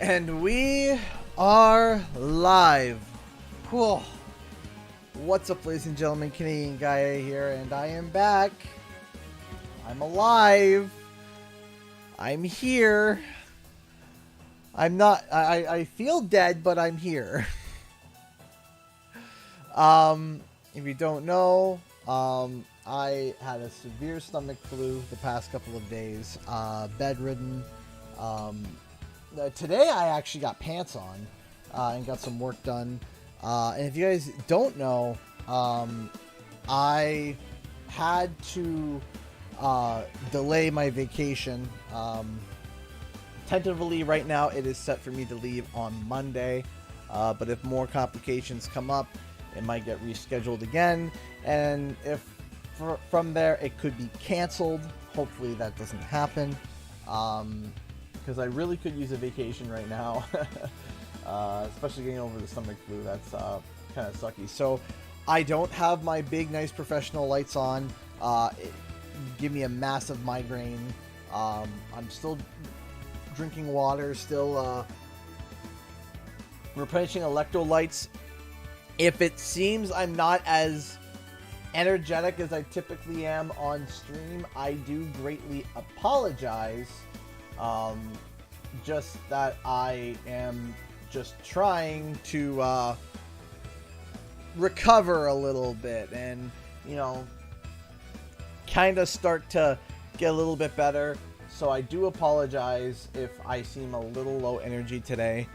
And we are live. Whew. What's up, ladies and gentlemen? Canadian Guy here, and I am back. I'm alive. I'm here. I'm not. I feel dead, but I'm here. If you don't know, I had a severe stomach flu the past couple of days. Bedridden. Today I actually got pants on and got some work done. And if you guys don't know, I had to delay my vacation. Tentatively right now it is set for me to leave on Monday. But if more complications come up, it might get rescheduled again. And if from there it could be canceled. Hopefully that doesn't happen. Because I really could use a vacation right now, especially getting over the stomach flu. That's kind of sucky. So I don't have my big, nice professional lights on. Give me a massive migraine. I'm still drinking water, still replenishing electrolytes. If it seems I'm not as energetic as I typically am on stream, I do greatly apologize. Just that I am just trying to recover a little bit and, you know, kind of start to get a little bit better. So I do apologize if I seem a little low energy today.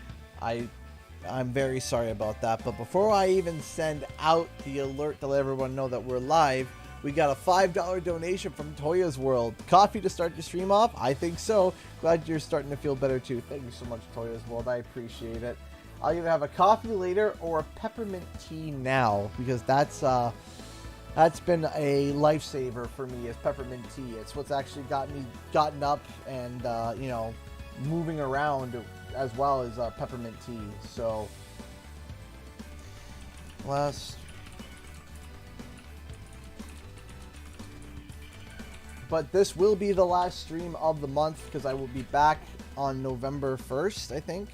I'm very sorry about that. But before I even send out the alert to let everyone know that we're live, we got a $5 donation from Toya's World. Coffee to start your stream off? I think so. Glad you're starting to feel better too. Thank you so much, Toya's World. I appreciate it. I'll either have a coffee later or a peppermint tea now, because that's been a lifesaver for me, is peppermint tea. It's what's actually gotten up and you know, moving around as well as peppermint tea. So but this will be the last stream of the month, because I will be back on November 1st, I think.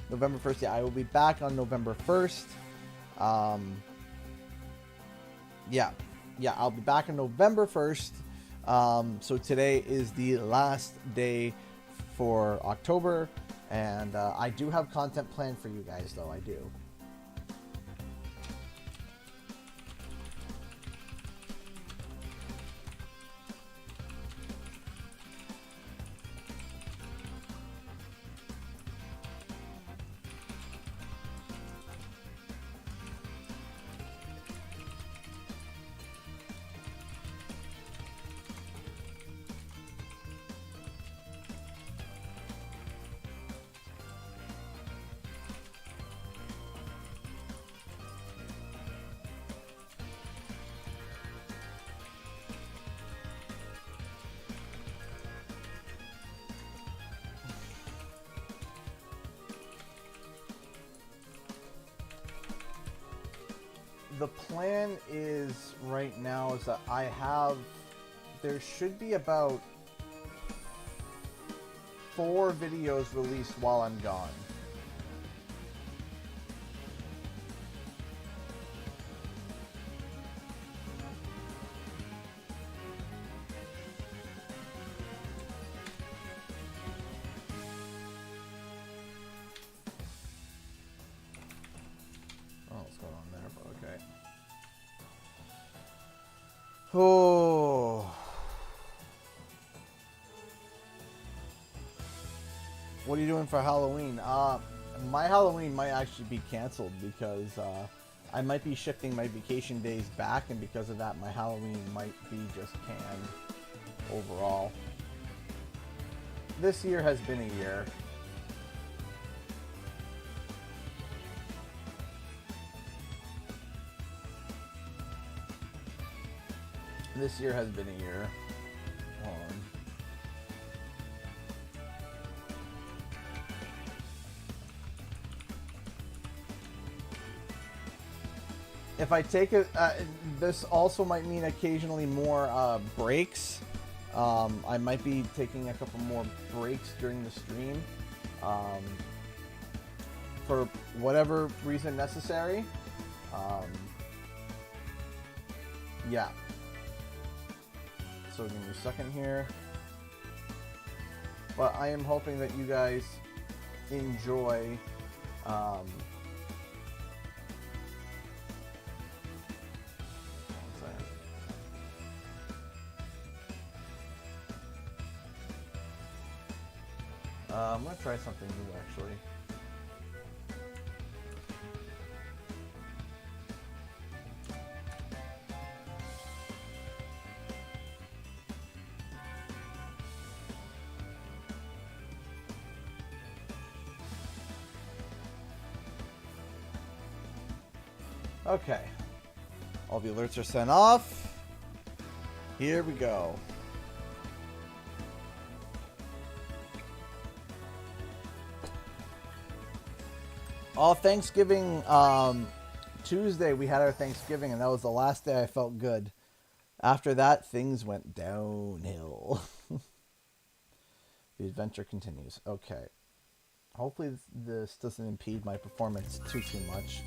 November 1st, yeah, I will be back on November 1st. Yeah, I'll be back on November 1st. So today is the last day for October, and I do have content planned for you guys, though, I do. The plan is right now is that there should be about 4 videos released while I'm gone. Oh, what are you doing for Halloween? My Halloween might actually be canceled because I might be shifting my vacation days back, and because of that, my Halloween might be just canned overall. This year has been a year. This year has been a year. If I take it, this also might mean occasionally more breaks. I might be taking a couple more breaks during the stream. for whatever reason necessary. Yeah. So give me a second here. But I am hoping that you guys enjoy one second. I'm gonna try something new actually. Okay, all the alerts are sent off. Here we go. All Thanksgiving Tuesday, we had our Thanksgiving, and that was the last day I felt good. After that, things went downhill. The adventure continues. Okay. Hopefully this doesn't impede my performance too much.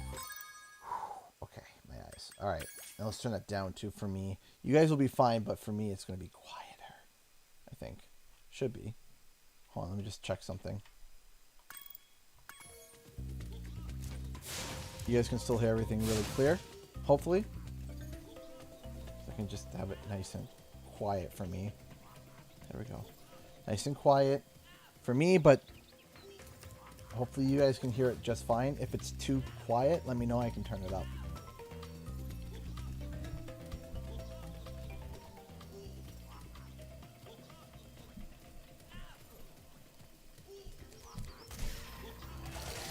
Okay, my eyes. All right, now let's turn that down too for me. You guys will be fine, but for me, it's going to be quieter. I think. Should be. Hold on, let me just check something. You guys can still hear everything really clear, hopefully. I can just have it nice and quiet for me. There we go. Nice and quiet for me, but hopefully you guys can hear it just fine. If it's too quiet, let me know. I can turn it up.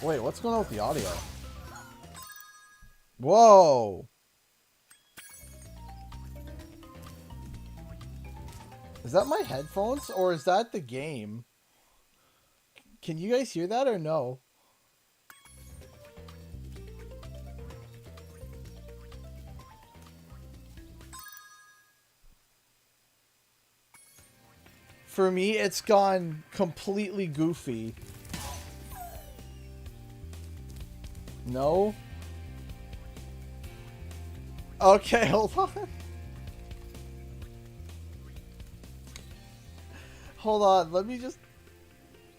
Wait, what's going on with the audio? Whoa! Is that my headphones or is that the game? Can you guys hear that or no? For me, it's gone completely goofy. No? Okay, hold on. Hold on, let me just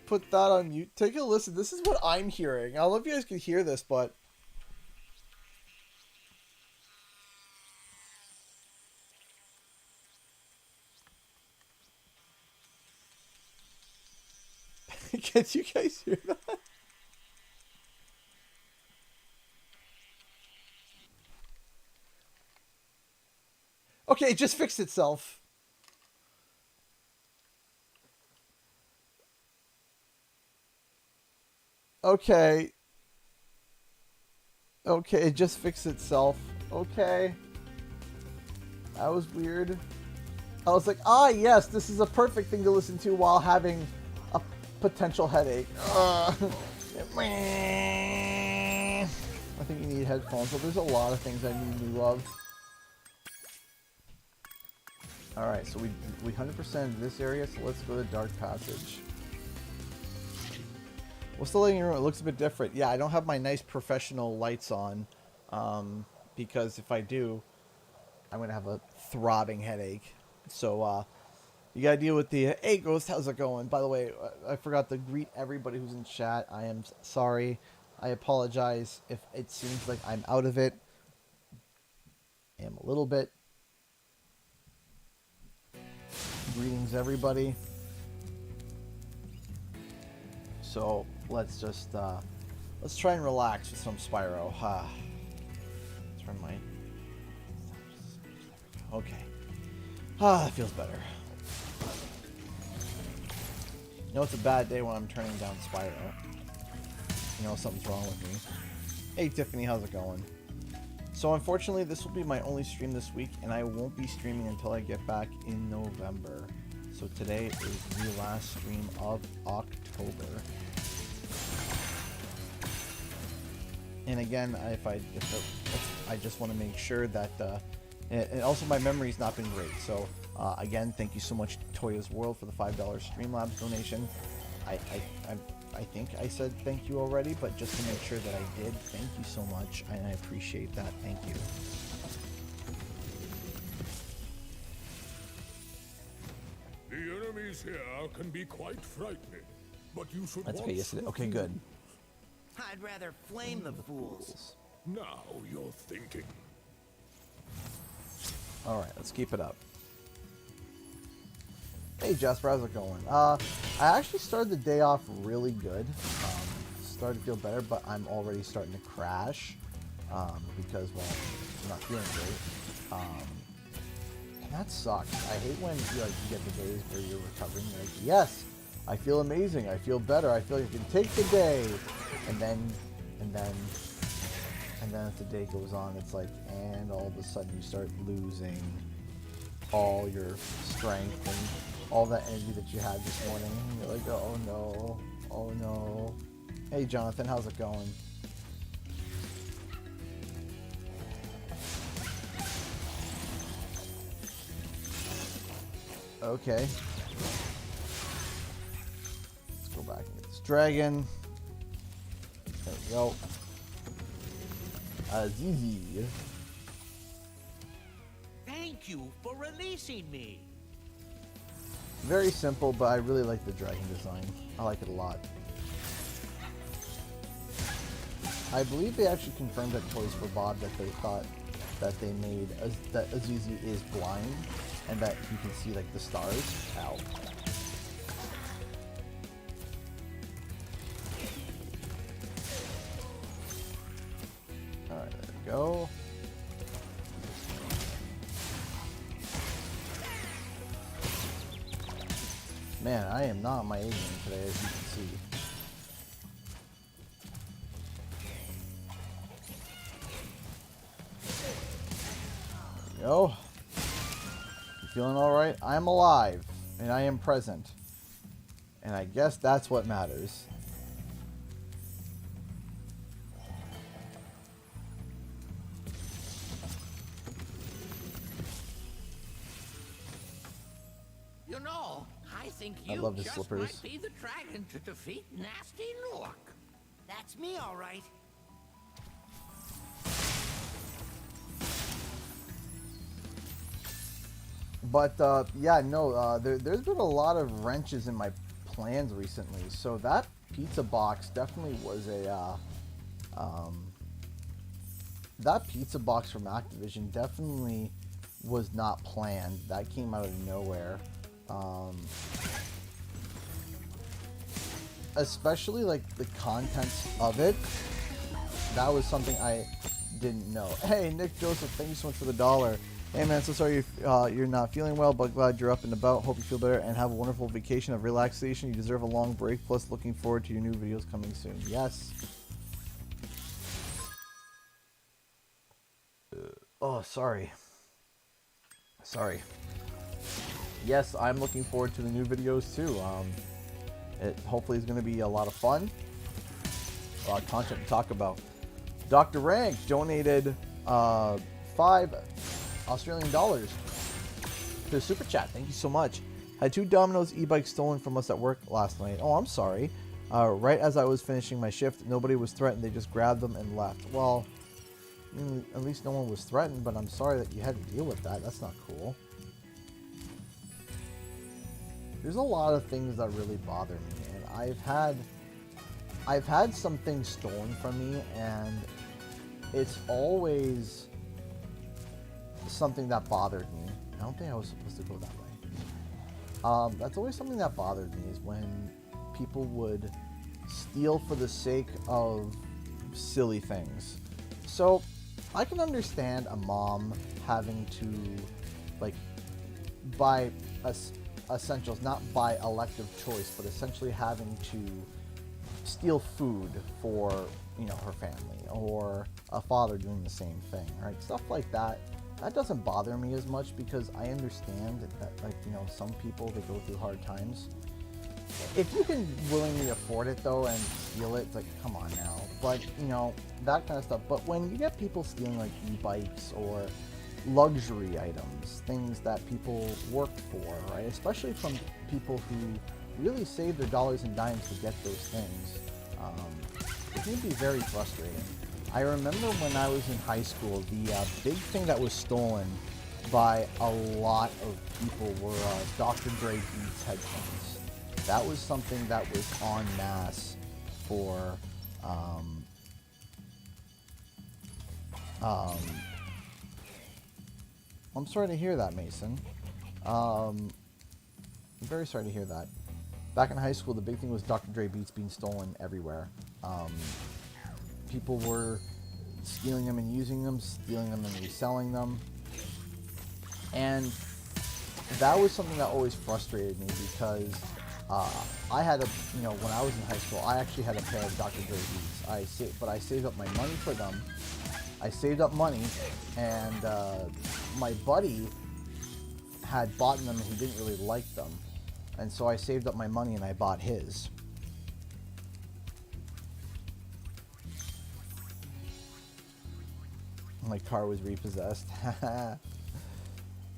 put that on you. Take a listen. This is what I'm hearing. I don't know if you guys can hear this, but can you guys hear that? Okay, it just fixed itself. Okay. Okay, it just fixed itself. Okay. That was weird. I was like, ah, yes, this is a perfect thing to listen to while having a potential headache. I think you need headphones. So there's a lot of things I need new of. Alright, so we 100% this area, so let's go to Dark Passage. What's the lighting room? It looks a bit different. Yeah, I don't have my nice professional lights on. Because if I do, I'm going to have a throbbing headache. So, you got to deal with the... Hey, Ghost, how's it going? By the way, I forgot to greet everybody who's in chat. I am sorry. I apologize if it seems like I'm out of it. I am a little bit. Greetings, everybody. So let's just let's try and relax with some Spyro. Turn my... Okay. That feels better. You know it's a bad day when I'm turning down Spyro. You know something's wrong with me. Hey Tiffany, how's it going? So unfortunately this will be my only stream this week, and I won't be streaming until I get back in November. So today is the last stream of October. And again, I just want to make sure that, and also my memory's not been great. So again, thank you so much to Toya's World for the $5 Streamlabs donation. I'm I think I said thank you already, but just to make sure that I did, thank you so much, and I appreciate that. Thank you. The enemies here can be quite frightening, but you should That's watch okay, yes, the okay, good. I'd rather flame the fools. Now you're thinking. Alright, let's keep it up. Hey Jasper, how's it going? I actually started the day off really good. Started to feel better, but I'm already starting to crash. Because, well, I'm not feeling great. And that sucks. I hate when you get the days where you're recovering. You're like, yes, I feel amazing. I feel better. I feel like I can take the day. And then as the day goes on, it's like, and all of a sudden you start losing all your strength and all that energy that you had this morning. You're like, oh no, oh no. Hey Jonathan, how's it going? Okay. Let's go back and get this dragon. There we go. Azizi. Thank you for releasing me. Very simple, but I really like the dragon design. I like it a lot. I believe they actually confirmed at Toys for Bob that they thought that they made that Azizi is blind and that you can see like the stars. Ow. Alright, there we go. Man, I am not on my A game today, as you can see. There we go. You feeling alright? I am alive, and I am present. And I guess that's what matters. You know, I think you love his just slippers. might be the dragon to defeat Nasty Nook. That's me, all right. But, yeah, no, there's been a lot of wrenches in my plans recently. So that pizza box definitely was a, that pizza box from Activision definitely was not planned. That came out of nowhere. Especially, like, the contents of it. That was something I didn't know. Hey, Nick Joseph, thank you so much for the $1. Hey man, so sorry you're not feeling well, but glad you're up and about. Hope you feel better and have a wonderful vacation of relaxation. You deserve a long break, plus looking forward to your new videos coming soon. Yes. Oh, sorry. Sorry. Yes, I'm looking forward to the new videos too. It hopefully is going to be a lot of fun. A lot of content to talk about. Dr. Rank donated 5 Australian dollars to the super chat. Thank you so much. Had 2 Domino's e-bikes stolen from us at work last night. Oh, I'm sorry. Right as I was finishing my shift, nobody was threatened. They just grabbed them and left. Well, at least no one was threatened, but I'm sorry that you had to deal with that. That's not cool. There's a lot of things that really bother me, and I've had some things stolen from me, and it's always something that bothered me. I don't think I was supposed to go that way. That's always something that bothered me, is when people would steal for the sake of silly things. So I can understand a mom having to, like, buy essentials, not by elective choice, but essentially having to steal food for, you know, her family, or a father doing the same thing, right? Stuff like that. That doesn't bother me as much, because I understand that, like, you know, some people, they go through hard times. If you can willingly afford it, though, and steal it, it's like, come on now. But, you know, that kind of stuff. But when you get people stealing, like, e-bikes or luxury items, things that people worked for, right? Especially from people who really save their dollars and dimes to get those things. It can be very frustrating. I remember when I was in high school, the big thing that was stolen by a lot of people were Dr. Dre Beats headphones. That was something that was en masse for I'm sorry to hear that, Mason. I'm very sorry to hear that. Back in high school, the big thing was Dr. Dre Beats being stolen everywhere. People were stealing them and using them, stealing them and reselling them. And that was something that always frustrated me because I had when I was in high school, I actually had a pair of Dr. Dre Beats. But I saved up my money for them. I saved up money, and my buddy had bought them and he didn't really like them. And so I saved up my money and I bought his. My car was repossessed.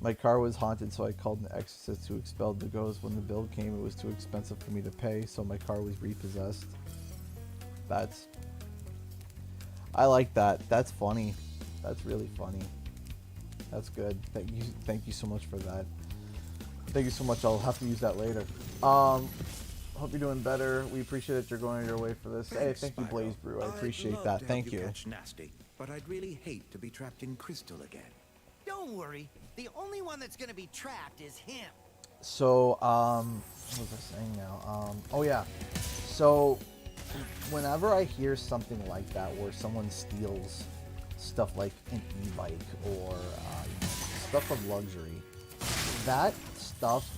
My car was haunted, so I called an exorcist who expelled the ghost. When the bill came, it was too expensive for me to pay, so my car was repossessed. I like that. That's funny. That's really funny. That's good. Thank you so much for that. Thank you so much. I'll have to use that later. Hope you're doing better. We appreciate that you're going your way for this. Thanks, hey, thank you, Spyro. Blaze Brew. I appreciate I'd love that. to Thank help you. Catch Nasty, but I'd really hate to be trapped in Crystal again. Don't worry. The only one that's gonna be trapped is him. So, what was I saying now? Oh yeah. So, whenever I hear something like that, where someone steals stuff like an e-bike or stuff of luxury, that stuff,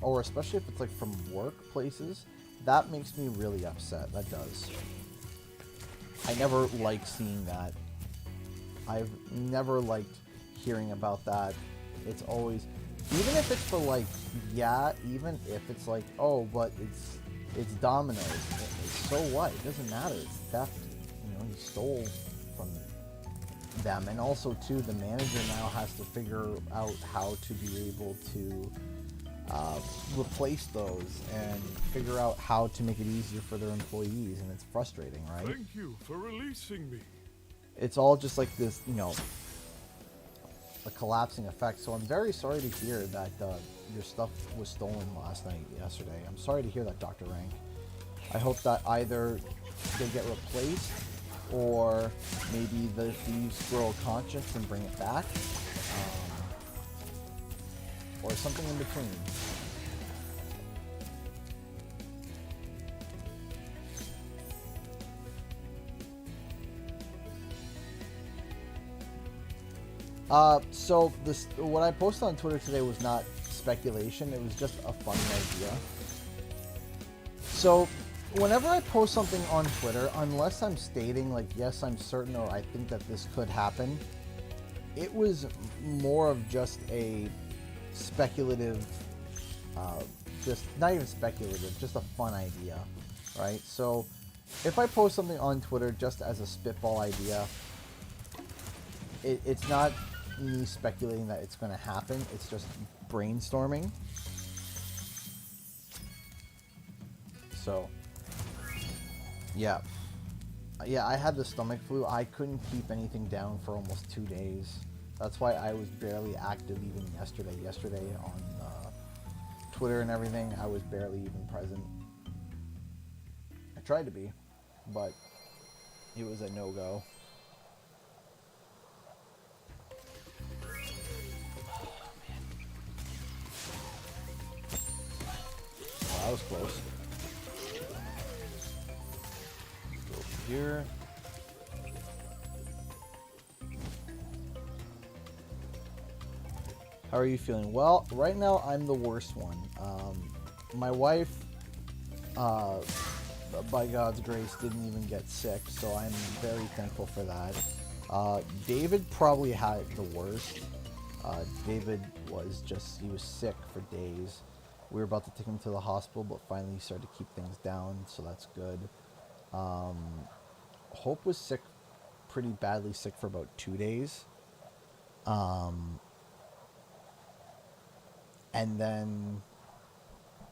or especially if it's like from workplaces, that makes me really upset. That does. I never like seeing that. I've never liked hearing about that. It's always, even if it's for like, even if it's like, oh, but it's Domino's. So what? It doesn't matter. It's theft. He stole from them. And also, too, the manager now has to figure out how to be able to replace those and figure out how to make it easier for their employees. And it's frustrating, right? Thank you for releasing me. It's all just like this, a collapsing effect. So I'm very sorry to hear that your stuff was stolen yesterday. I'm sorry to hear that, Dr. Rank. I hope that either they get replaced or maybe the thieves grow a conscience and bring it back, or something in between. So what I posted on Twitter today was not speculation. It was just a funny idea. So whenever I post something on Twitter, unless I'm stating like, yes, I'm certain, or I think that this could happen, it was more of just a speculative, just not even speculative, just a fun idea, right? So if I post something on Twitter just as a spitball idea, it's not me speculating that it's going to happen. It's just brainstorming. So, yeah, I had the stomach flu. I couldn't keep anything down for almost 2 days. That's why I was barely active even yesterday. Yesterday on Twitter and everything, I was barely even present. I tried to be, but it was a no-go. That was close. Let's go over here. How are you feeling? Well, right now I'm the worst one. My wife, by God's grace, didn't even get sick, so I'm very thankful for that. David probably had it the worst. David was sick for days. We were about to take him to the hospital, but finally he started to keep things down, so that's good. Hope was pretty badly sick for about 2 days. And then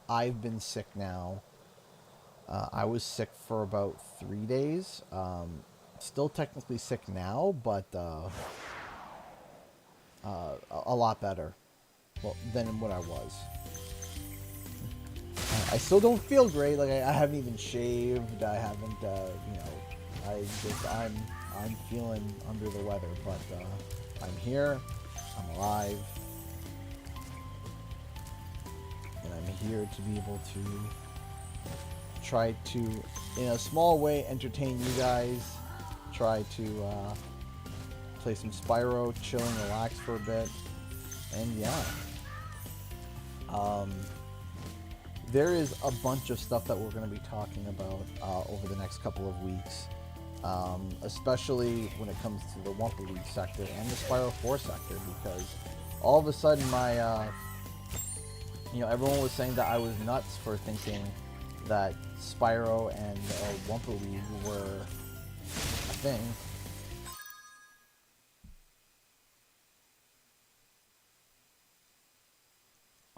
I've been sick now. I was sick for about 3 days. Still technically sick now, but a lot better, well, than what I was. I still don't feel great. Like I haven't even shaved. I haven't, I'm feeling under the weather, but I'm here. I'm alive, and I'm here to be able to try to, in a small way, entertain you guys. Try to play some Spyro, chill and relax for a bit, and yeah. There is a bunch of stuff that we're going to be talking about over the next couple of weeks, especially when it comes to the Wumpa League sector and the Spyro 4 sector, because all of a sudden my, everyone was saying that I was nuts for thinking that Spyro and Wumpa League were a thing.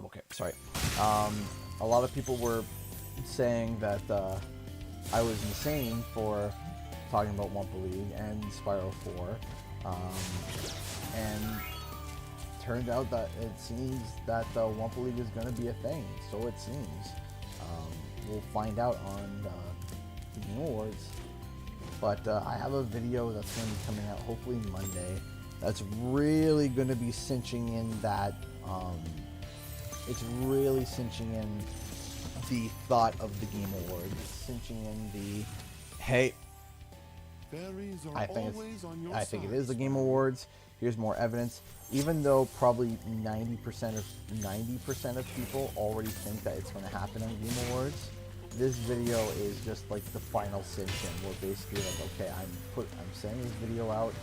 Okay, sorry. A lot of people were saying that I was insane for talking about Wumpa League and Spyro 4. And turned out that it seems that Wumpa League is going to be a thing. So it seems. We'll find out on the Game Awards. But I have a video that's going to be coming out hopefully Monday. That's really going to be cinching in that... it's really cinching in the thought of the Game Awards. It's cinching in the, hey, I think it is the Game Awards. Here's more evidence. Even though probably 90% of people already think that it's going to happen on Game Awards, this video is just like the final cinch in. We're basically like, okay, I'm sending this video out.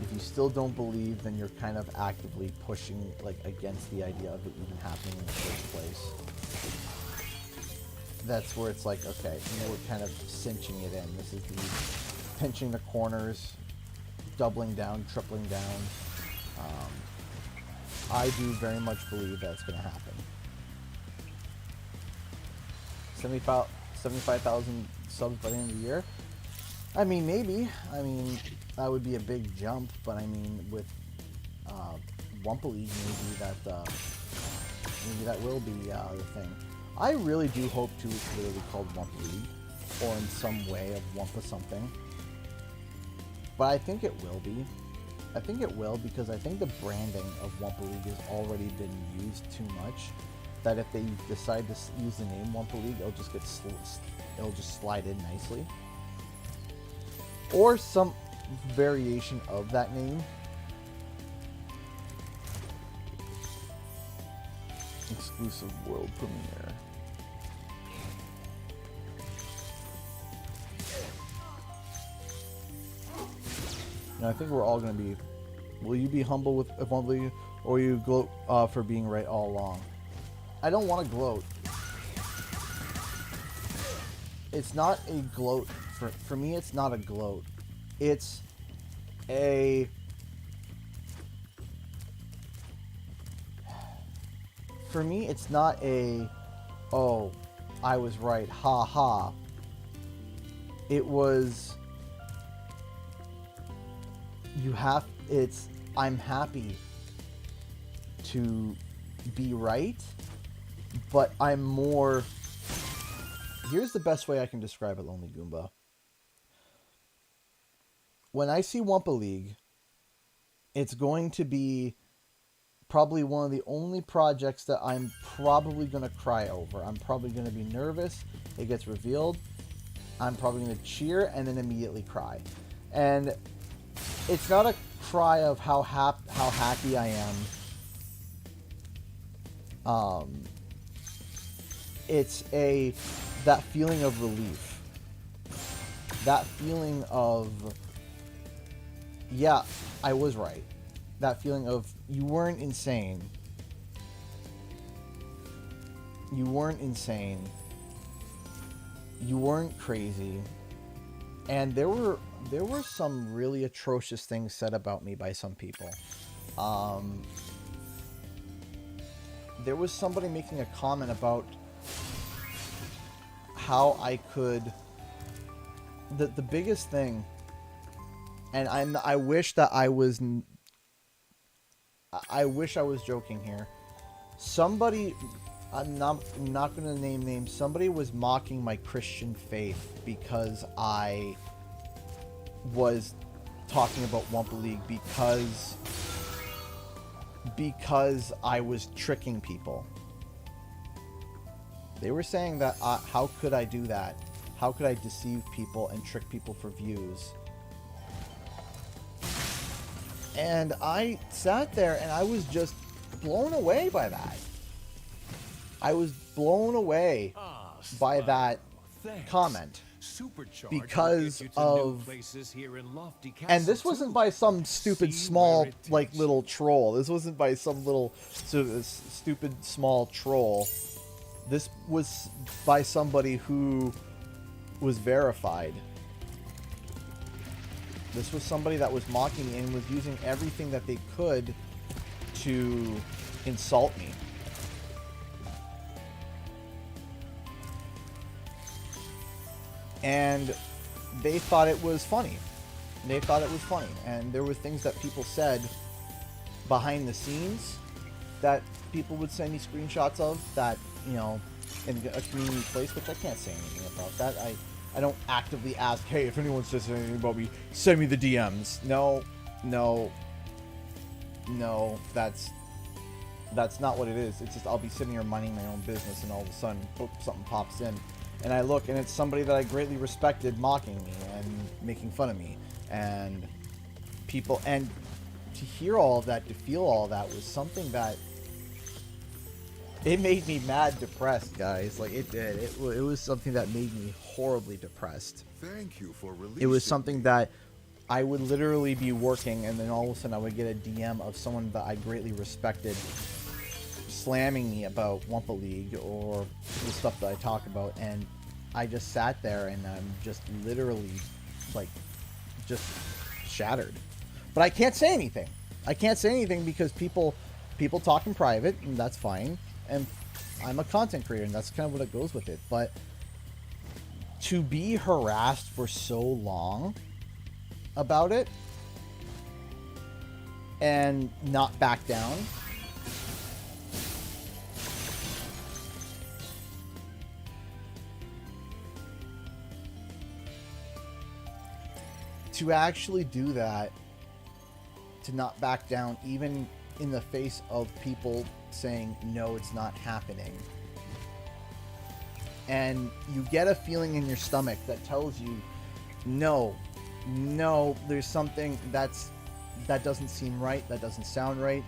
If you still don't believe, then you're kind of actively pushing like against the idea of it even happening in the first place. That's where it's like, okay, we're kind of cinching it in. This is the pinching the corners, doubling down, tripling down. I do very much believe that's going to happen. 75,000 subs by the end of the year. I mean, maybe. I mean, that would be a big jump, but I mean, with Wumpa League, maybe that will be the thing. I really do hope to it's literally called Wumpa League, or in some way of Wumpa something. But I think it will be. I think it will, because I think the branding of Wumpa League has already been used too much. That if they decide to use the name Wumpa League, it'll just slide in nicely. Or some variation of that name. Exclusive world premiere. And I think we're all going to be... Will you be humble with Wumpa League, or will you gloat for being right all along? I don't want to gloat. It's not a gloat. For me, it's not a gloat. It's a... For me, it's not a, oh, I was right, ha ha. It was, I'm happy to be right, but I'm more, here's the best way I can describe it, Lonely Goomba. When I see Wumpa League, it's going to be probably one of the only projects that I'm probably going to cry over. I'm probably going to be nervous. It gets revealed. I'm probably going to cheer and then immediately cry. And it's not a cry of how happy I am. It's that feeling of relief. That feeling of, yeah, I was right. That feeling of, you weren't insane. You weren't insane. You weren't crazy. And there were some really atrocious things said about me by some people. There was somebody making a comment about how I could... The biggest thing, and I wish that I was... I wish I was joking here. Somebody... I'm not going to name names. Somebody was mocking my Christian faith because I was talking about Wumpa League because I was tricking people. They were saying that how could I do that? How could I deceive people and trick people for views? And I sat there and I was just blown away by that. I was blown away by that comment because of, and this wasn't by some stupid small like little troll. This wasn't by some little stupid small troll. This was by somebody who was verified. This was somebody that was mocking me and was using everything that they could to insult me. And they thought it was funny. They thought it was funny. And there were things that people said behind the scenes that people would send me screenshots of that, you know, in a community place, which I can't say anything about that. I don't actively ask, hey, if anyone says anything about me, send me the DMs. No, that's not what it is. It's just I'll be sitting here minding my own business and all of a sudden, boop, something pops in. And I look, and it's somebody that I greatly respected mocking me and making fun of me. And people, and to hear all of that, to feel all of that was something that, it made me mad depressed, guys. Like, it did. It was something that made me horribly depressed. Thank you for releasing. It was something that I would literally be working, and then all of a sudden I would get a DM of someone that I greatly respected slamming me about Wumpa League or the stuff that I talk about, and I just sat there and I'm just literally like just shattered. But I can't say anything. I can't say anything because people talk in private, and that's fine. And I'm a content creator, and that's kind of what it goes with it. But to be harassed for so long about it and not back down, to actually do that, to not back down even in the face of people saying no, it's not happening, and you get a feeling in your stomach that tells you no, there's something that doesn't seem right, that doesn't sound right.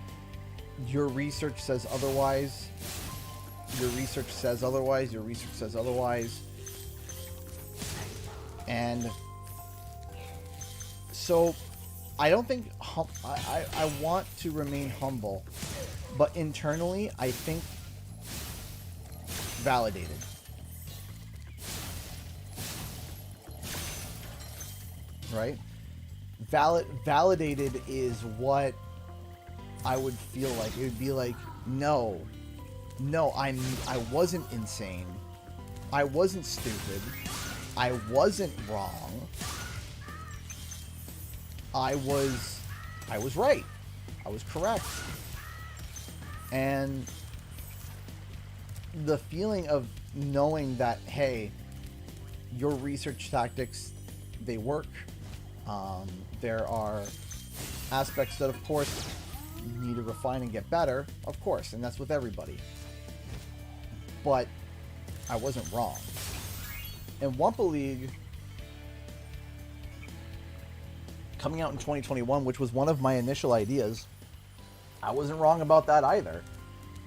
Your research says otherwise. Your research says otherwise. Your research says otherwise. And so I don't think I want to remain humble, but internally I think validated. Right? Validated is what I would feel like. It would be like, no, I wasn't insane. I wasn't stupid. I wasn't wrong. I was right. I was correct. And the feeling of knowing that, hey, your research tactics, they work. There are aspects that, of course, you need to refine and get better, of course, and that's with everybody. But I wasn't wrong. And Wumpa League coming out in 2021, which was one of my initial ideas, I wasn't wrong about that either.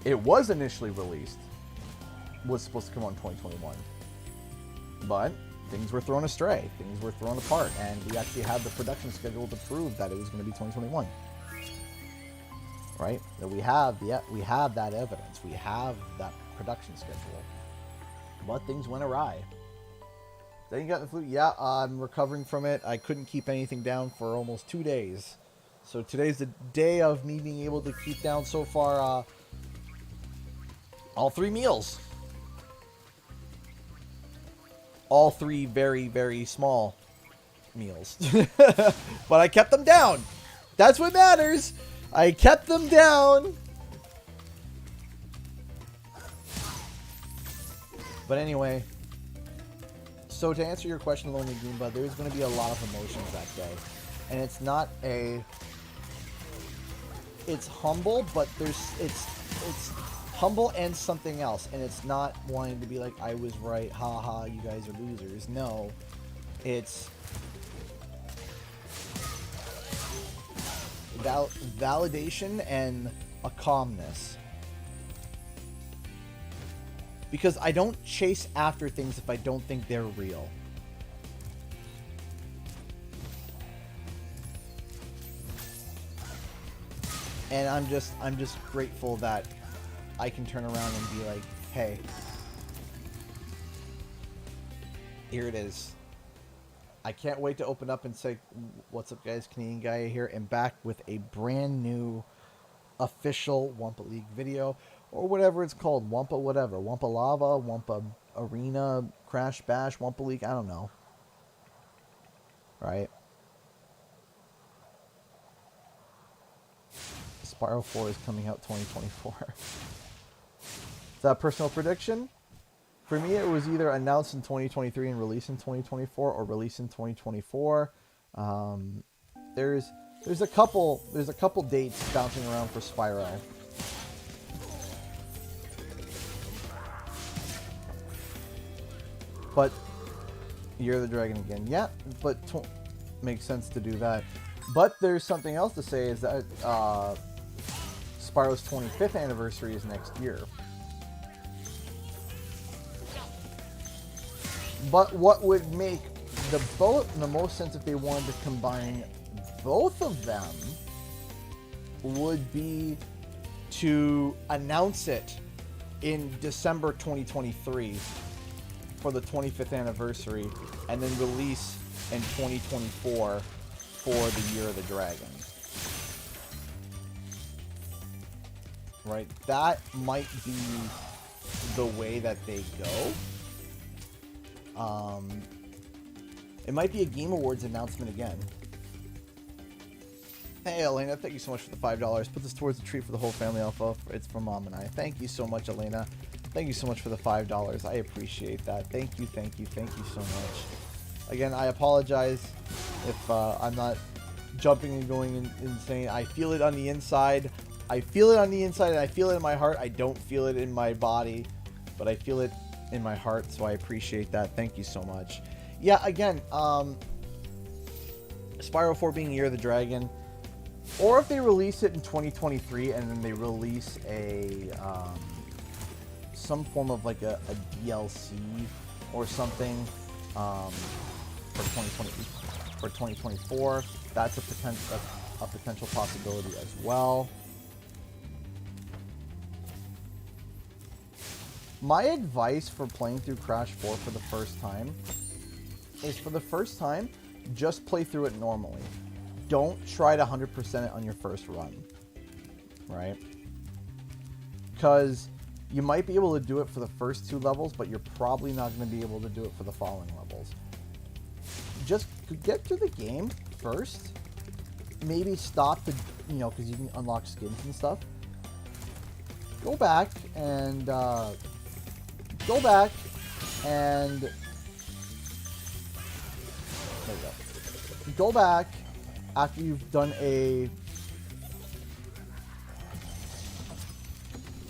It was initially released, was supposed to come out in 2021, but things were thrown astray, things were thrown apart, and we actually had the production schedule to prove that it was going to be 2021. Right? That we have that evidence, we have that production schedule, but things went awry. Then you got the flu. Yeah, I'm recovering from it. I couldn't keep anything down for almost 2 days. So today's the day of me being able to keep down so far all 3 meals. all 3 very, very small meals. But I kept them down. That's what matters. I kept them down. But anyway, so to answer your question, Lonely Goomba, there's going to be a lot of emotions that day. And it's not a... It's humble, but it's humble and something else. And it's not wanting to be like, I was right, haha, you guys are losers. No, it's validation and a calmness. Because I don't chase after things if I don't think they're real. And I'm just grateful that I can turn around and be like, hey, here it is. I can't wait to open up and say, what's up guys, Canadian Guy here, and back with a brand new official Wumpa League video, or whatever it's called, Wumpa whatever, Wumpa Lava, Wumpa Arena, Crash Bash, Wumpa League, I don't know. Right? Spyro 4 is coming out 2024. Is that a personal prediction? For me, it was either announced in 2023 and released in 2024, or released in 2024. There's a couple dates bouncing around for Spyro. But Year of the Dragon again, yeah. But makes sense to do that. But there's something else to say, is that Spyro's 25th anniversary is next year. But what would make the most sense if they wanted to combine both of them would be to announce it in December 2023 for the 25th anniversary, and then release in 2024 for the Year of the Dragon. Right? That might be the way that they go. It might be a Game Awards announcement again. Hey, Elena, thank you so much for the $5. Put this towards the treat for the whole family, Alpha. It's from Mom and I. Thank you so much, Elena. Thank you so much for the $5. I appreciate that. Thank you, thank you, thank you so much. Again, I apologize if I'm not jumping and going insane. I feel it on the inside. I feel it on the inside, and I feel it in my heart. I don't feel it in my body, but I feel it in my heart, so I appreciate that. Thank you so much. Yeah, again, Spyro 4 being Year of the Dragon, or if they release it in 2023 and then they release a some form of like a DLC or something for 2024, that's a potential possibility as well. My advice for playing through Crash 4 for the first time is, for the first time, just play through it normally. Don't try to 100% it on your first run, right? Because you might be able to do it for the first 2 levels, but you're probably not going to be able to do it for the following levels. Just get through the game first. Maybe stop the, because you can unlock skins and stuff. Go back and there you go. Go back after you've done a...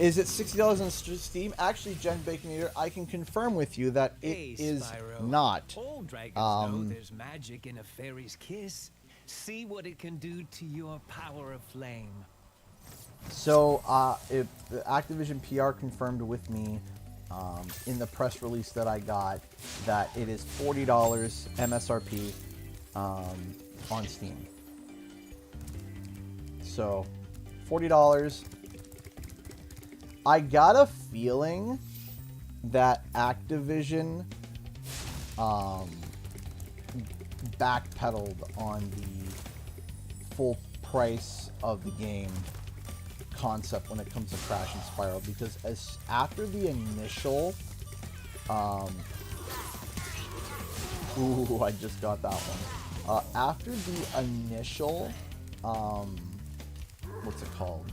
Is it $60 on Steam? Actually, Jen Baconator, I can confirm with you that it is Spyro. not. All dragons know there's magic in a fairy's kiss. See what it can do to your power of flame. So, if the Activision PR confirmed with me in the press release that I got that it is $40 MSRP on Steam. So, $40. I got a feeling that Activision backpedaled on the full price of the game concept when it comes to Crash and Spyro, because after the initial Ooh, I just got that one. After the initial, what's it called?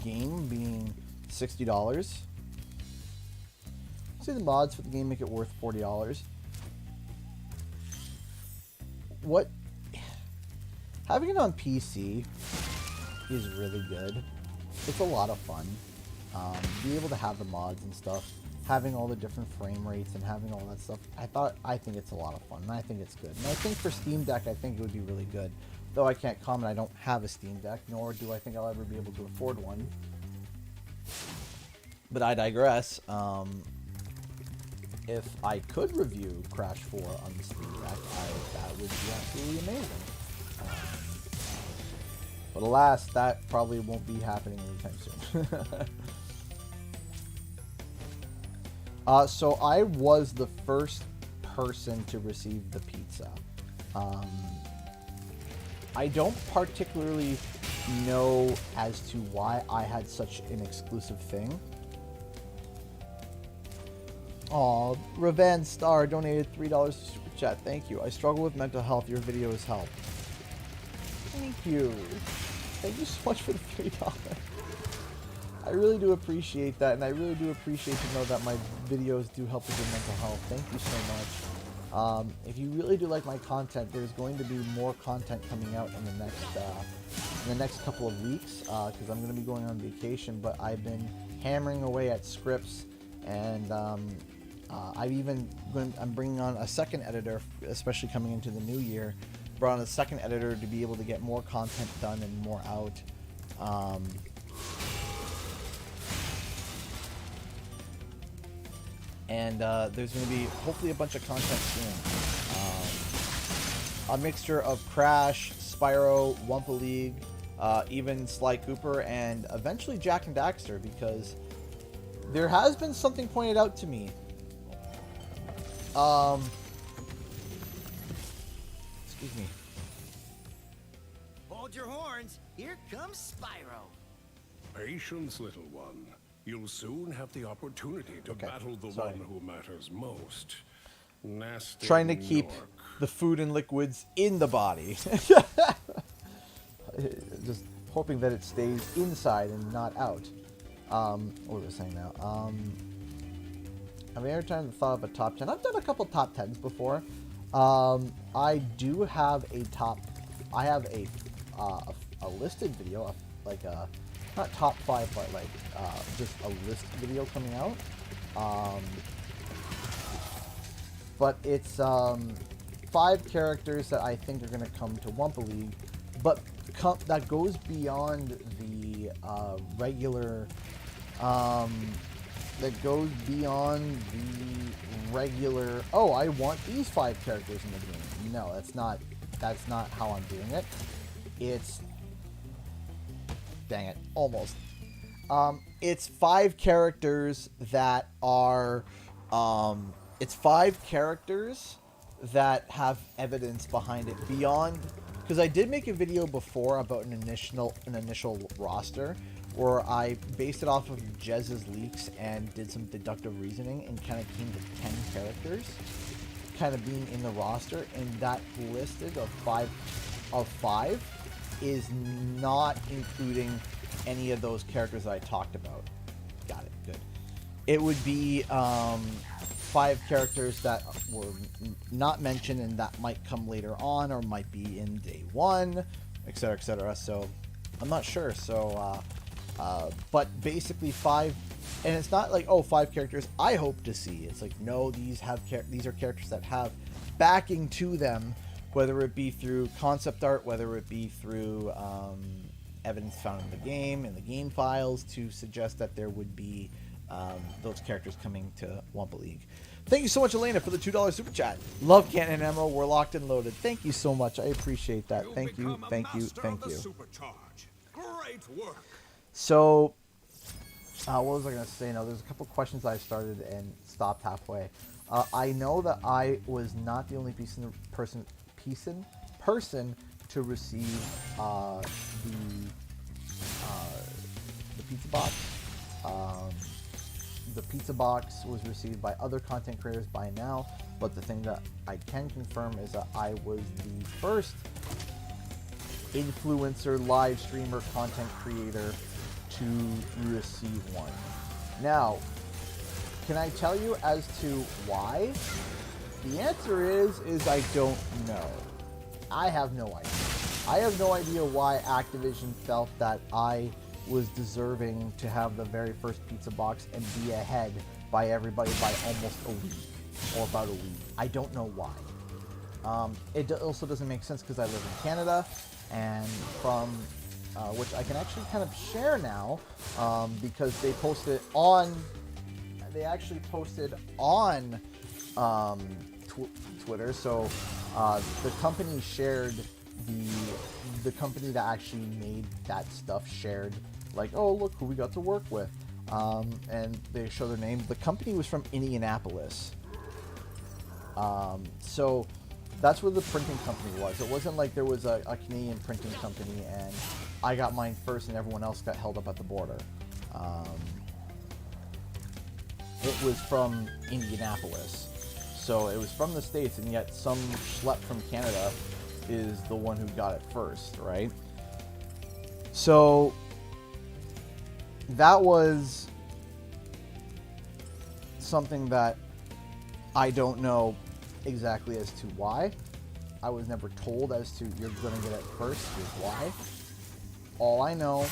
Game being $60. Say the mods for the game make it worth $40. What? Having it on PC is really good. It's a lot of fun. Be able to have the mods and stuff, having all the different frame rates and having all that stuff. I think it's a lot of fun, and I think it's good. And I think for Steam Deck, I think it would be really good. Though I can't comment, I don't have a Steam Deck, nor do I think I'll ever be able to afford one. But I digress. If I could review Crash 4 on the Steam Deck, that would be absolutely amazing. But alas, that probably won't be happening anytime soon. So I was the first person to receive the pizza. I don't particularly know as to why I had such an exclusive thing. Aw, Revenge Star donated $3 to Super Chat. Thank you. I struggle with mental health. Your videos help. Thank you. Thank you so much for the $3. I really do appreciate that, and I really do appreciate to know that my videos do help with your mental health. Thank you so much. If you really do like my content, there's going to be more content coming out in the next couple of weeks, because I'm going to be going on vacation. But I've been hammering away at scripts, and I'm bringing on a second editor, especially coming into the new year. Brought on a second editor to be able to get more content done and more out. And there's going to be hopefully a bunch of content soon. A mixture of Crash, Spyro, Wumpa League, even Sly Cooper, and eventually Jak and Daxter, because there has been something pointed out to me. Excuse me. Hold your horns. Here comes Spyro. Patience, little one. You'll soon have the opportunity to battle the one who matters most. Nasty Trying to keep Nork. the food and liquids in the body. Just hoping that it stays inside and not out. What was I saying now? Have you ever thought of a top 10? I've done a couple top 10s before. I do have a a listed video, like a not top 5, but like just a list video coming out. But it's 5 characters that I think are going to come to Wumpa League, but that goes beyond the regular. That goes beyond the regular. Oh, I want these 5 characters in the game. No, that's not how I'm doing it. It's, dang it, almost. It's 5 characters that are. It's 5 characters that have evidence behind it beyond. Because I did make a video before about an initial roster, where I based it off of Jez's leaks and did some deductive reasoning and kind of came to 10 characters kind of being in the roster, and that listed of 5 is not including any of those characters that I talked about. Got it, good. It would be 5 characters that were not mentioned and that might come later on or might be in day 1, etc., etc. So I'm not sure. So but basically 5, and it's not like, oh, 5 characters I hope to see. It's like, no, these are characters that have backing to them, whether it be through concept art, whether it be through evidence found in the game files to suggest that there would be those characters coming to Wumpa League. Thank you so much, Elena, for the $2 super chat. Love Cannon and Emerald. We're locked and loaded. Thank you so much. I appreciate that. Thank you. Thank you. Thank you. Great work. So, what was I going to say? No, there's a couple questions I started and stopped halfway. I know that I was not the only person to receive the pizza box. the pizza box was received by other content creators by now, but the thing that I can confirm is that I was the first influencer, live streamer, content creator to receive one. Now, can I tell you as to why? The answer is I don't know. I have no idea. I have no idea why Activision felt that I was deserving to have the very first pizza box and be ahead by everybody by almost a week, or about a week. I don't know why. It also doesn't make sense because I live in Canada, and from which I can actually kind of share now, because they posted on. They actually posted on Twitter, so the company shared the company that actually made that stuff shared, like, oh, look who we got to work with, and they show their name. The company was from Indianapolis, so that's where the printing company was. It wasn't like there was a Canadian printing company and I got mine first and everyone else got held up at the border. It was from Indianapolis, so it was from the States, and yet some schlep from Canada is the one who got it first, right? So that was something that I don't know exactly as to why. I was never told as to you're going to get it first, here's why. All I know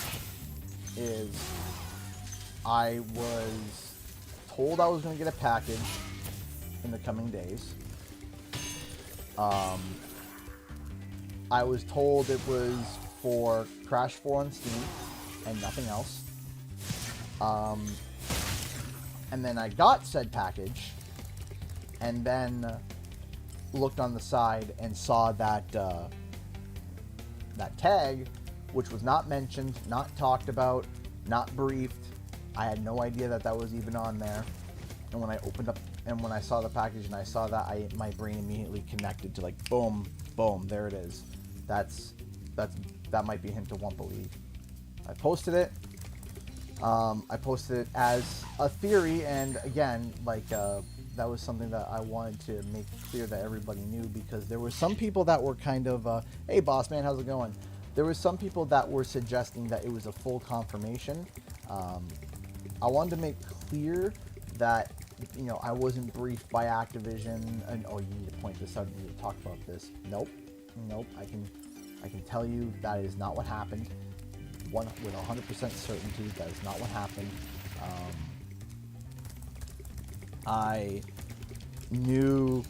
is I was told I was going to get a package in the coming days. I was told it was for Crash 4 on Steam and nothing else. And then I got said package and then looked on the side and saw that that tag, which was not mentioned, not talked about, not briefed. I had no idea that that was even on there. And when I opened up and when I saw the package and I saw that, my brain immediately connected to, like, boom, boom, there it is. That might be a hint to Wumpa League. I posted it. I posted it as a theory, and again, like, that was something that I wanted to make clear that everybody knew, because there were some people that were kind of, hey boss man, how's it going? There were some people that were suggesting that it was a full confirmation. I wanted to make clear that, you know, I wasn't briefed by Activision and, oh, you need to point this out, you need to talk about this. Nope. I can tell you that is not what happened. With 100% certainty, that is not what happened. I knew,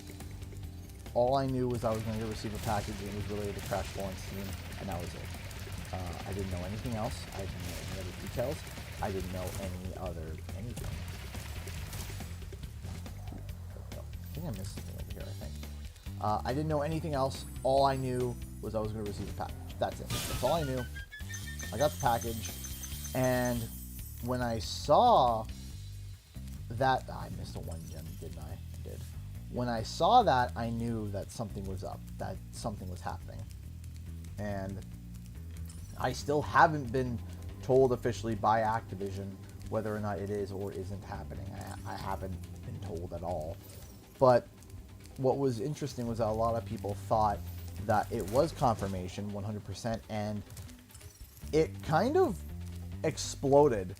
all I knew was I was going to receive a package and it was related to Crash 4 on Steam, and that was it. I didn't know anything else. I didn't know any other details. I didn't know anything. I think I missed something over here, I think. I didn't know anything else. All I knew was I was going to receive a package. That's it. That's all I knew. I got the package, and when I saw that, I missed a one gem, didn't I? I did. When I saw that, I knew that something was up, that something was happening. And I still haven't been told officially by Activision whether or not it is or isn't happening. I haven't been told at all. But what was interesting was that a lot of people thought that it was confirmation 100%, and it kind of exploded.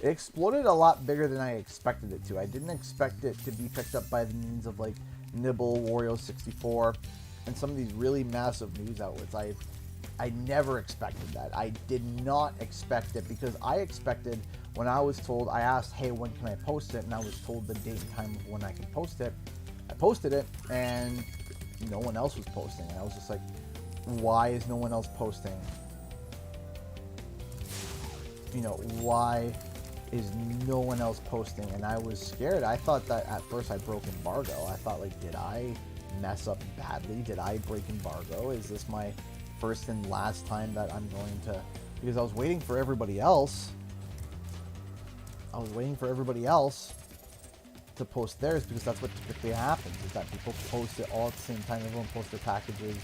It exploded a lot bigger than I expected it to. I didn't expect it to be picked up by the means of, like, Nibble, Wario64, and some of these really massive news outlets. I never expected that. I did not expect it, because I expected, when I was told, I asked, hey, when can I post it? And I was told the date and time of when I could post it. I posted it, and no one else was posting. And I was just like, why is no one else posting? You know, why is no one else posting? And I was scared. I thought that at first I broke embargo. I thought, like, did I mess up badly? Did I break embargo? Is this my first and last time that I'm going to... Because I was waiting for everybody else. I was waiting for everybody else to post theirs, because that's what typically happens, is that people post it all at the same time. Everyone posts their packages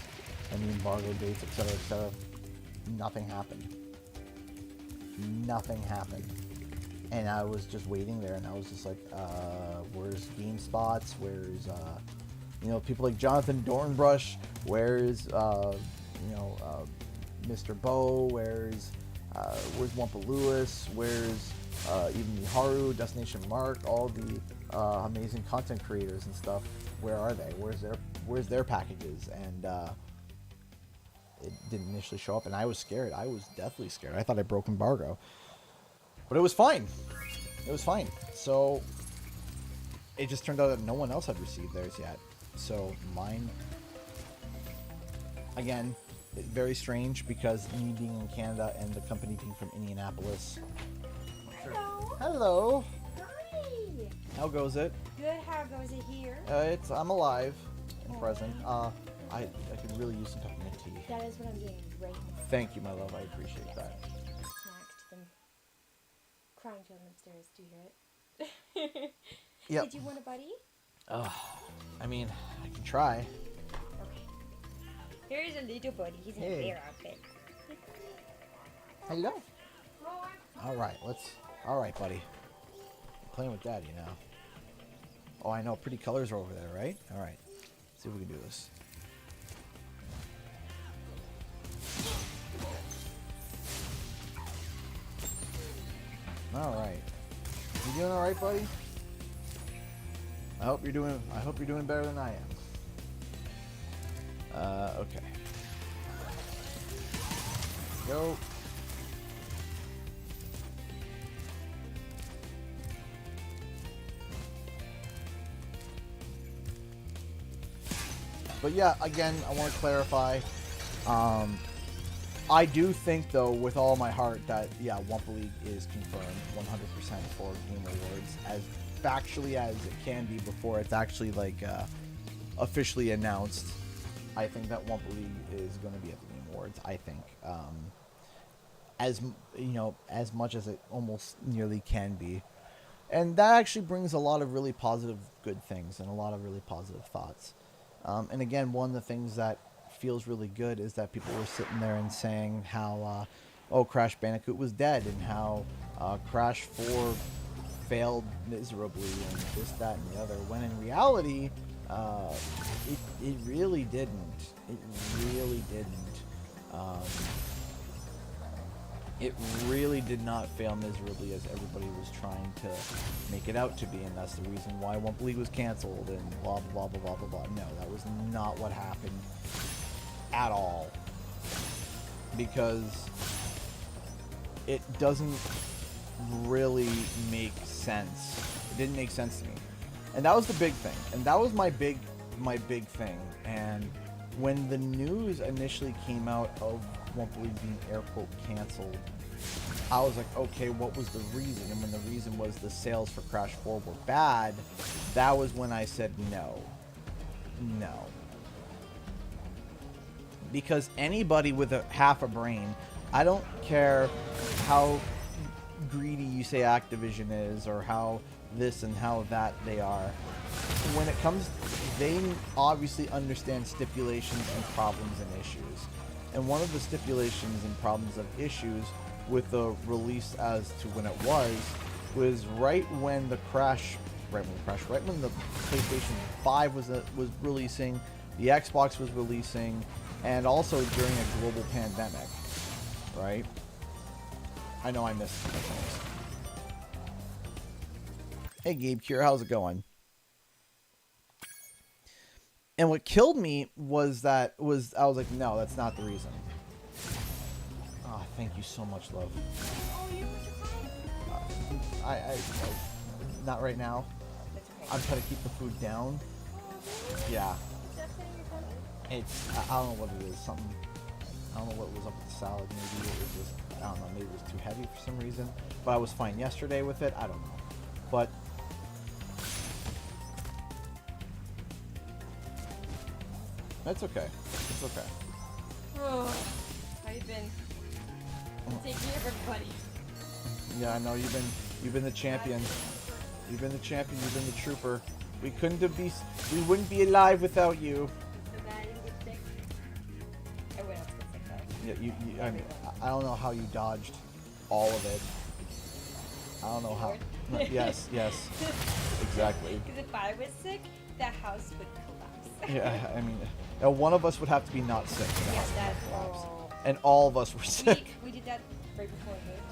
and the embargo dates, etc., etc. Nothing happened. Nothing happened. And I was just waiting there, and I was just like, where's GameSpots? Where's, you know, people like Jonathan Dornbrush? Where's, you know, Mr. Bo? Where's Wampa Lewis? Where's even Miharu, Destination Mark, all the amazing content creators and stuff? Where are they? Where's their packages? And it didn't initially show up, and I was scared. I was definitely scared. I thought I broke embargo. But it was fine. It was fine. So it just turned out that no one else had received theirs yet. So mine, again, very strange because me being in Canada and the company being from Indianapolis. Hello. Hello. Hi. How goes it? Good. How goes it here? I'm alive and present. I could really use some peppermint tea. That is what I'm doing right now. Thank you, my love. I appreciate that. Snacks to them. Crying children upstairs. Do you hear it? Yep. Did you want a buddy? Oh, I mean, I can try. Okay. Here's a little buddy. He's in a Hey. bear outfit. Hello. All right, buddy. I'm playing with Daddy now. Oh, I know. Pretty colors are over there, right? All right. Let's see if we can do this. All right. You doing all right, buddy? I hope you're doing better than I am. Okay. Go. But yeah, again, I want to clarify. I do think, though, with all my heart, that yeah, Wumpa League is confirmed 100% for Game Awards, as factually as it can be before it's actually like officially announced. I think that Wumpa League is going to be at the Game Awards. I think, as you know, as much as it almost nearly can be, and that actually brings a lot of really positive, good things and a lot of really positive thoughts. And again, one of the things that feels really good is that people were sitting there and saying how, oh, Crash Bandicoot was dead, and how Crash 4 failed miserably, and this, that, and the other. When in reality, it really didn't. It really didn't. It really did not fail miserably as everybody was trying to make it out to be, and that's the reason why Wumpa League was canceled and blah blah blah blah blah blah. No, that was not what happened at all, because it doesn't really make sense. It didn't make sense to me, and that was the big thing, and that was my big thing. And when the news initially came out of Wumpa League being air quote canceled, I was like, okay, what was the reason? And when the reason was the sales for Crash 4 were bad, that was when I said no. Because anybody with half a brain, I don't care how greedy you say Activision is, or how this and how that they are. When it comes, they obviously understand stipulations and problems and issues. And one of the stipulations and problems of issues with the release as to when it was right when the PlayStation 5 was releasing, the Xbox was releasing, and also during a global pandemic, right? I know I missed some things. Hey Gabe Cure, how's it going? And what killed me was I was like, no, that's not the reason. Oh, thank you so much, love. I not right now. I'm trying to keep the food down. Yeah. It's, I don't know what it is. Something, I don't know what was up with the salad. Maybe it was just, I don't know, maybe it was too heavy for some reason. But I was fine yesterday with it. I don't know. But that's okay. It's okay. Oh, how you been? Take care of everybody. Yeah, I know you've been the champion. You've been the champion. You've been the trooper. We wouldn't be alive without you. So bad I didn't get sick. I went up to get sick though. Yeah, I mean, I don't know how you dodged all of it. don't know how. Yes, yes, exactly. Because if I was sick, the house would collapse. Yeah, I mean, one of us would have to be not sick. For the Yeah, house to that's collapse. all. And all of us were sick. We did that right before we moved.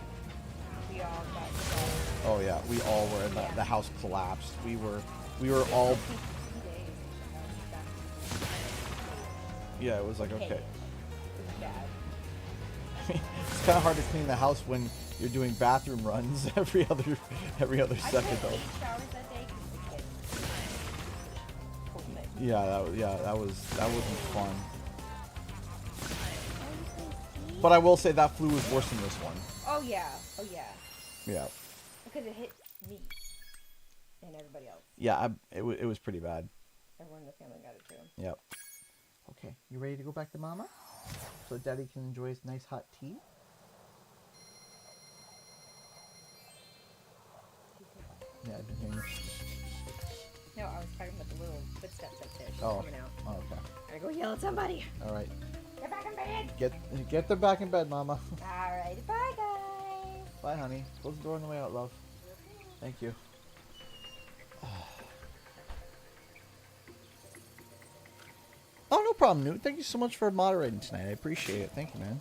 We all got sick. Oh yeah, we all were, and the house collapsed. We were all. Yeah, it was like okay. It was bad. It's kind of hard to clean the house when you're doing bathroom runs every other second I took though. 8 showers that day because the kids told me. Yeah, that wasn't fun. But I will say that flu was worse than this one. Oh yeah. Yeah. Because it hit me and everybody else. Yeah, it was pretty bad. Everyone in the family got it too. Yep. Okay, you ready to go back to Mama? So Daddy can enjoy his nice hot tea? Yeah, I've been hearing this. No, I was talking about the little footsteps upstairs. She's Oh. coming out. Oh, okay. Gotta go yell at somebody. All right. Get back in bed. Get them back in bed, Mama. Alright, bye guys. Bye, honey. Close the door on the way out, love. Thank you. Oh, no problem, Newt. Thank you so much for moderating tonight. I appreciate it. Thank you, man.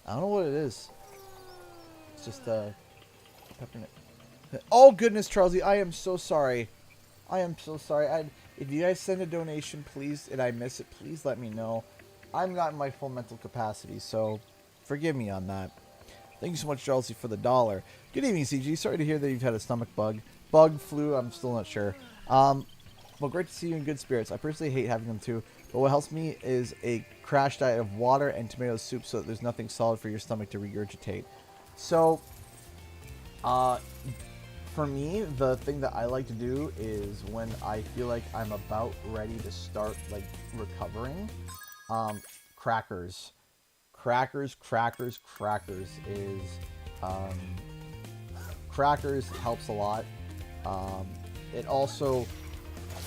I don't know what it is. It's just peppermint. Oh goodness, Charlesy, I am so sorry. I am so sorry. If you guys send a donation, please, and I miss it, please let me know. I'm not in my full mental capacity, so forgive me on that. Thank you so much, Charlesy, for the $1. Good evening, CG. Sorry to hear that you've had a stomach bug. Bug, flu, I'm still not sure. Well, great to see you in good spirits. I personally hate having them too, but what helps me is a crash diet of water and tomato soup so that there's nothing solid for your stomach to regurgitate. So, for me, the thing that I like to do is when I feel like I'm about ready to start, like, recovering, crackers. Crackers is, crackers helps a lot. It also,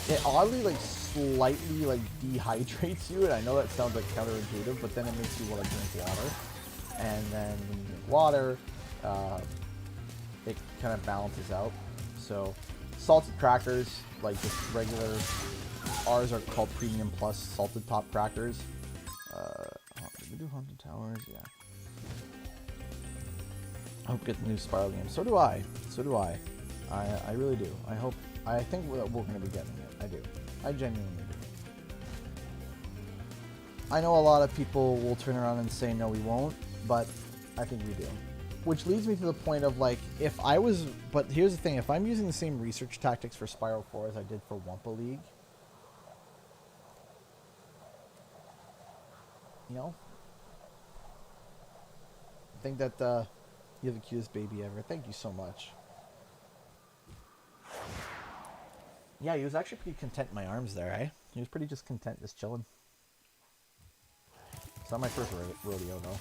it oddly, like, slightly, like, dehydrates you, and I know that sounds, like, counterintuitive, but then it makes you want to drink water. And then when you drink water, it kind of balances out. So, salted crackers, like just regular, ours are called Premium Plus Salted Top Crackers. Did we do Haunted Towers? Yeah. I hope we get the new Spyro game. So do I. I really do. I think we're going to be getting it. I do. I genuinely do. I know a lot of people will turn around and say, no, we won't, but I think we do. Which leads me to the point of, like, but here's the thing, if I'm using the same research tactics for Spyro 4 as I did for Wumpa League, you know, I think that, you have the cutest baby ever. Thank you so much. Yeah, he was actually pretty content in my arms there, eh? He was pretty just content, just chilling. It's not my first rodeo, though.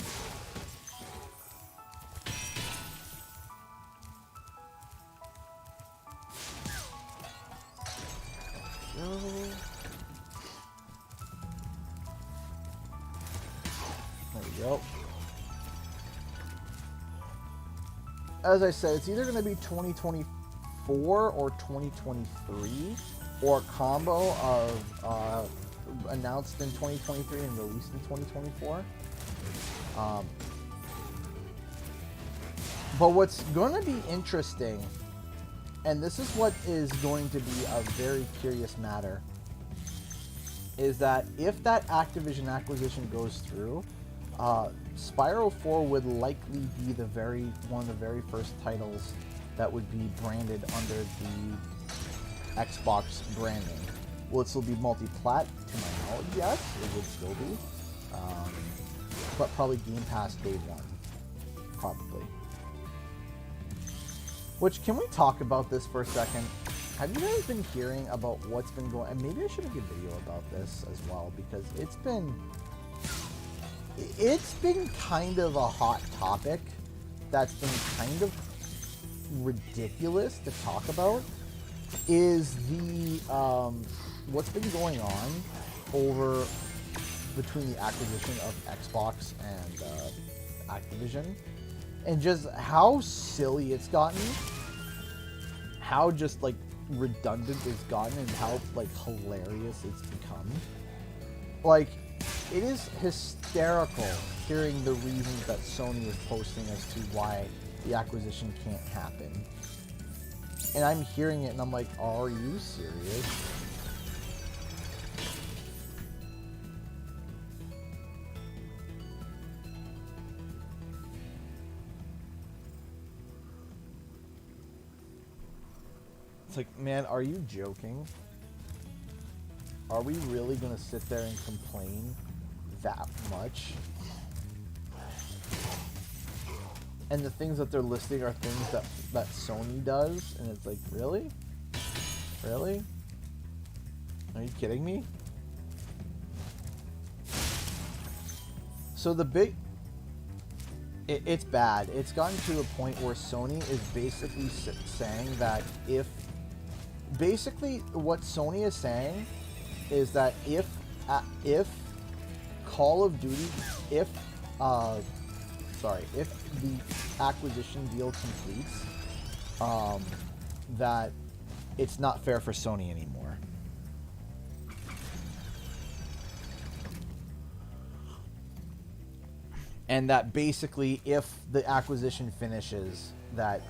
There we go. As I said, it's either going to be 2024 or 2023, or a combo of announced in 2023 and released in 2024. But what's going to be interesting, and this is what is going to be a very curious matter, is that if that Activision acquisition goes through, Spyro 4 would likely be one of the very first titles that would be branded under the Xbox branding. Will it still be multi-plat? To my knowledge, yes, it would still be. But probably Game Pass day one. Probably. Which, can we talk about this for a second? Have you guys been hearing about what's been going on? And maybe I should make a video about this as well, because it's been kind of a hot topic that's been kind of ridiculous to talk about. is the what's been going on over between the acquisition of Xbox and Activision, and just how silly it's gotten, how just like redundant it's gotten, and how like hilarious it's become. Like, it is hysterical hearing the reasons that Sony is posting as to why the acquisition can't happen. And I'm hearing it and I'm like, are you serious? It's like, man, are you joking? Are we really going to sit there and complain that much? And the things that they're listing are things that Sony does, and it's like, really? Really? Are you kidding me? So the big... It's bad. It's gotten to a point where Sony is basically saying that if... Basically, what Sony is saying is that if Call of Duty... If the acquisition deal completes, that it's not fair for Sony anymore. And that basically, if the acquisition finishes, that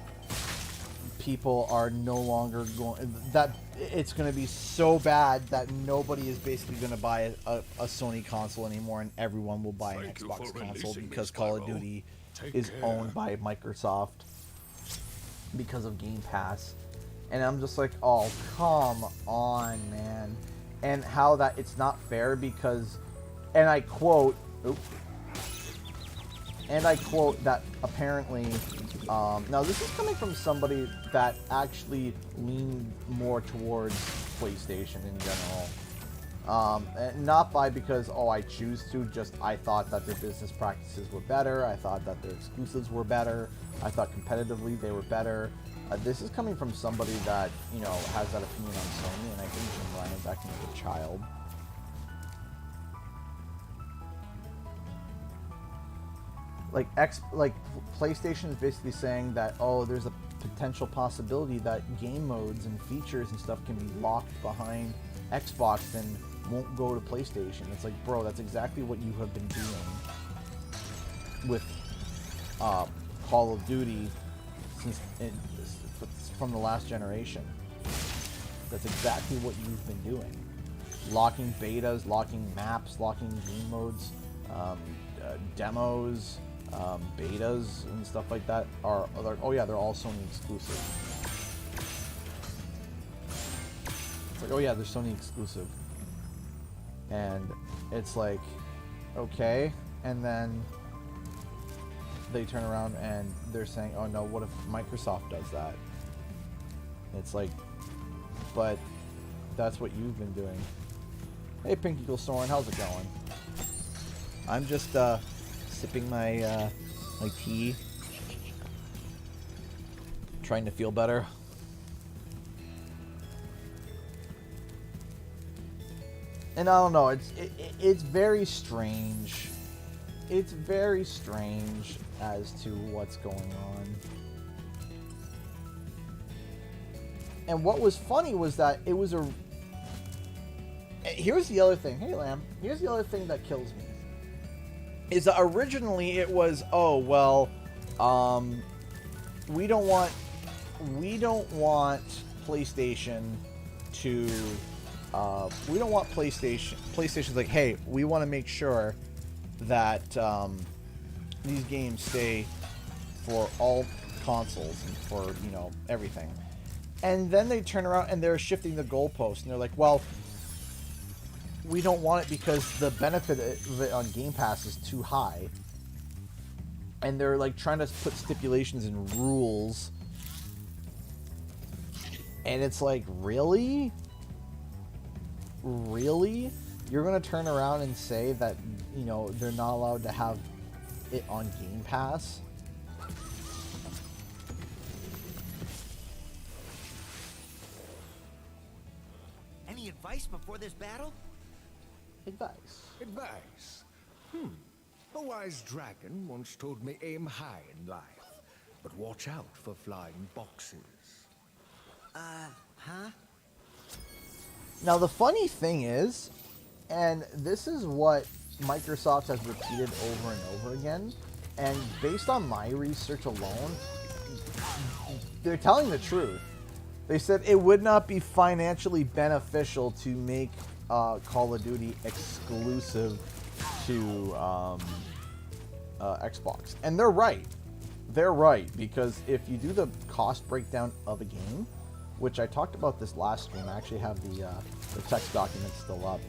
people are no longer going... That it's going to be so bad that nobody is basically going to buy a Sony console anymore, and everyone will buy an Xbox console because Call of Duty is owned by Microsoft because of Game Pass. And I'm just like, oh, come on, man. And how that it's not fair because, and I quote, that apparently, now this is coming from somebody that actually leaned more towards PlayStation in general. And not by because, oh, I choose to, just I thought that their business practices were better. I thought that their exclusives were better. I thought competitively they were better. This is coming from somebody that, you know, has that opinion on Sony, and I think Jim Ryan is acting like a child. Like PlayStation is basically saying that, oh, there's a potential possibility that game modes and features and stuff can be locked behind Xbox and won't go to PlayStation. It's like, bro, that's exactly what you have been doing with Call of Duty from the last generation. That's exactly what you've been doing. Locking betas, locking maps, locking game modes, demos, betas and stuff like that are oh yeah, they're all Sony exclusive. It's like, oh yeah, they're Sony exclusive. And it's like, okay, and then they turn around and they're saying, oh no, what if Microsoft does that? It's like, but that's what you've been doing. Hey, Pink Eagle Soren, how's it going? I'm just sipping my my tea, trying to feel better. And I don't know, it's very strange. It's very strange as to what's going on. And what was funny was that it was a... Here's the other thing. Hey, Lamb. Here's the other thing that kills me. Is that originally it was, oh, well, we don't want PlayStation to... we don't want PlayStation's like, hey, we want to make sure that these games stay for all consoles and for, you know, everything. And then they turn around and they're shifting the goalpost, and they're like, well, we don't want it because the benefit of it on Game Pass is too high. And they're like trying to put stipulations and rules. And it's like, really? Really? You're going to turn around and say that, you know, they're not allowed to have it on Game Pass? advice before this battle? Advice. Advice. A wise dragon once told me aim high in life, but watch out for flying boxes. Huh? Now the funny thing is, and this is what Microsoft has repeated over and over again, and based on my research alone, they're telling the truth. They said it would not be financially beneficial to make Call of Duty exclusive to Xbox. And they're right. They're right, because if you do the cost breakdown of a game, which I talked about this last stream, I actually have the text document still up.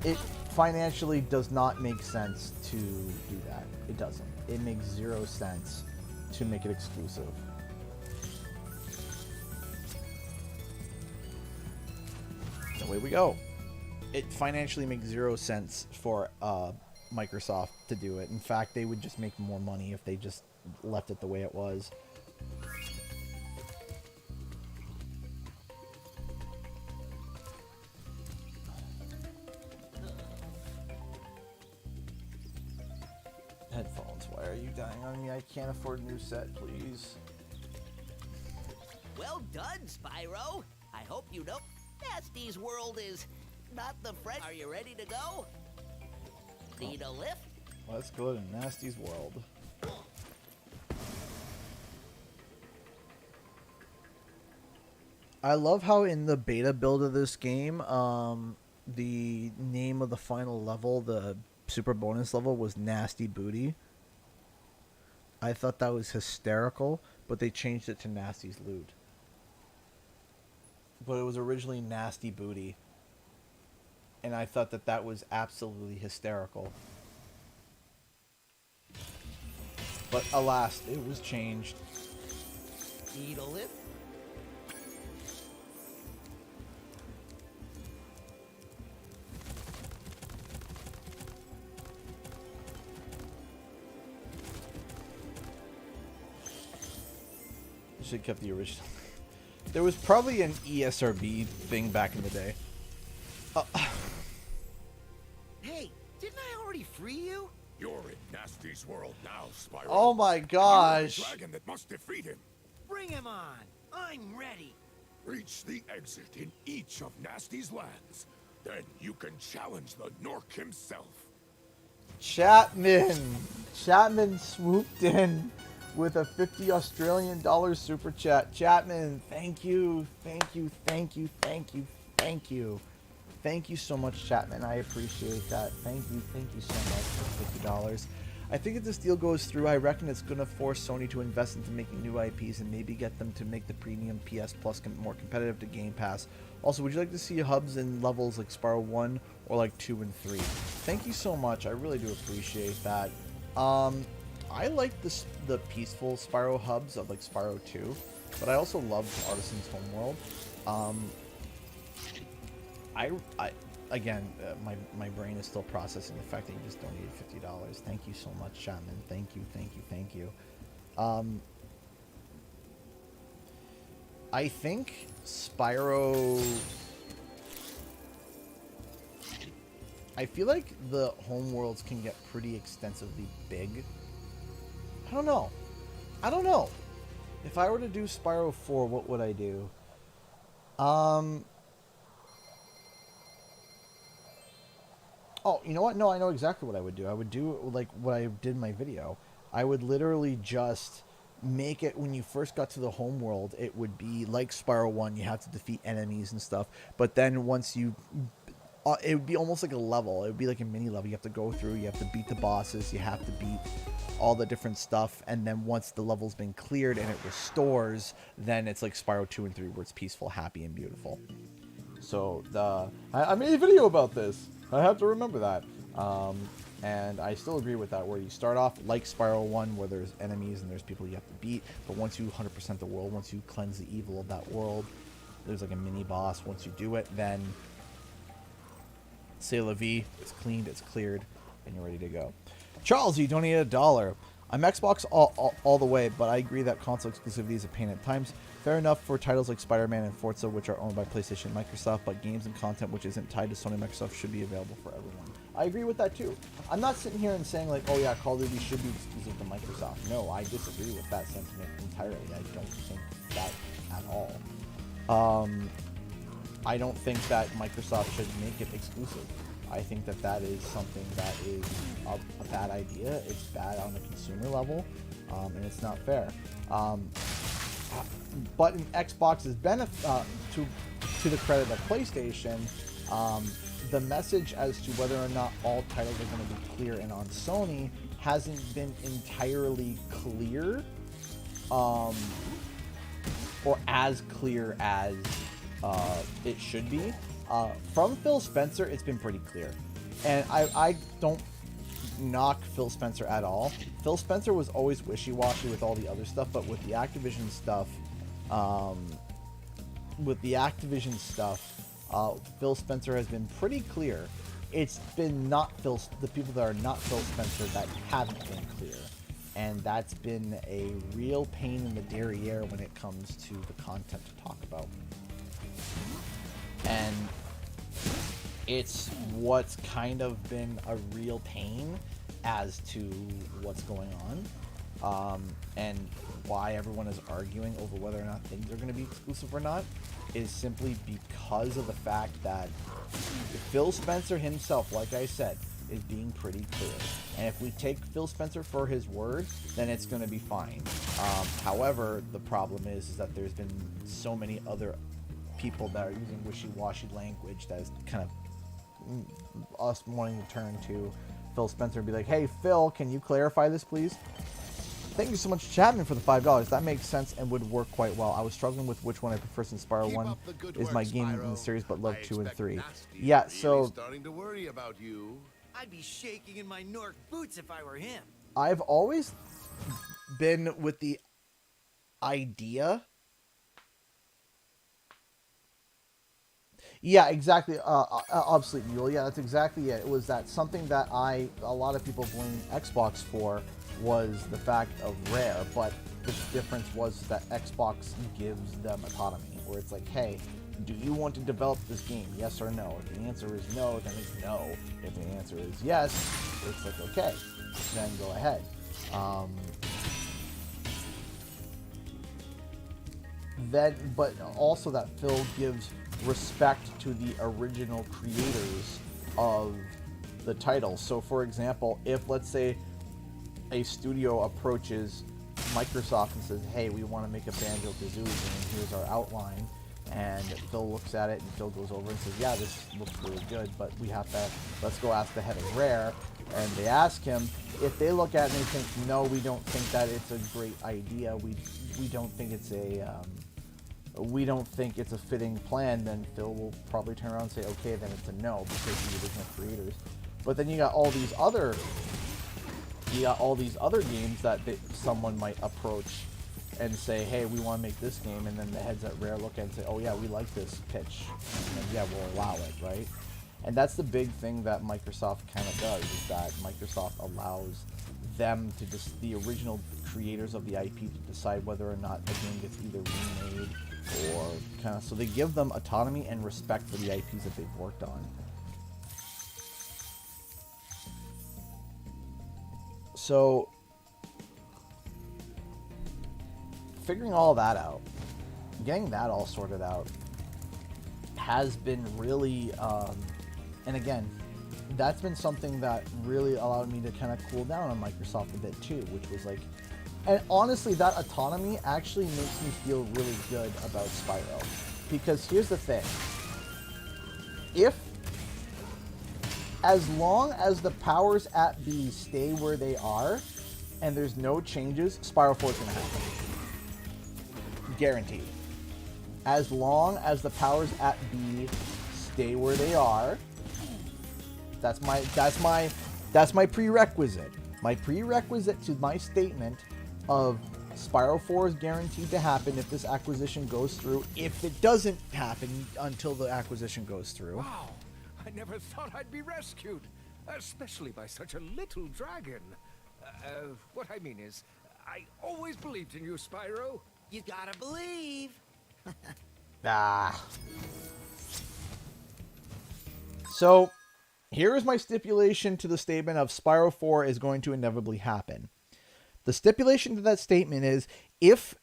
It financially does not make sense to do that. It doesn't. It makes 0 sense to make it exclusive. Away we go. It financially makes 0 sense for Microsoft to do it. In fact, they would just make more money if they just left it the way it was. Headphones, why are you dying on me? I can't afford a new set, please. Well done, Spyro. I hope you know Nasty's world is not the friend. Are you ready to go? Need a lift? Let's go to Nasty's world. I love how in the beta build of this game, the name of the final level, the super bonus level, was Nasty Booty. I thought that was hysterical, but they changed it to Nasty's Loot. But it was originally Nasty Booty. And I thought that that was absolutely hysterical. But alas, it was changed. Need a lift? Should have kept the original. There was probably an ESRB thing back in the day. Hey, didn't I already free you? You're in Nasty's world now, Spyro. Oh my gosh. You're the dragon that must defeat him. Bring him on. I'm ready. Reach the exit in each of Nasty's lands. Then you can challenge the Nork himself. Chapman swooped in with a $50 Australian super chat. Chapman, thank you. Thank you so much, Chapman. I appreciate that. Thank you so much for $50. I think if this deal goes through, I reckon it's going to force Sony to invest into making new IPs and maybe get them to make the premium PS Plus more competitive to Game Pass. Also, would you like to see hubs in levels like Spyro 1 or like 2 and 3? Thank you so much. I really do appreciate that. I like the peaceful Spyro hubs of like Spyro 2, but I also love Artisan's Homeworld. Again, my brain is still processing the fact that you just donated $50. Thank you so much, Chapman. Thank you. I think Spyro... I feel like the homeworlds can get pretty extensively big. I don't know. If I were to do Spyro 4, what would I do? Oh, you know what? No, I know exactly what I would do. I would do like what I did in my video. I would literally just make it, when you first got to the home world, it would be like Spyro 1. You have to defeat enemies and stuff. But then once you... it would be almost like a level. It would be like a mini level. You have to go through. You have to beat the bosses. You have to beat all the different stuff. And then once the level's been cleared and it restores, then it's like Spyro 2 and 3 where it's peaceful, happy, and beautiful. So I made a video about this. I have to remember that. And I still agree with that, where you start off like Spyro 1, where there's enemies and there's people you have to beat. But once you 100% the world, once you cleanse the evil of that world, there's like a mini boss. Once you do it, then c'est la vie. It's cleaned, it's cleared, and you're ready to go. Charles, you donated $1. I'm Xbox all the way, but I agree that console exclusivity is a pain at times. Fair enough for titles like Spider-Man and Forza, which are owned by PlayStation and Microsoft, but games and content which isn't tied to Sony and Microsoft should be available for everyone. I agree with that too. I'm not sitting here and saying like, oh yeah, Call of Duty should be exclusive to Microsoft. No, I disagree with that sentiment entirely. I don't think that at all. I don't think that Microsoft should make it exclusive. I think that that is something that is a bad idea. It's bad on the consumer level, and it's not fair. But in Xbox's benefit, to the credit of PlayStation, the message as to whether or not all titles are going to be clear and on Sony hasn't been entirely clear, or as clear as it should be. From Phil Spencer, it's been pretty clear, and I don't knock Phil Spencer at all. Phil Spencer was always wishy-washy with all the other stuff, but with the Activision stuff, Phil Spencer has been pretty clear. It's been the people that are not Phil Spencer that haven't been clear, and that's been a real pain in the derriere when it comes to the content to talk about. And it's what's kind of been a real pain as to what's going on, and why everyone is arguing over whether or not things are going to be exclusive or not is simply because of the fact that Phil Spencer himself, like I said, is being pretty clear. And if we take Phil Spencer for his word, then it's going to be fine. However, the problem is that there's been so many other people that are using wishy-washy language that is kind of us wanting to turn to Phil Spencer and be like, hey, Phil, can you clarify this, please? Thank you so much, Chapman, for the $5. That makes sense and would work quite well. I was struggling with which one I prefer since Spyro 1 is my game in the series, but love 2 and 3. Yeah, so starting to worry about you. I'd be shaking in my Nork boots if I were him. I've always been with the idea. Yeah, exactly. Obsolete Mule. Yeah, that's exactly it. It was that something that a lot of people blame Xbox for was the fact of Rare, but the difference was that Xbox gives them autonomy, where it's like, hey, do you want to develop this game, yes or no? If the answer is no, then it's no. If the answer is yes, it's like, okay, then go ahead. But also that Phil gives respect to the original creators of the title. So for example, if let's say a studio approaches Microsoft and says, hey, we want to make a Banjo-Kazooie game, and here's our outline, and Phil looks at it and Phil goes over and says, yeah, this looks really good, but let's go ask the head of Rare, and they ask him. If they look at it and they think, no, we don't think that it's a great idea, we don't think it's a fitting plan, then Phil will probably turn around and say, okay, then it's a no, because the original creators. But then you got all these other games that someone might approach and say, hey, we want to make this game, and then the heads at Rare look at it and say, oh yeah, we like this pitch, and yeah, we'll allow it, right? And that's the big thing that Microsoft kind of does, is that Microsoft allows them to the original creators of the IP to decide whether or not a game gets either remade or kind of, so they give them autonomy and respect for the IPs that they've worked on. So figuring all that out, getting that all sorted out has been really, and again, that's been something that really allowed me to kind of cool down on Microsoft a bit too, which was like, and honestly, that autonomy actually makes me feel really good about Spyro. Because here's the thing. As long as the powers at B stay where they are, and there's no changes, Spyro 4 is going to happen. Guaranteed. As long as the powers at B stay where they are, that's my prerequisite. My prerequisite to my statement of Spyro 4 is guaranteed to happen if this acquisition goes through. If it doesn't happen until the acquisition goes through. Wow, I never thought I'd be rescued, especially by such a little dragon. What I mean is, I always believed in you, Spyro. You gotta believe. Ah. So, here is my stipulation to the statement of Spyro 4 is going to inevitably happen. The stipulation to that statement is if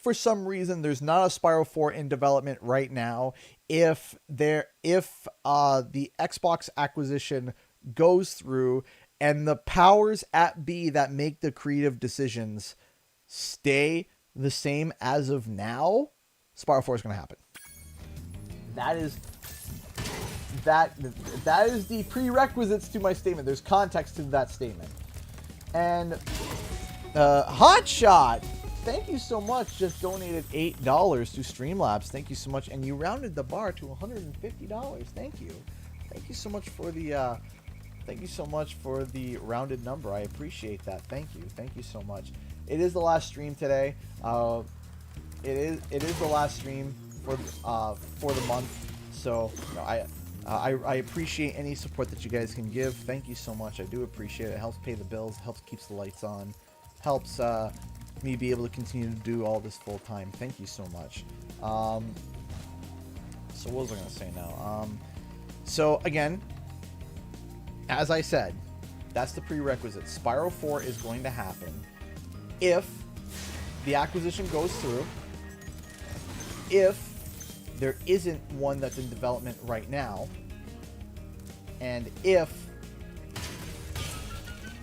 for some reason there's not a Spyro 4 in development right now, if the Xbox acquisition goes through and the powers at B that make the creative decisions stay the same as of now, Spyro 4 is going to happen. That is the prerequisites to my statement. There's context to that statement. And Hotshot, thank you so much. Just donated $8 to Streamlabs. Thank you so much. And you rounded the bar to $150. Thank you. Thank you so much for the rounded number. I appreciate that. Thank you. Thank you so much. It is the last stream today. It is the last stream for the month. So I appreciate any support that you guys can give. Thank you so much. I do appreciate it. It helps pay the bills, helps keeps the lights on, helps me be able to continue to do all this full time. Thank you so much. So what was I going to say now? So again, as I said, that's the prerequisite. Spyro 4 is going to happen if the acquisition goes through, if there isn't one that's in development right now, and if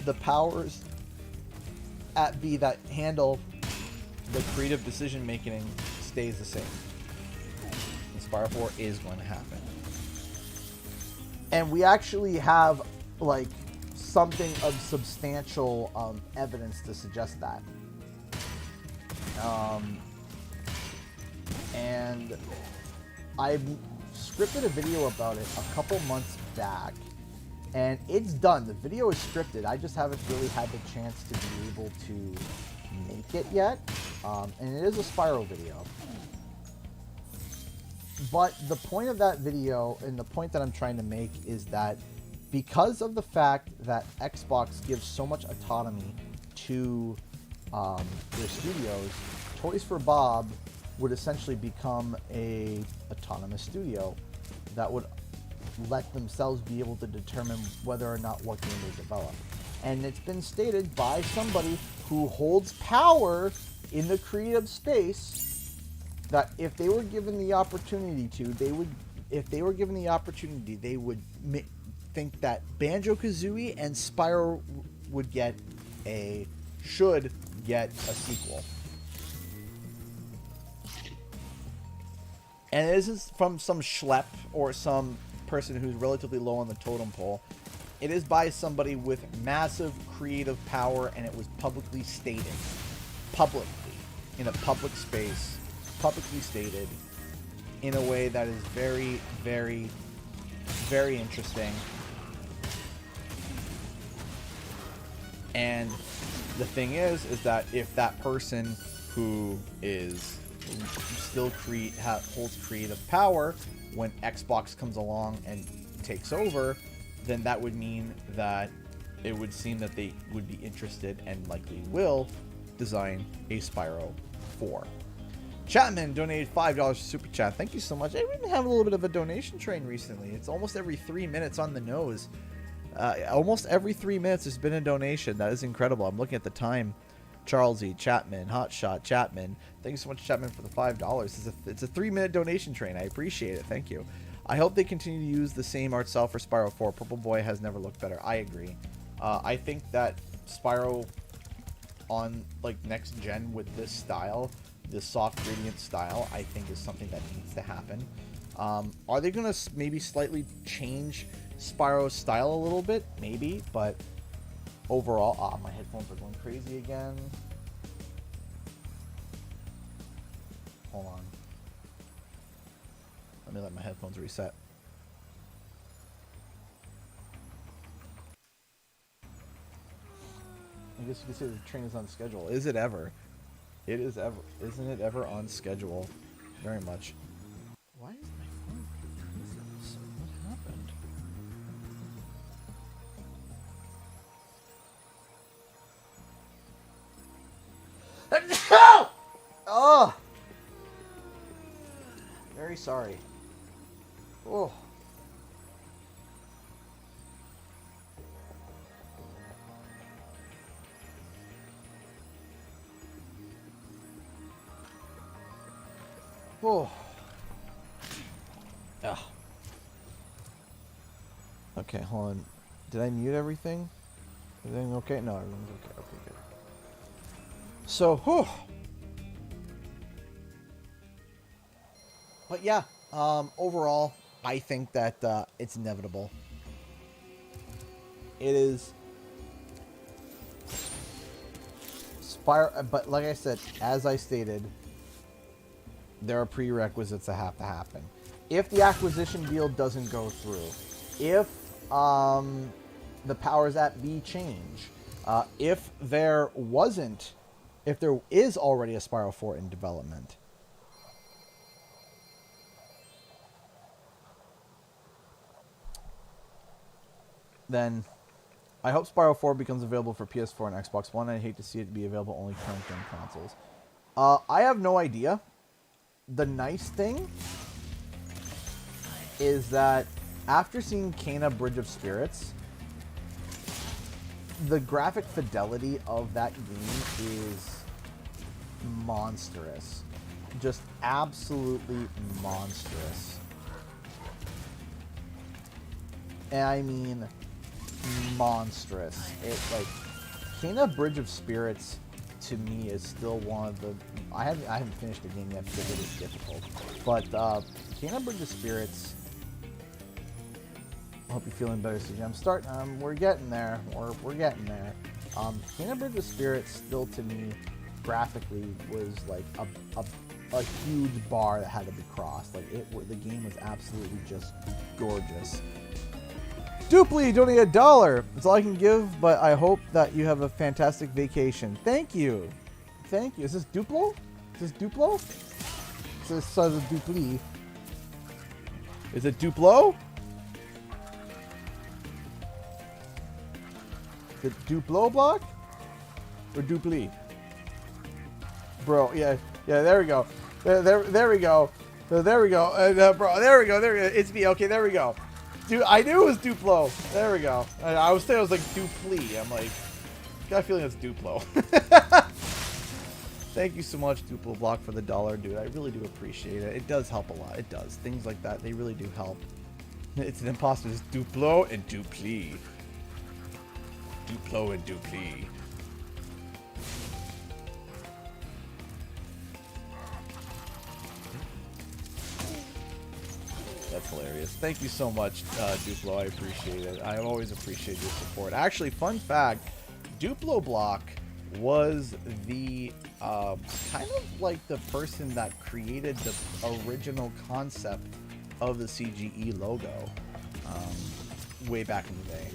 the powers at B that handle the creative decision making stays the same. And Spyro 4 is going to happen. And we actually have like something of substantial evidence to suggest that. And I scripted a video about it a couple months back, and it's done. The video is scripted. I just haven't really had the chance to be able to make it yet. And it is a Spyro video. But the point of that video, and the point that I'm trying to make, is that because of the fact that Xbox gives so much autonomy to their studios, Toys for Bob would essentially become a autonomous studio that would let themselves be able to determine whether or not what game they develop. And it's been stated by somebody who holds power in the creative space that if they were given the opportunity to, they would think that Banjo-Kazooie and Spyro should get a sequel. And this is from some schlep or some person who's relatively low on the totem pole. It is by somebody with massive creative power, and it was publicly stated. Publicly. In a public space. Publicly stated. In a way that is very, very, very interesting. And the thing is that if that person who still holds creative power when Xbox comes along and takes over, then that would mean that it would seem that they would be interested and likely will design a Spyro 4. Chapman donated $5 to Super Chat. Thank you so much. Hey, we've been having a little bit of a donation train recently. It's almost every 3 minutes on the nose. Almost every 3 minutes there's been a donation. That is incredible. I'm looking at the time. Charles E. Chapman, Hotshot Chapman. Thank you so much, Chapman, for the $5. It's a 3-minute donation train. I appreciate it. Thank you. I hope they continue to use the same art style for Spyro 4. Purple Boy has never looked better. I agree. I think that Spyro on next gen with this style, this soft gradient style, I think is something that needs to happen. Are they going to maybe slightly change Spyro's style a little bit? Maybe, but overall, my headphones are going crazy again. Hold on. Let me let my headphones reset. I guess you could say the train is on schedule. Is it ever? It is ever. Isn't it ever on schedule? Very much. Why is my phone crazy? What happened? sorry. Oh. Oh. Yeah. Okay, hold on. Did I mute everything? Everything okay? No, everything's okay. Okay, good. So, whew. But yeah, overall, I think that it's inevitable. It is Spyro, but like I said, as I stated, there are prerequisites that have to happen. If the acquisition deal doesn't go through, if the powers that be change, if there is already a Spyro 4 in development, then I hope Spyro 4 becomes available for PS4 and Xbox One. I'd hate to see it be available only current gen consoles. I have no idea. The nice thing is that after seeing Kena Bridge of Spirits, the graphic fidelity of that game is monstrous. Just absolutely monstrous. And I mean monstrous. It, like, Kena Bridge of Spirits to me is still one of the... I haven't finished the game yet because it is difficult. But Kena Bridge of Spirits... I hope you're feeling better, CJ. We're getting there. We're getting there. Kena Bridge of Spirits still to me, graphically, was like a huge bar that had to be crossed. Like, the game was absolutely just gorgeous. Dupli, donate $1. That's all I can give, but I hope that you have a fantastic vacation. Thank you. Thank you. Is this Duplo? Is this Duplo? It says Dupli. Is it Duplo? Is it Duplo block? Or Dupli? Bro, yeah, there we go. There we go. There we go. Bro, there we go. It's me. Okay, there we go. Dude, I knew it was Duplo. There we go. I was saying it was like Dupli. I'm like, got a feeling it's Duplo. Thank you so much, Duplo Block, for the $1, dude. I really do appreciate it. It does help a lot. It does. Things like that, they really do help. It's an imposter. It's Duplo and Dupli. Duplo and Dupli. That's hilarious. Thank you so much, Duplo. I appreciate it. I always appreciate your support. Actually, fun fact, Duplo Block was the kind of like the person that created the original concept of the CGE logo way back in the day.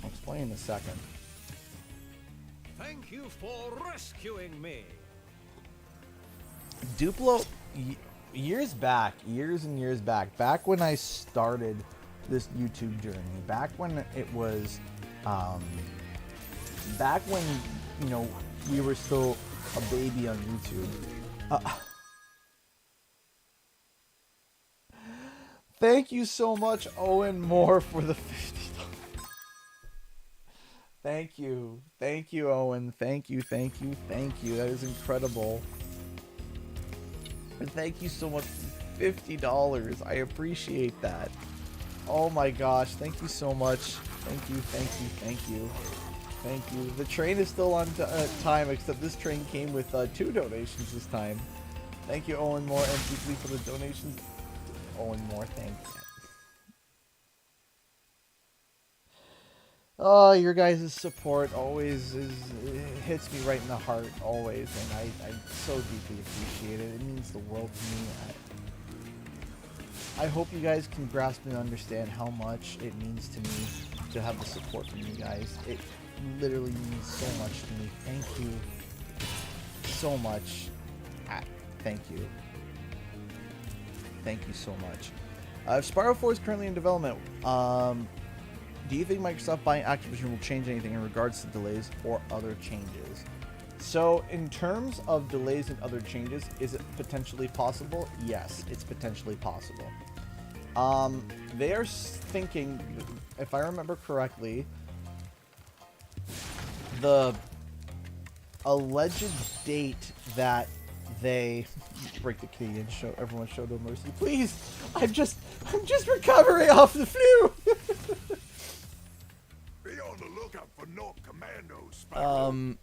I'll explain in a second. Thank you for rescuing me. Duplo... years and years back when I started this YouTube journey, back when it was, back when, you know, we were still a baby on YouTube. Thank you so much, Owen Moore, for the $50. Thank you. Thank you, Owen. Thank you. That is incredible. And thank you so much for $50. I appreciate that. Oh my gosh. Thank you so much. Thank you. The train is still on time, except this train came with 2 donations this time. Thank you, Owen Moore and Deeply, for the donations. Owen Moore, thank you. Oh, your guys' support always hits me right in the heart, always, and I so deeply appreciate it. It means the world to me. I hope you guys can grasp and understand how much it means to me to have the support from you guys. It literally means so much to me. Thank you so much. Thank you. Thank you so much. Spyro 4 is currently in development. Do you think Microsoft buying Activision will change anything in regards to delays or other changes? So, in terms of delays and other changes, is it potentially possible? Yes, it's potentially possible. They are thinking, if I remember correctly, the alleged date that they break the Canadian show, everyone show no mercy, please. I'm just recovering off the flu. Be on the lookout for North Commandos, Spyro.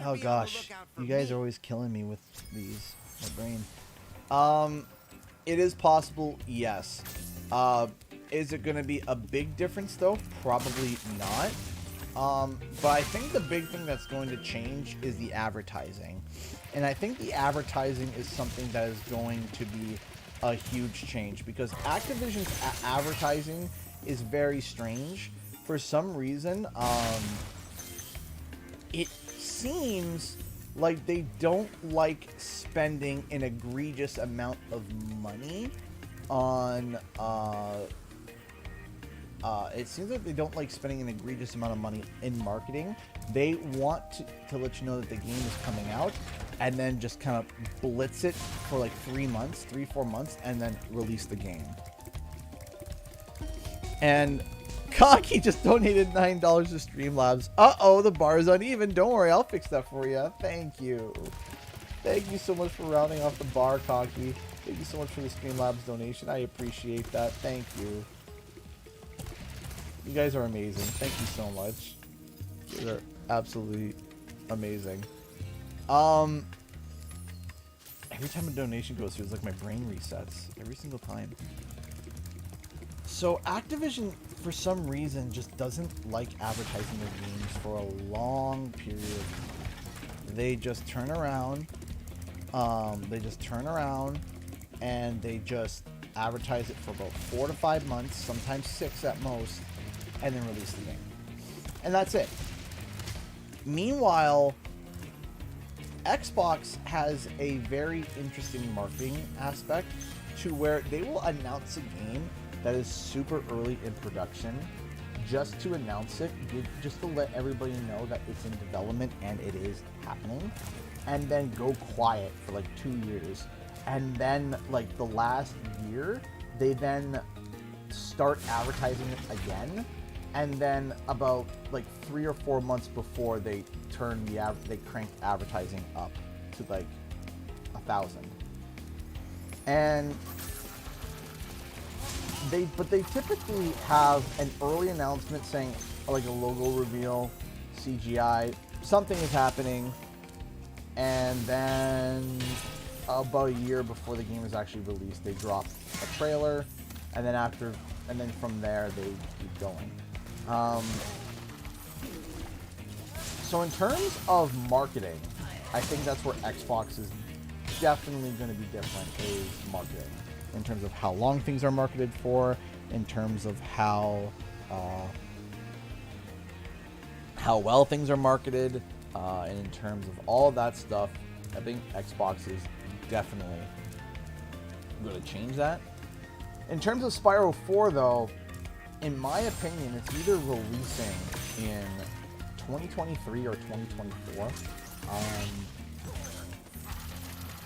Oh gosh, you guys are always killing me with these. My brain. It is possible, yes. Is it going to be a big difference though? Probably not. But I think the big thing that's going to change is the advertising. And I think the advertising is something that is going to be a huge change, because Activision's advertising is very strange. For some reason, it seems like they don't like spending an egregious amount of money on it seems like they don't like spending an egregious amount of money in marketing. They want to let you know that the game is coming out, and then just kind of blitz it for like 3 months, 3-4 months, and then release the game. And Cocky just donated $9 to Streamlabs. Uh-oh, the bar is uneven. Don't worry, I'll fix that for you. Thank you. Thank you so much for rounding off the bar, Cocky. Thank you so much for the Streamlabs donation. I appreciate that. Thank you. You guys are amazing. Thank you so much. You guys are absolutely amazing. Every time a donation goes through, it's like my brain resets. Every single time. So Activision, for some reason, just doesn't like advertising their games for a long period of time. They just turn around. And they just advertise it for about 4 to 5 months, sometimes 6 at most, and then release the game. And that's it. Meanwhile, Xbox has a very interesting marketing aspect to where they will announce a game that is super early in production just to announce it, just to let everybody know that it's in development and it is happening, and then go quiet for like 2 years. And then like the last year, they then start advertising it again. And then about like 3 or 4 months before they crank advertising up to like 1,000. And they typically have an early announcement saying like a logo reveal, CGI, something is happening, and then about a year before the game is actually released, they drop a trailer, and then from there they keep going. So in terms of marketing, I think that's where Xbox is definitely going to be different, is marketing. In terms of how long things are marketed for, in terms of how well things are marketed, and in terms of all of that stuff, I think Xbox is definitely going to change that. In terms of Spyro 4, though, in my opinion, it's either releasing in 2023 or 2024.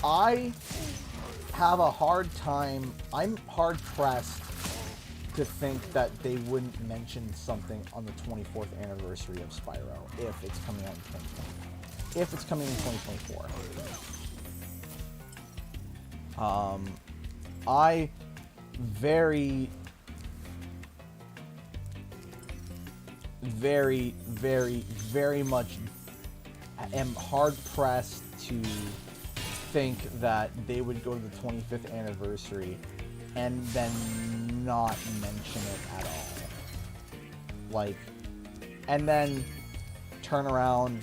I have a hard time. I'm hard pressed to think that they wouldn't mention something on the 24th anniversary of Spyro if it's coming out in 2024. If it's coming in 2024. I very much am hard pressed to think that they would go to the 25th anniversary and then not mention it at all. Like, and then turn around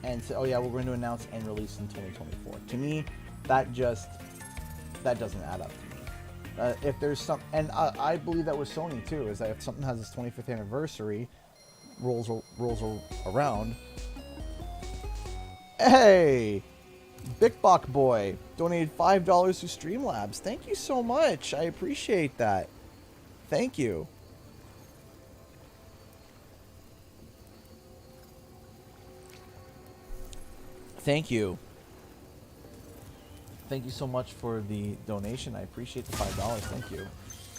and say, oh yeah, we're going to announce and release in 2024. To me, that doesn't add up to me. If there's some, and I believe that with Sony too, is that if something has its 25th anniversary, rolls around. Hey, Big Bok Boy donated $5 to Streamlabs. Thank you so much. I appreciate that. Thank you. Thank you. Thank you so much for the donation. I appreciate the $5. Thank you.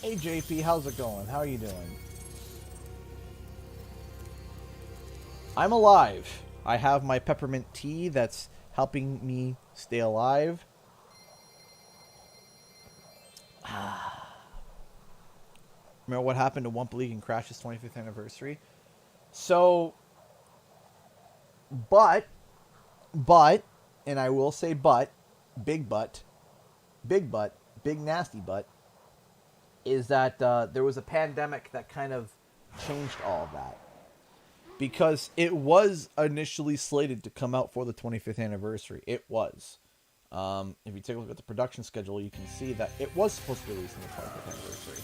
Hey JP, how's it going? How are you doing? I'm alive. I have my peppermint tea that's helping me stay alive. Remember what happened to Wumpa League and Crash's 25th anniversary? So, but, and I will say big nasty butt, is that there was a pandemic that kind of changed all of that. Because it was initially slated to come out for the 25th anniversary. It was. If you take a look at the production schedule, you can see that it was supposed to be released on the 25th anniversary.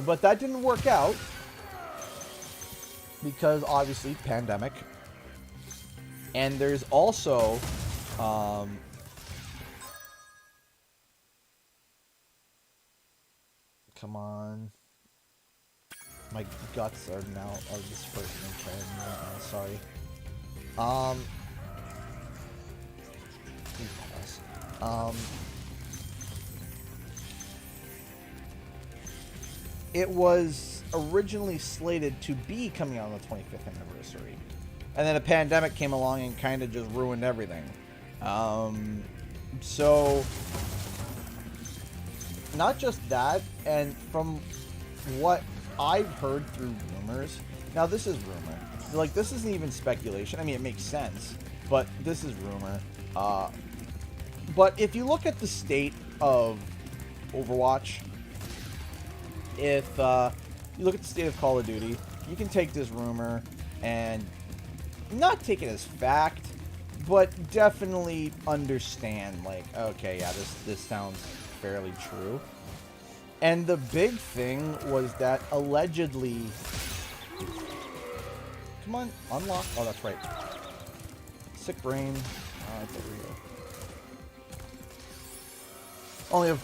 But that didn't work out. Because, obviously, pandemic. And there's also... come on... My guts are just hurting right now. Sorry. Please pass. It was originally slated to be coming out on the 25th anniversary. And then a pandemic came along and kind of just ruined everything. So, not just that, and from what I've heard through rumors. Now, this is rumor. Like, this isn't even speculation. I mean, it makes sense, but this is rumor. But if you look at the state of Overwatch, if you look at the state of Call of Duty, you can take this rumor and not take it as fact, but definitely understand, like, okay, yeah, this sounds fairly true. And the big thing was that allegedly... Come on, unlock. Oh, that's right. Sick brain. It's over here. Only have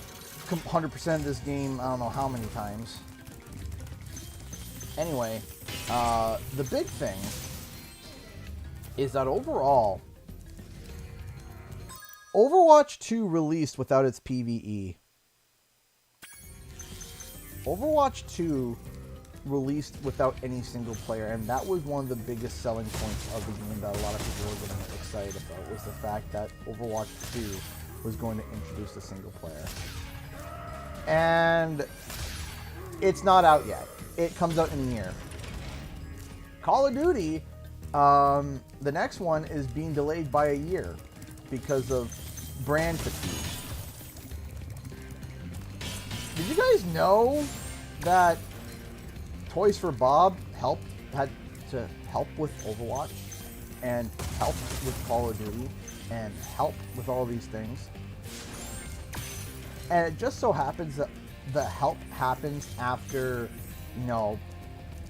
100% of this game, I don't know how many times. Anyway, the big thing is that overall, Overwatch 2 released without its PvE. Overwatch 2 released without any single player, and that was one of the biggest selling points of the game that a lot of people were getting excited about, was the fact that Overwatch 2 was going to introduce a single player. And it's not out yet. It comes out in a year. Call of Duty, the next one is being delayed by a year because of brand fatigue. Did you guys know that Toys for Bob had to help with Overwatch and help with Call of Duty and help with all these things? And it just so happens that the help happens after, you know,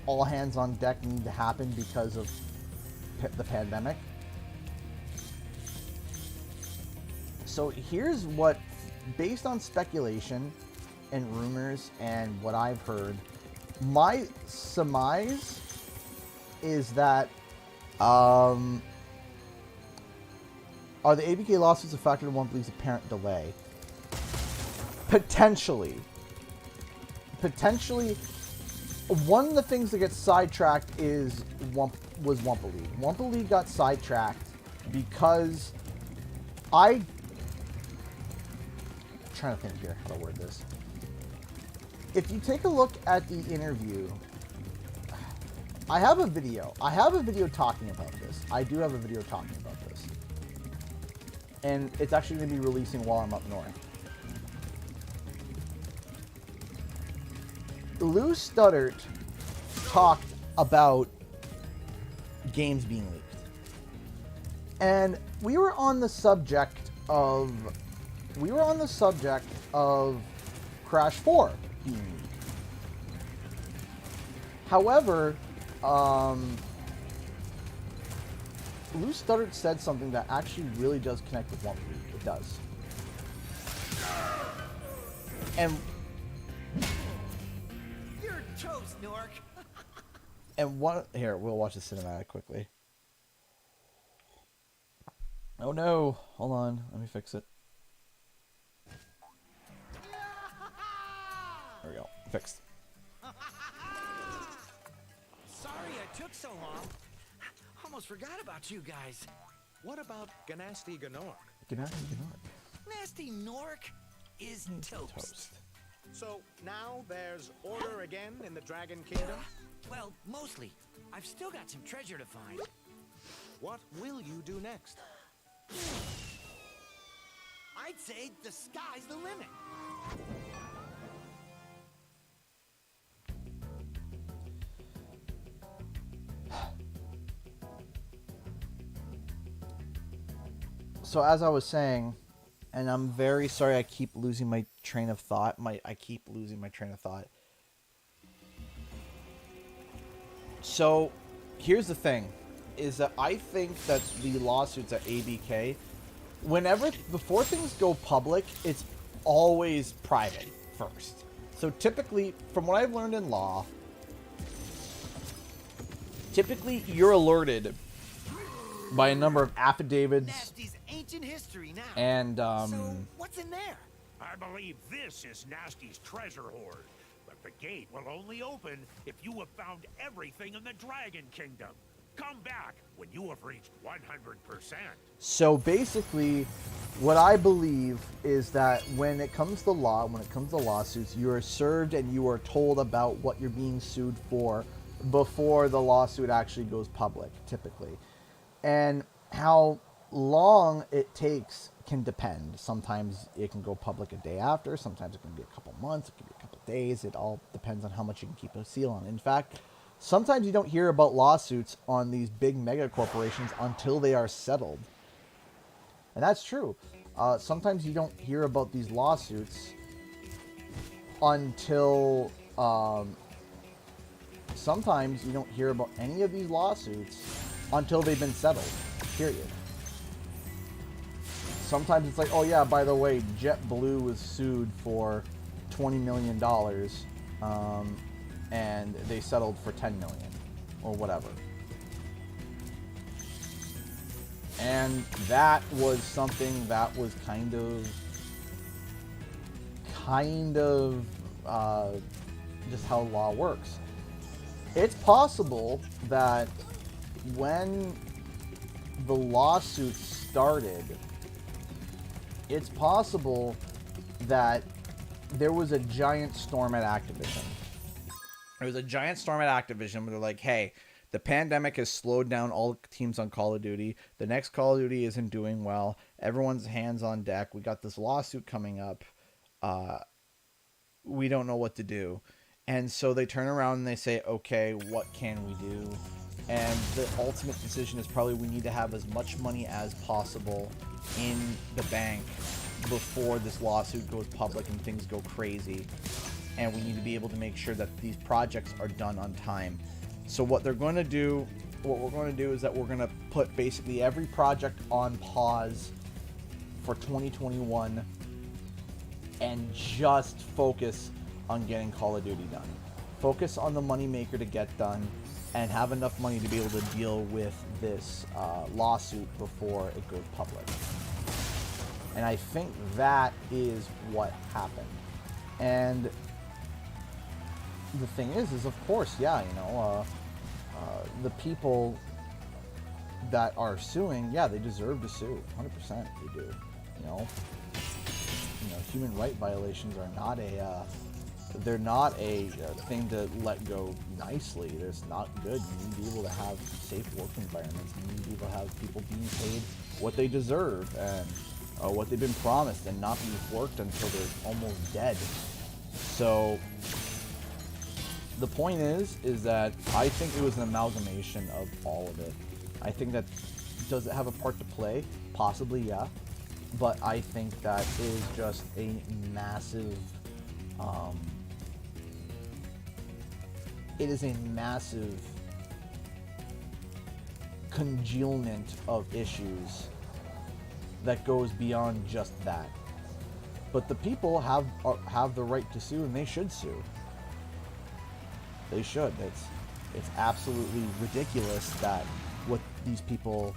all hands on deck need to happen because of the pandemic. So here's what, based on speculation and rumors and what I've heard, my surmise is that are the ABK lawsuits a factor in Wumpa League's apparent delay? Potentially. One of the things that gets sidetracked was Wumpa League. Wumpa League got sidetracked because I'm trying to think here how to word this. If you take a look at the interview, I have a video talking about this. I do have a video talking about this. And it's actually going to be releasing while I'm up north. Lou Studdert talked about games being leaked. And we were on the subject of Crash 4 being leaked. However, Lou Studdert said something that actually really does connect with Wumpa League. It does. And You're toast, Nork. and one here, we'll watch the cinematic quickly. Oh no, hold on, let me fix it. There we go, fixed. Sorry I took so long. Almost forgot about you guys. What about Ganasty Ganork? Nasty Nork is toast. So now there's order again in the Dragon Kingdom? Well, mostly. I've still got some treasure to find. What will you do next? I'd say the sky's the limit. So as I was saying, and I'm very sorry I keep losing my train of thought. So here's the thing, is that I think that the lawsuits at ABK, before things go public, it's always private first. So typically, from what I've learned in law, typically you're alerted by a number of affidavits. Nasty's ancient history now. And so what's in there? I believe this is Nasty's treasure hoard, but the gate will only open if you have found everything in the Dragon Kingdom. Come back when you have reached 100%. So basically, what I believe is that when it comes to lawsuits, you are served and you are told about what you're being sued for before the lawsuit actually goes public, typically. And how long it takes can depend. Sometimes it can go public a day after, sometimes it can be a couple months, it can be a couple days. It all depends on how much you can keep a seal on. In fact, sometimes you don't hear about lawsuits on these big mega corporations until they are settled. And that's true. Sometimes you don't hear about these lawsuits until... sometimes you don't hear about any of these lawsuits until they've been settled, period. Sometimes it's like, oh yeah, by the way, JetBlue was sued for $20 million, and they settled for $10 million, or whatever. And that was something that was kind of just how law works. It's possible that when the lawsuit started, it's possible that there was a giant storm at Activision. There was a giant storm at Activision where they're like, hey, the pandemic has slowed down all teams on Call of Duty. The next Call of Duty isn't doing well. Everyone's hands on deck. We got this lawsuit coming up. We don't know what to do. And so they turn around and they say, okay, what can we do? And the ultimate decision is probably we need to have as much money as possible in the bank before this lawsuit goes public and things go crazy. And we need to be able to make sure that these projects are done on time. So what we're going to do is that we're going to put basically every project on pause for 2021 and just focus on getting Call of Duty done. Focus on the moneymaker to get done and have enough money to be able to deal with this lawsuit before it goes public. And I think that is what happened. And the thing is of course, yeah, you know, the people that are suing, yeah, they deserve to sue. 100% they do. You know, human right violations are not they're not a thing to let go nicely. It's not good. You need to be able to have safe work environments. You need to be able to have people being paid what they deserve and what they've been promised and not be worked until they're almost dead. So the point is that I think it was an amalgamation of all of it. I think that, does it have a part to play? Possibly, yeah. But I think that is just a massive, it is a massive congealment of issues that goes beyond just that. But the people have the right to sue, and they should sue. They should. It's absolutely ridiculous that what these people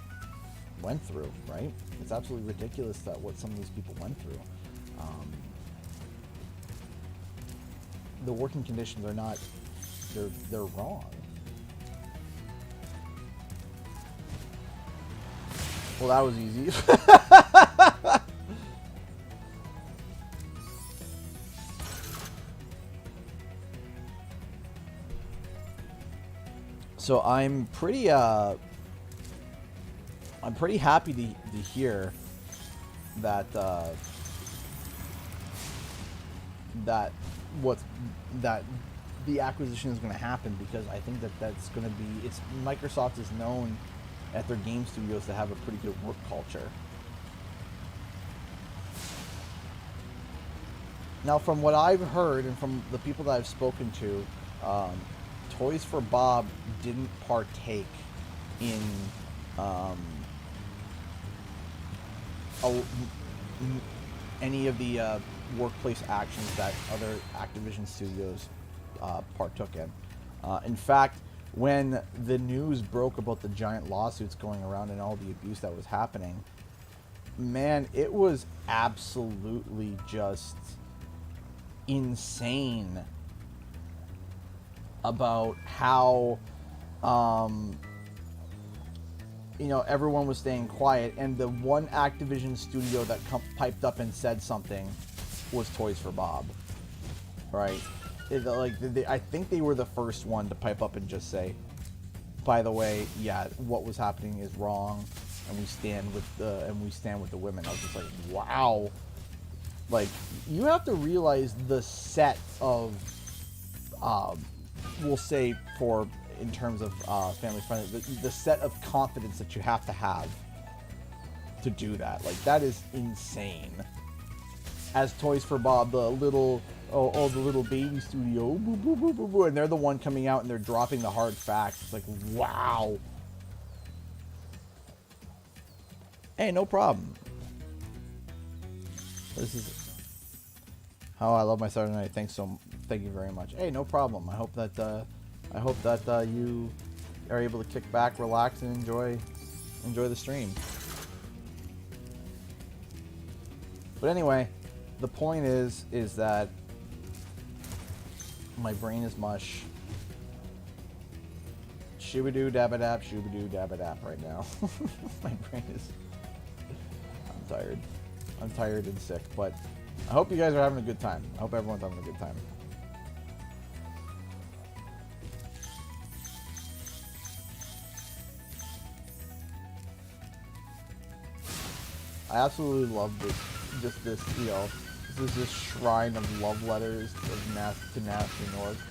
went through, right? It's absolutely ridiculous that what some of these people went through. The working conditions are not, they're wrong. Well, that was easy. So I'm pretty happy to hear that that the acquisition is going to happen, because I think that that's going to be, it's, Microsoft is known at their game studios to have a pretty good work culture. Now, from what I've heard and from the people that I've spoken to, Toys for Bob didn't partake in any of the workplace actions that other Activision studios partook in. In fact, when the news broke about the giant lawsuits going around and all the abuse that was happening, man, it was absolutely just insane about how you know, everyone was staying quiet, and the one Activision studio that piped up and said something was Toys for Bob, right? I think they were the first one to pipe up and just say, by the way, yeah, what was happening is wrong, and we stand with the women. I was just like, wow. Like, you have to realize the set of we'll say, for in terms of family friendly, the set of confidence that you have to do that. Like, that is insane. As Toys for Bob, the little baby studio, boo, boo, boo, boo, boo, and they're the one coming out and they're dropping the hard facts. It's like, wow. Hey, no problem. This is how I love my Saturday night. Thank you very much. Hey, no problem. I hope that you are able to kick back, relax, and enjoy the stream. But anyway, the point is that my brain is mush. Shoo-ba-doo, dabba-dap, shoo-ba-doo, dabba-dap right now. My brain is... I'm tired. I'm tired and sick, but I hope you guys are having a good time. I hope everyone's having a good time. I absolutely love this, you know, this is this shrine of love letters to Nasty North.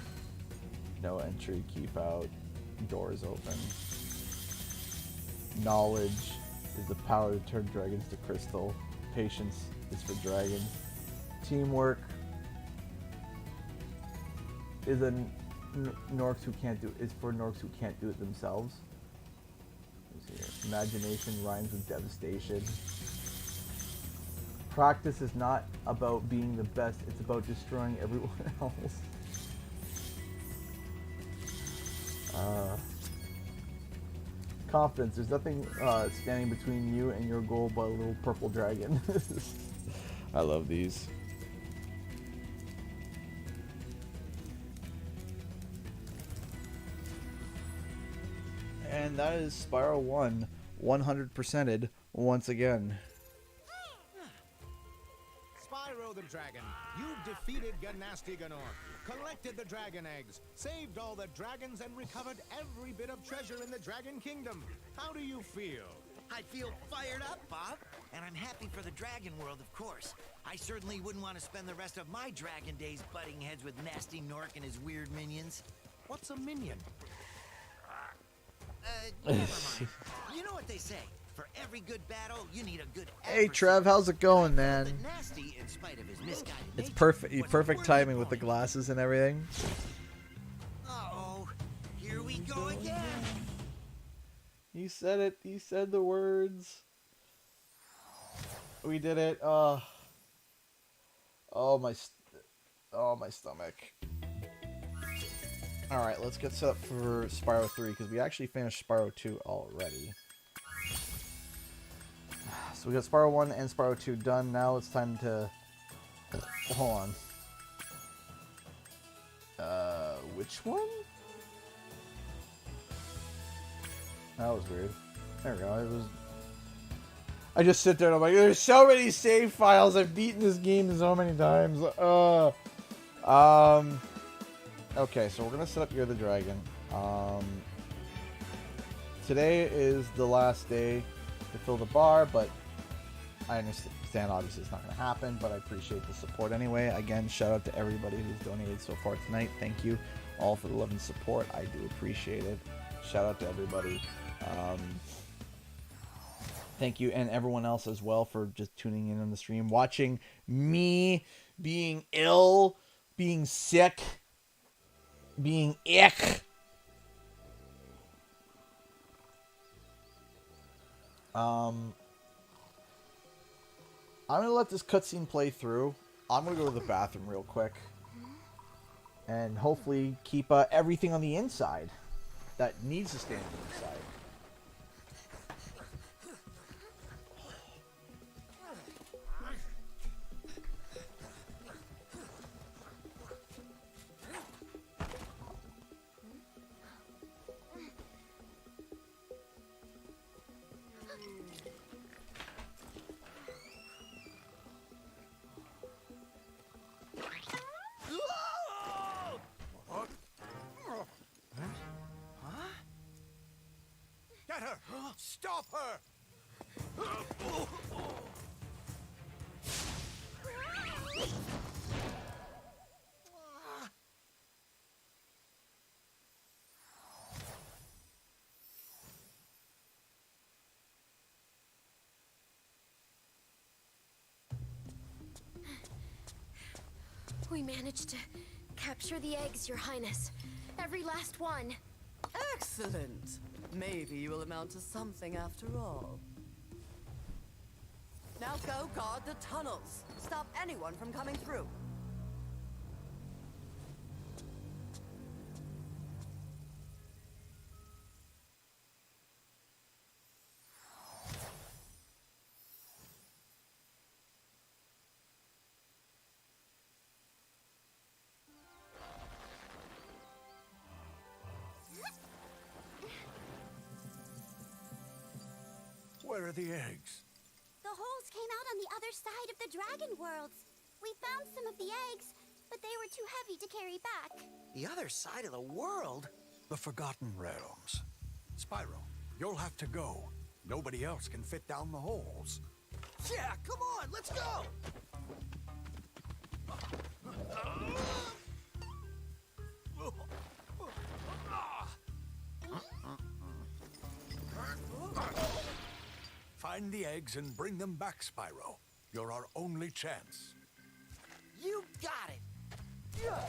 No entry, keep out, doors open. Knowledge is the power to turn dragons to crystal. Patience is for dragons. Teamwork is for Norks who can't do it themselves. Imagination rhymes with devastation. Practice is not about being the best, it's about destroying everyone else. Confidence, there's nothing standing between you and your goal but a little purple dragon. I love these. And that is Spyro 1, 100%ed once again. Spyro the Dragon, you've defeated Gnasty Ganor, collected the dragon eggs, saved all the dragons, and recovered every bit of treasure in the Dragon Kingdom. How do you feel? I feel fired up, Bob. And I'm happy for the dragon world, of course. I certainly wouldn't want to spend the rest of my dragon days butting heads with Nasty Nork and his weird minions. What's a minion? Never mind. You know what they say. For every good battle, you need a good Hey Trev, how's it going, man? Nasty, in spite of his misguided It's nature, perfect timing with the glasses and everything. Uh-oh. Here we go again. You said it. You said the words. We did it. Oh, my stomach. All right, let's get set up for Spyro 3 because we actually finished Spyro 2 already. So we got Spyro 1 and Spyro 2 done. Now it's time to... Hold on. Which one? That was weird. There we go. It was... I just sit there and I'm like, there's so many save files. I've beaten this game so many times. Okay, so we're gonna set up Year of the Dragon. Today is the last day to fill the bar, but I understand obviously it's not gonna happen, but I appreciate the support anyway. Again, shout out to everybody who's donated so far tonight. Thank you all for the love and support. I do appreciate it. Shout out to everybody. Thank you, and everyone else as well for just tuning in on the stream, watching me being ill, being sick, being ick. I'm gonna let this cutscene play through. I'm gonna go to the bathroom real quick, and hopefully keep everything on the inside that needs to stay on the inside. Get her! Stop her! We managed to capture the eggs, Your Highness. Every last one. Excellent. Maybe you will amount to something after all. Now go guard the tunnels. Stop anyone from coming through. Where are the eggs? The holes came out on the other side of the dragon worlds. We found some of the eggs, but they were too heavy to carry back. The other side of the world? The Forgotten Realms. Spyro, you'll have to go. Nobody else can fit down the holes. Yeah, come on, let's go! Find the eggs and bring them back, Spyro. You're our only chance. You got it! Yeah.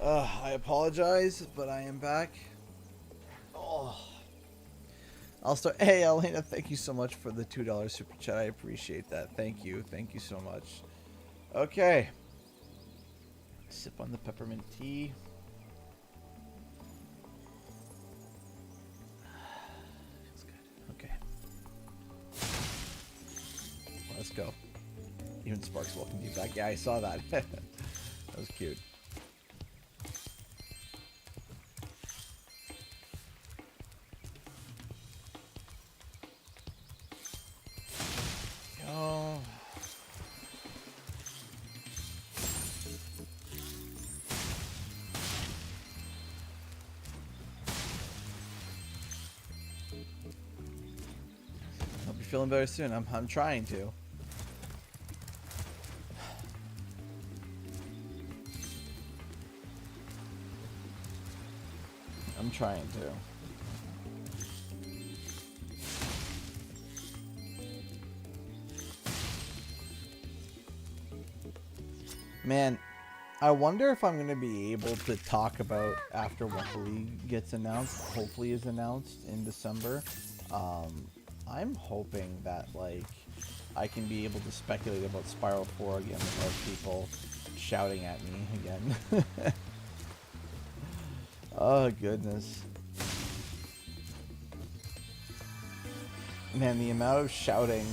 I apologize, but I am back. Oh. I'll start. Hey, Elena, thank you so much for the $2 super chat. I appreciate that. Thank you. Thank you so much. Okay. Sip on the peppermint tea. Feels good. Okay. Let's go. Even Sparks welcomed you back. Yeah, I saw that. That was cute. Go. Hope you're feeling better soon. I'm trying to. I'm trying to. Man, I wonder if I'm going to be able to talk about after Wumpa League gets announced, hopefully is announced in December. I'm hoping that, like, I can be able to speculate about Spyro 4 again without people shouting at me again. Oh, goodness. Man, the amount of shouting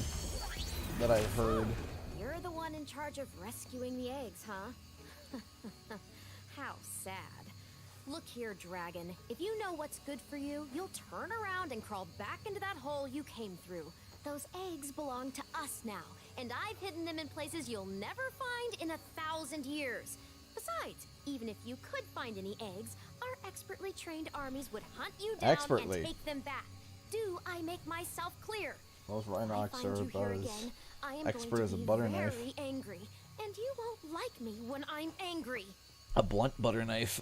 that I heard. You're the one in charge of rescuing the eggs, huh? How sad. Look here, Dragon. If you know what's good for you, you'll turn around and crawl back into that hole you came through. Those eggs belong to us now, and I've hidden them in places you'll never find in 1,000 years. Besides, even if you could find any eggs, our expertly trained armies would hunt you down and take them back. Do I make myself clear? Those Rhinox are about as expert as a butter knife. Very angry, and you won't like me when I'm angry. A blunt butter knife.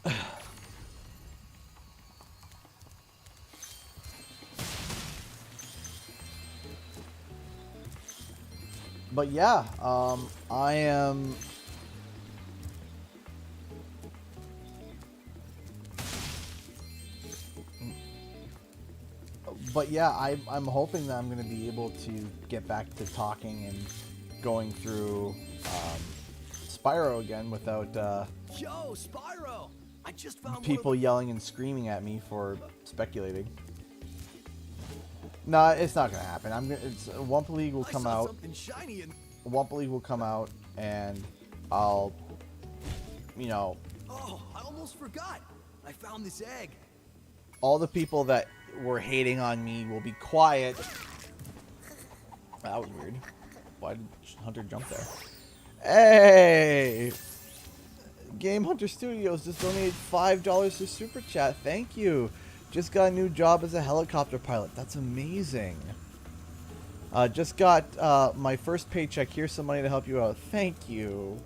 But yeah, I am. But yeah, I'm hoping that I'm going to be able to get back to talking and going through Spyro again without Yo, Spyro! I just found people yelling and screaming at me for speculating. No, it's not gonna happen. Wumpa League will come out. Wumpa League will come out, and I'll, you know. Oh, I almost forgot. I found this egg. All the people that were hating on me will be quiet. That was weird. Why did Hunter jump there? Hey! Game Hunter Studios just donated $5 to Super Chat. Thank you. Just got a new job as a helicopter pilot. That's amazing. Just got my first paycheck. Here's some money to help you out. Thank you.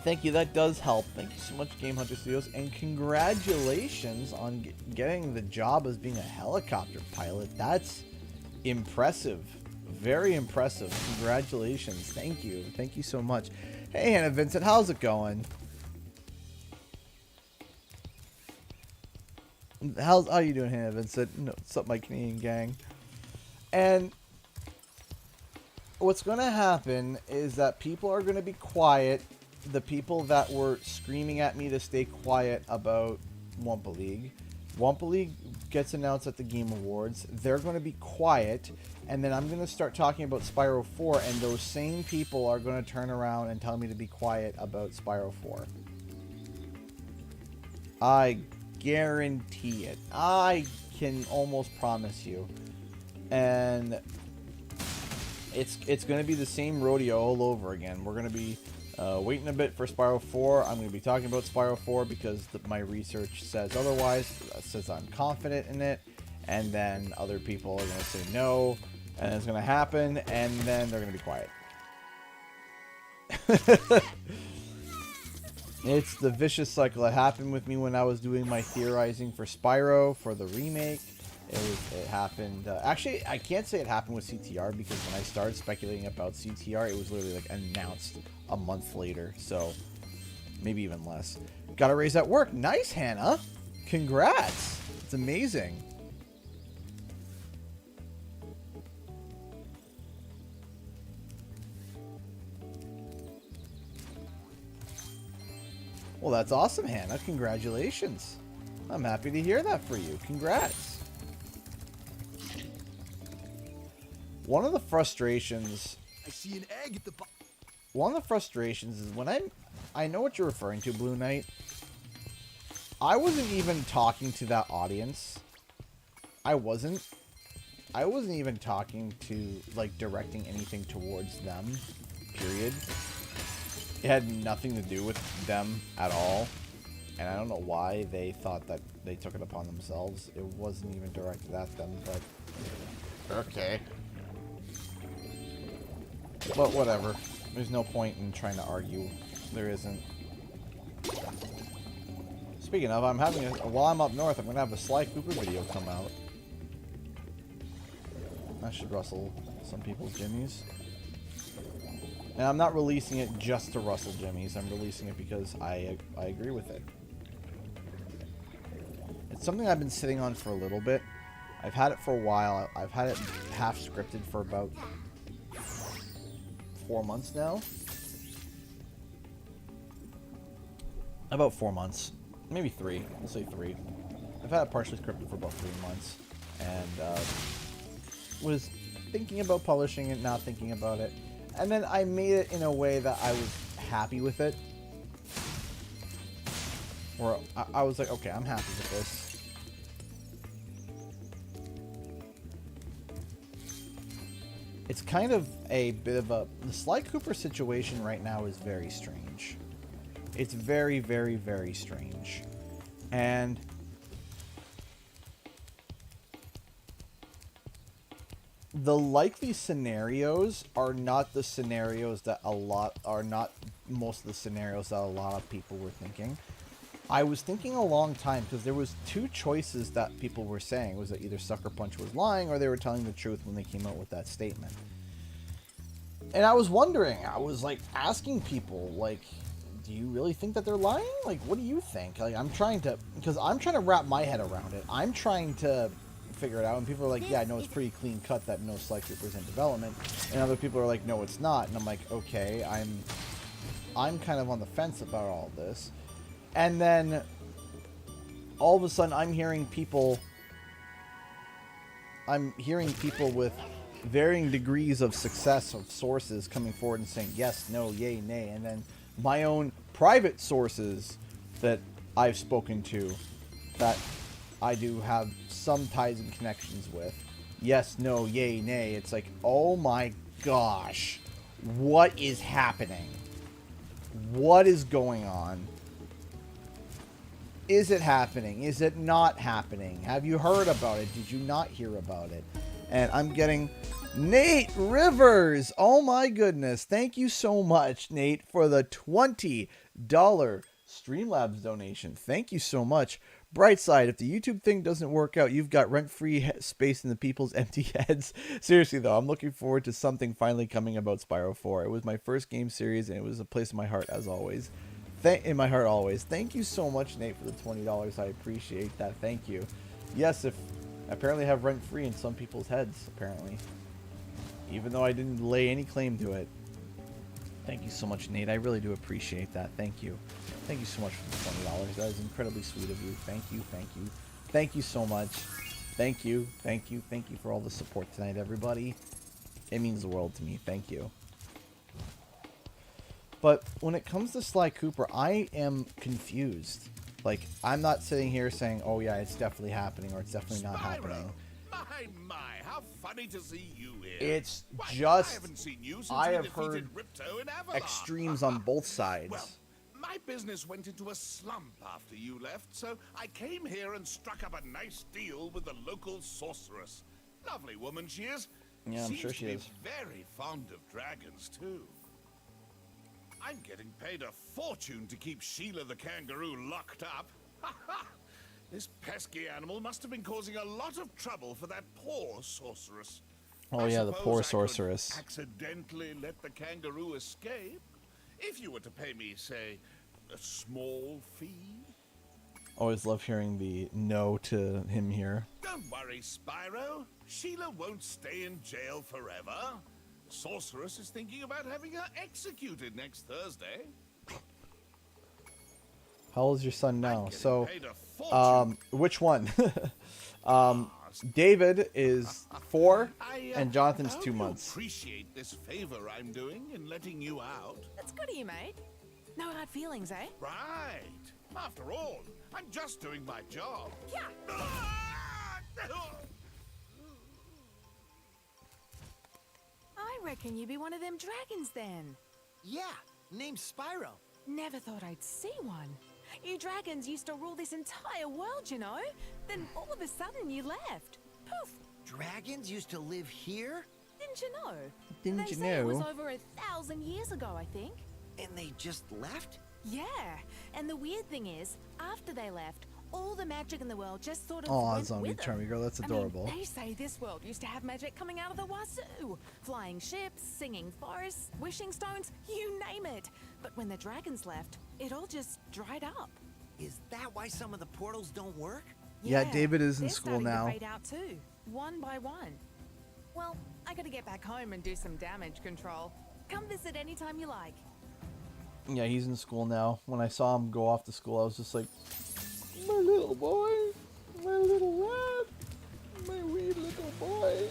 Thank you. That does help. Thank you so much, Game Hunter Studios. And congratulations on getting the job as being a helicopter pilot. That's impressive. Very impressive. Congratulations. Thank you. Thank you so much. Hey, Hannah Vincent. How's it going? How you doing, Hannah Vincent? No, what's up, my Canadian gang? And what's going to happen is that people are going to be quiet. The people that were screaming at me to stay quiet about Wumpa League. Wumpa League gets announced at the Game Awards. They're going to be quiet. And then I'm going to start talking about Spyro 4. And those same people are going to turn around and tell me to be quiet about Spyro 4. I guarantee it. I can almost promise you. And it's going to be the same rodeo all over again. We're going to be waiting a bit for Spyro 4. I'm going to be talking about Spyro 4 because my research says otherwise. It says I'm confident in it. And then other people are going to say no. And it's going to happen. And then they're going to be quiet. It's the vicious cycle. It happened with me when I was doing my theorizing for Spyro for the remake. It happened. Actually, I can't say it happened with CTR because when I started speculating about CTR, it was literally like announced a month later. So maybe even less. Got a raise at work. Nice, Hannah. Congrats. It's amazing. Well, that's awesome, Hannah. Congratulations. I'm happy to hear that for you. Congrats. One of the frustrations... I see an egg at the bottom. One of the frustrations is when I know what you're referring to, Blue Knight. I wasn't even talking to that audience. I wasn't even talking to, like, directing anything towards them, period. It had nothing to do with them at all. And I don't know why they thought that they took it upon themselves. It wasn't even directed at them, but... Okay. But whatever. There's no point in trying to argue. There isn't. Speaking of, while I'm up north, I'm going to have a Sly Cooper video come out. I should rustle some people's jimmies. And I'm not releasing it just to rustle jimmies. I'm releasing it because I agree with it. It's something I've been sitting on for a little bit. I've had it for a while. I've had it half scripted for about 4 months now. About 4 months. Maybe 3. We'll say 3. I've had it partially scripted for about 3 months. And was thinking about publishing it, not thinking about it. And then I made it in a way that I was happy with it. Or I was like, okay, I'm happy with this. It's kind of a bit of a... The Sly Cooper situation right now is very strange. It's very, very, very strange. And... the likely scenarios are not the scenarios that most of the scenarios that a lot of people were thinking. I was thinking a long time because there was 2 choices that people were saying. It was that either Sucker Punch was lying or they were telling the truth when they came out with that statement. And I was wondering, I was like asking people, like, do you really think that they're lying? Like, what do you think? Like, I'm trying to wrap my head around it. I'm trying to figure it out, and people are like, yeah, I know it's pretty clean cut that no Sly Cooper's in development, and other people are like, no, it's not. And I'm like, okay, I'm kind of on the fence about all this. And then all of a sudden I'm hearing people with varying degrees of success of sources coming forward and saying yes, no, yay, nay, and then my own private sources that I've spoken to that I do have some ties and connections with. Yes, no, yay, nay. It's like, oh my gosh. What is happening? What is going on? Is it happening? Is it not happening? Have you heard about it? Did you not hear about it? And I'm getting Nate Rivers. Oh my goodness. Thank you so much, Nate, for the $20 Streamlabs donation. Thank you so much. Bright side, if the YouTube thing doesn't work out, you've got rent-free space in the people's empty heads. Seriously, though, I'm looking forward to something finally coming about Spyro 4. It was my first game series, and it was a place in my heart, as always. In my heart, always. Thank you so much, Nate, for the $20. I appreciate that. Thank you. Yes, I apparently have rent-free in some people's heads, apparently. Even though I didn't lay any claim to it. Thank you so much, Nate. I really do appreciate that. Thank you. Thank you so much for the $20. That is incredibly sweet of you. Thank you, thank you. Thank you so much. Thank you, thank you, thank you for all the support tonight, everybody. It means the world to me. Thank you. But when it comes to Sly Cooper, I am confused. Like, I'm not sitting here saying, oh yeah, it's definitely happening or it's definitely not happening. My, how funny to see you here. It's just, I haven't seen you since I we have defeated heard Ripto in Avalon. extremes on both sides. Well, my business went into a slump after you left, so I came here and struck up a nice deal with the local sorceress. Lovely woman she is. Yeah, I'm sure she Seems is. to be very fond of dragons, too. I'm getting paid a fortune to keep Sheila the kangaroo locked up. Ha ha! This pesky animal must have been causing a lot of trouble for that poor sorceress. Oh yeah, the poor sorceress. Accidentally let the kangaroo escape. If you were to pay me, say, A small fee? Always love hearing the no to him here. Don't worry, Spyro. Sheila won't stay in jail forever. The sorceress is thinking about having her executed next Thursday. How old is your son now? So, paid a fortune. which one? David is 4, and Jonathan's 2 months. Appreciate this favor I'm doing in letting you out. That's good of you, mate. No hard feelings, eh? Right. After all, I'm just doing my job. Yeah. I reckon you be one of them dragons then. Yeah, name's Spyro. Never thought I'd see one. You dragons used to rule this entire world, you know? Then all of a sudden you left. Poof. Dragons used to live here? Didn't you know? Didn't they you say it was know? over 1,000 years ago, I think. And they just left? Yeah. And the weird thing is, after they left, all the magic in the world just sort of Aw, went zombie with them. charming girl, that's adorable. I mean, they say this world used to have magic coming out of the wazoo. Flying ships, singing forests, wishing stones, you name it. But when the dragons left, it all just dried up. Is that why some of the portals don't work? Yeah, David is in they're school starting now. to fade out too, one by one. Well, I gotta get back home and do some damage control. Come visit anytime you like. Yeah, he's in school now. When I saw him go off to school, I was just like, my little boy, my little lad, my wee little boy.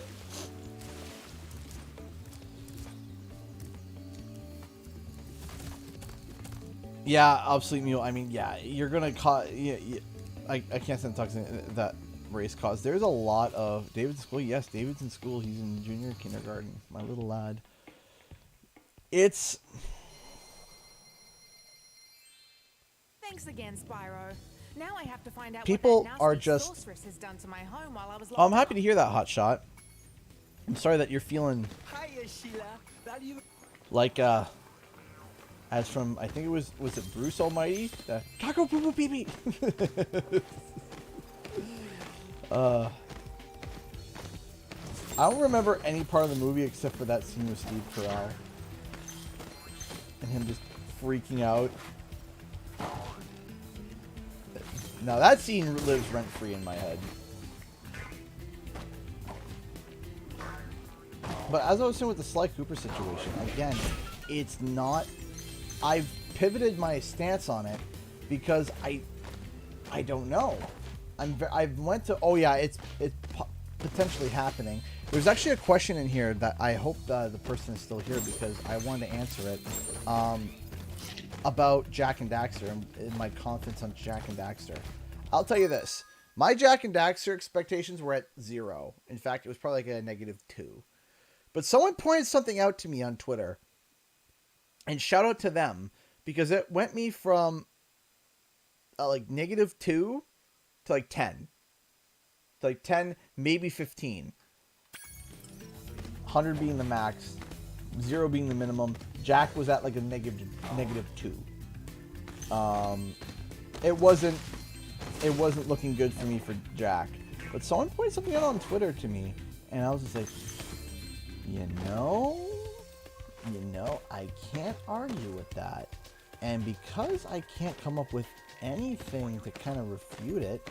Yeah, obsolete mule. I mean, yeah, you're gonna cause. Yeah, I can't stand talking that race cause. There's a lot of David's in school. Yes, David's in school. He's in junior kindergarten. My little lad. It's. Thanks again, Spyro. Now I have to find out People what that are nasty just. sorceress has done to my home while I was Oh, I'm locked happy to hear that, Hotshot. I'm sorry that you're feeling Hiya, Sheila. Value. like as from I think it was it Bruce Almighty? The Taco Poo Poo Pee Pee. I don't remember any part of the movie except for that scene with Steve Carell and him just freaking out. Now that scene lives rent free in my head. But as I was saying with the Sly Cooper situation, again, it's not. I've pivoted my stance on it because I don't know. I went to. Oh yeah, it's potentially happening. There's actually a question in here that I hope the person is still here because I wanted to answer it. About Jak and Daxter and my confidence on Jak and Daxter. I'll tell you this. My Jak and Daxter expectations were at 0. In fact, it was probably like a -2. But someone pointed something out to me on Twitter. And shout out to them. Because it went me from like -2 to like 10. To like 10, maybe 15. 100 being the max. 0 being the minimum. Jak was at like a -2. It wasn't looking good for me for Jak. But someone pointed something out on Twitter to me, and I was just like, you know, I can't argue with that. And because I can't come up with anything to kind of refute it,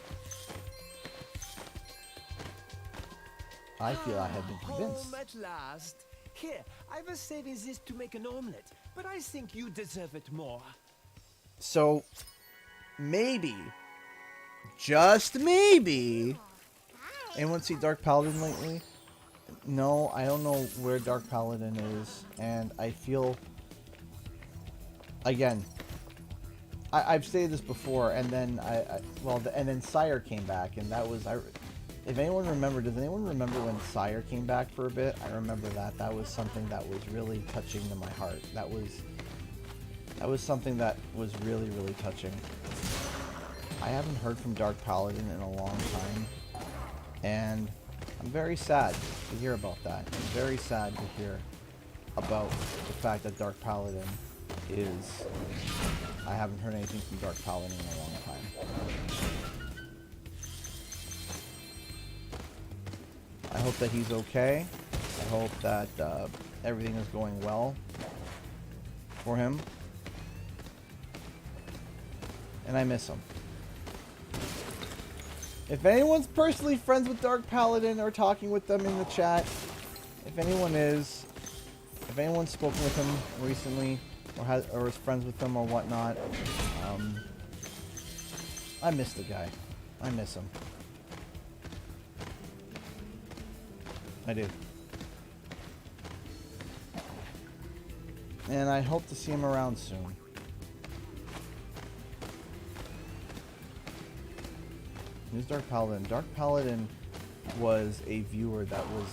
I feel I have been convinced. Home at last. Here, I was saving this to make an omelette, but I think you deserve it more. So, maybe, just maybe, anyone see Dark Paladin lately? No, I don't know where Dark Paladin is, and I feel, again, I've stated this before, and then and then Sire came back, and that was, if anyone remember, does anyone remember when Sire came back for a bit? I remember that. That was something that was really touching to my heart. That was something that was really, really touching. I haven't heard from Dark Paladin in a long time, and I'm very sad to hear about that. I'm very sad to hear about the fact that Dark Paladin is... I haven't heard anything from Dark Paladin in a long time. I hope that he's okay. I hope that everything is going well for him. And I miss him. If anyone's personally friends with Dark Paladin or talking with them in the chat, if anyone is, if anyone's spoken with him recently or is friends with him or whatnot, I miss the guy. I miss him. I do. And I hope to see him around soon. Who's Dark Paladin? Dark Paladin was a viewer that was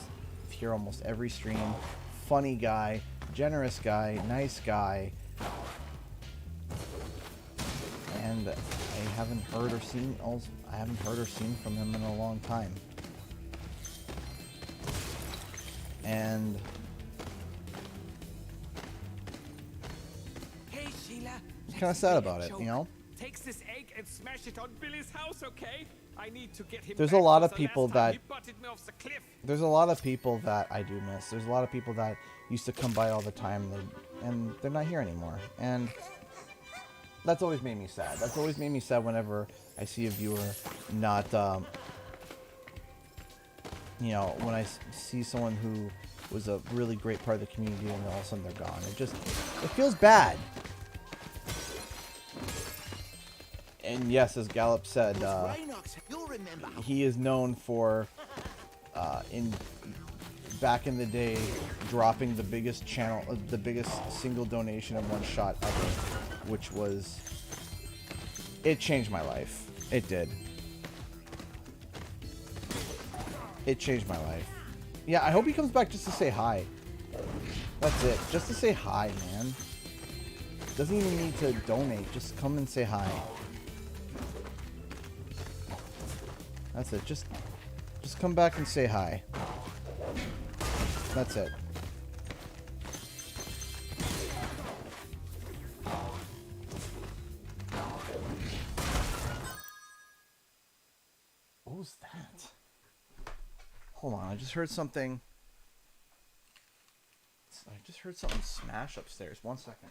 here almost every stream. Funny guy, generous guy, nice guy. And I haven't heard or seen from him in a long time. And Hey Sheila, I'm kind of sad about it, you know? Takes this egg and smash it on Billy's house, okay? I need to get him. There's a lot of people that there's a lot of people that I do miss. There's a lot of people that used to come by all the time, and they're not here anymore. And that's always made me sad. That's always made me sad whenever I see a viewer not, you know, when I see someone who was a really great part of the community and all of a sudden they're gone. It feels bad. And yes, as Gallup said, he is known for, back in the day, dropping the biggest single donation in one shot ever, which was, it changed my life. It did. It changed my life. Yeah, I hope he comes back just to say hi. That's it. Just to say hi, man. Doesn't even need to donate. Just come and say hi. That's it. Just come back and say hi. That's it. What was that? Hold on, I just heard something. I just heard something smash upstairs. 1 second.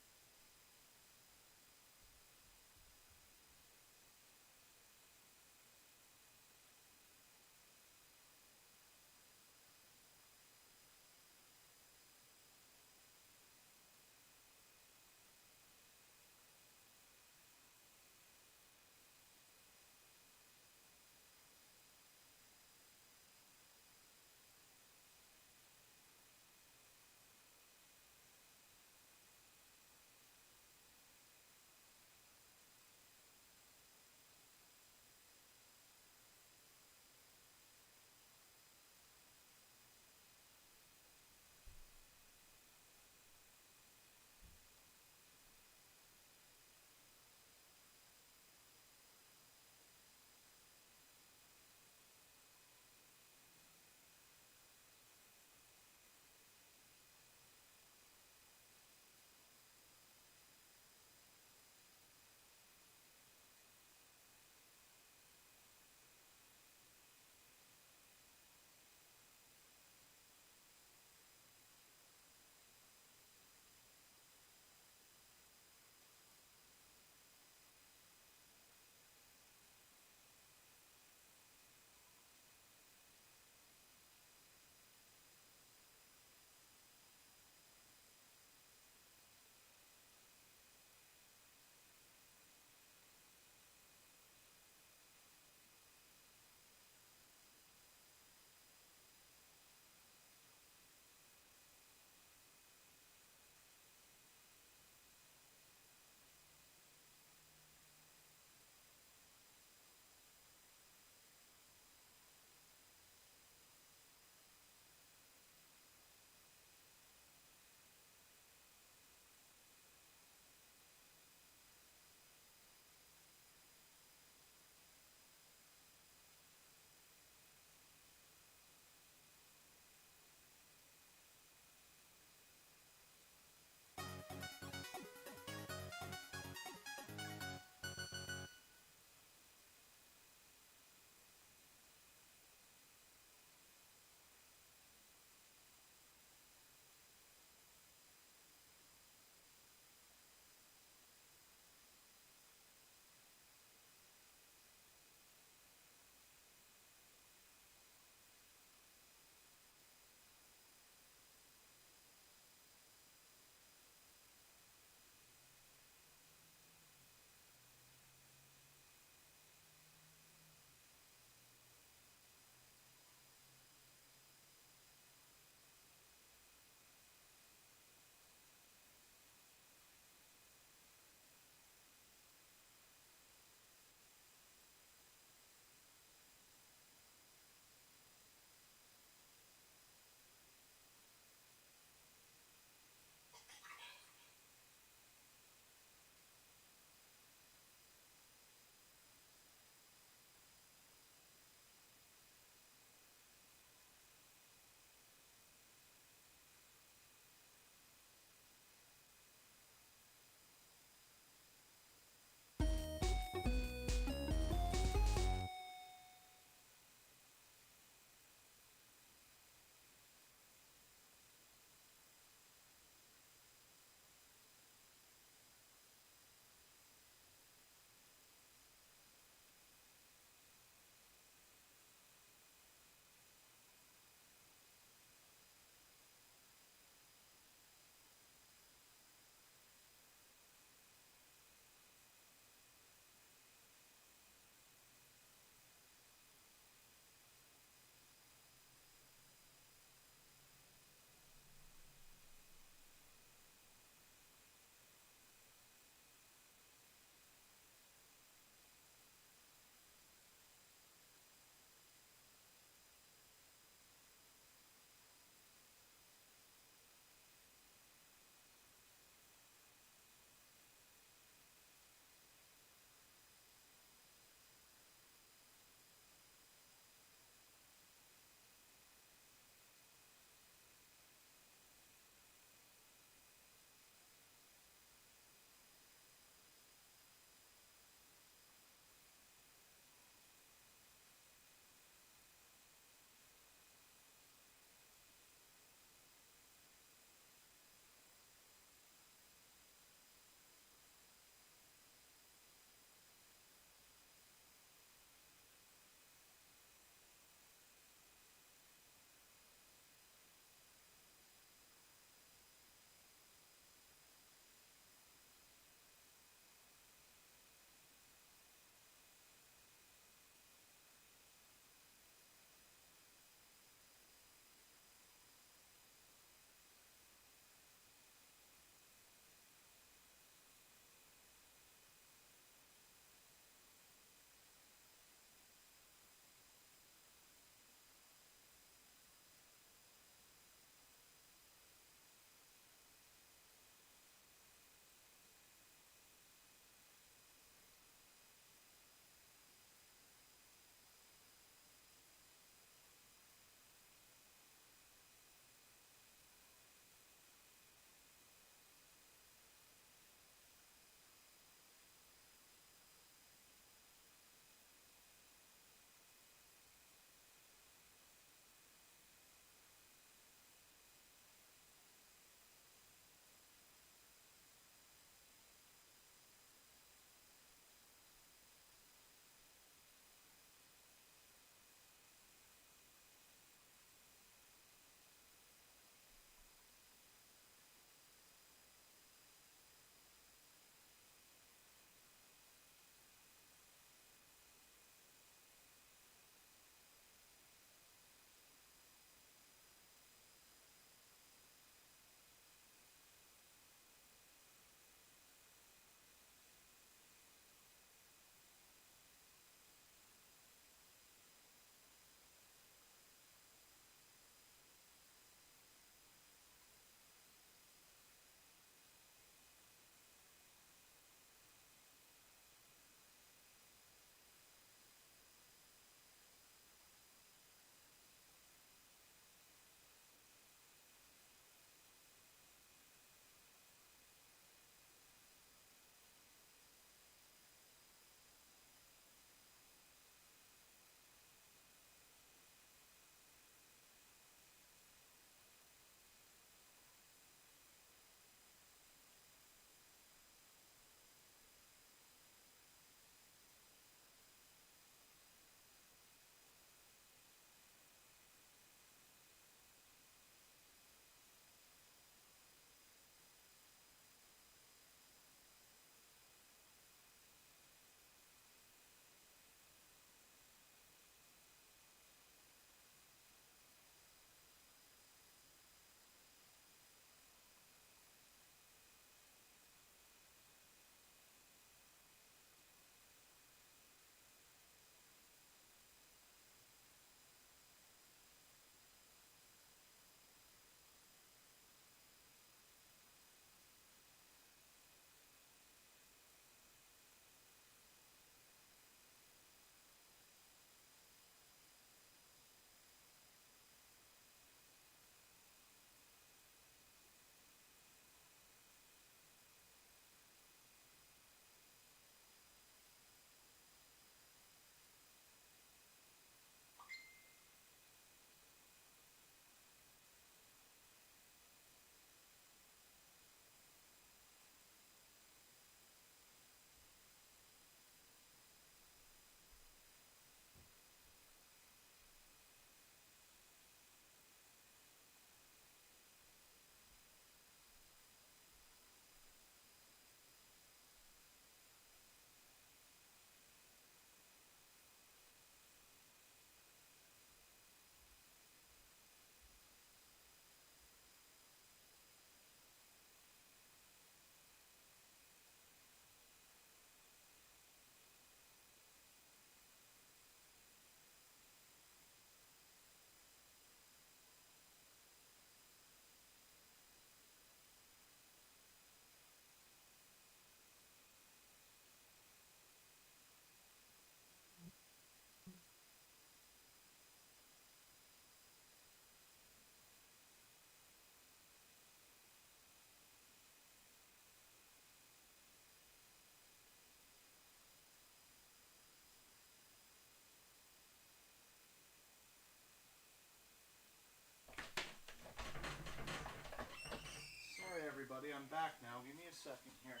buddy. I'm back now. Give me a second here.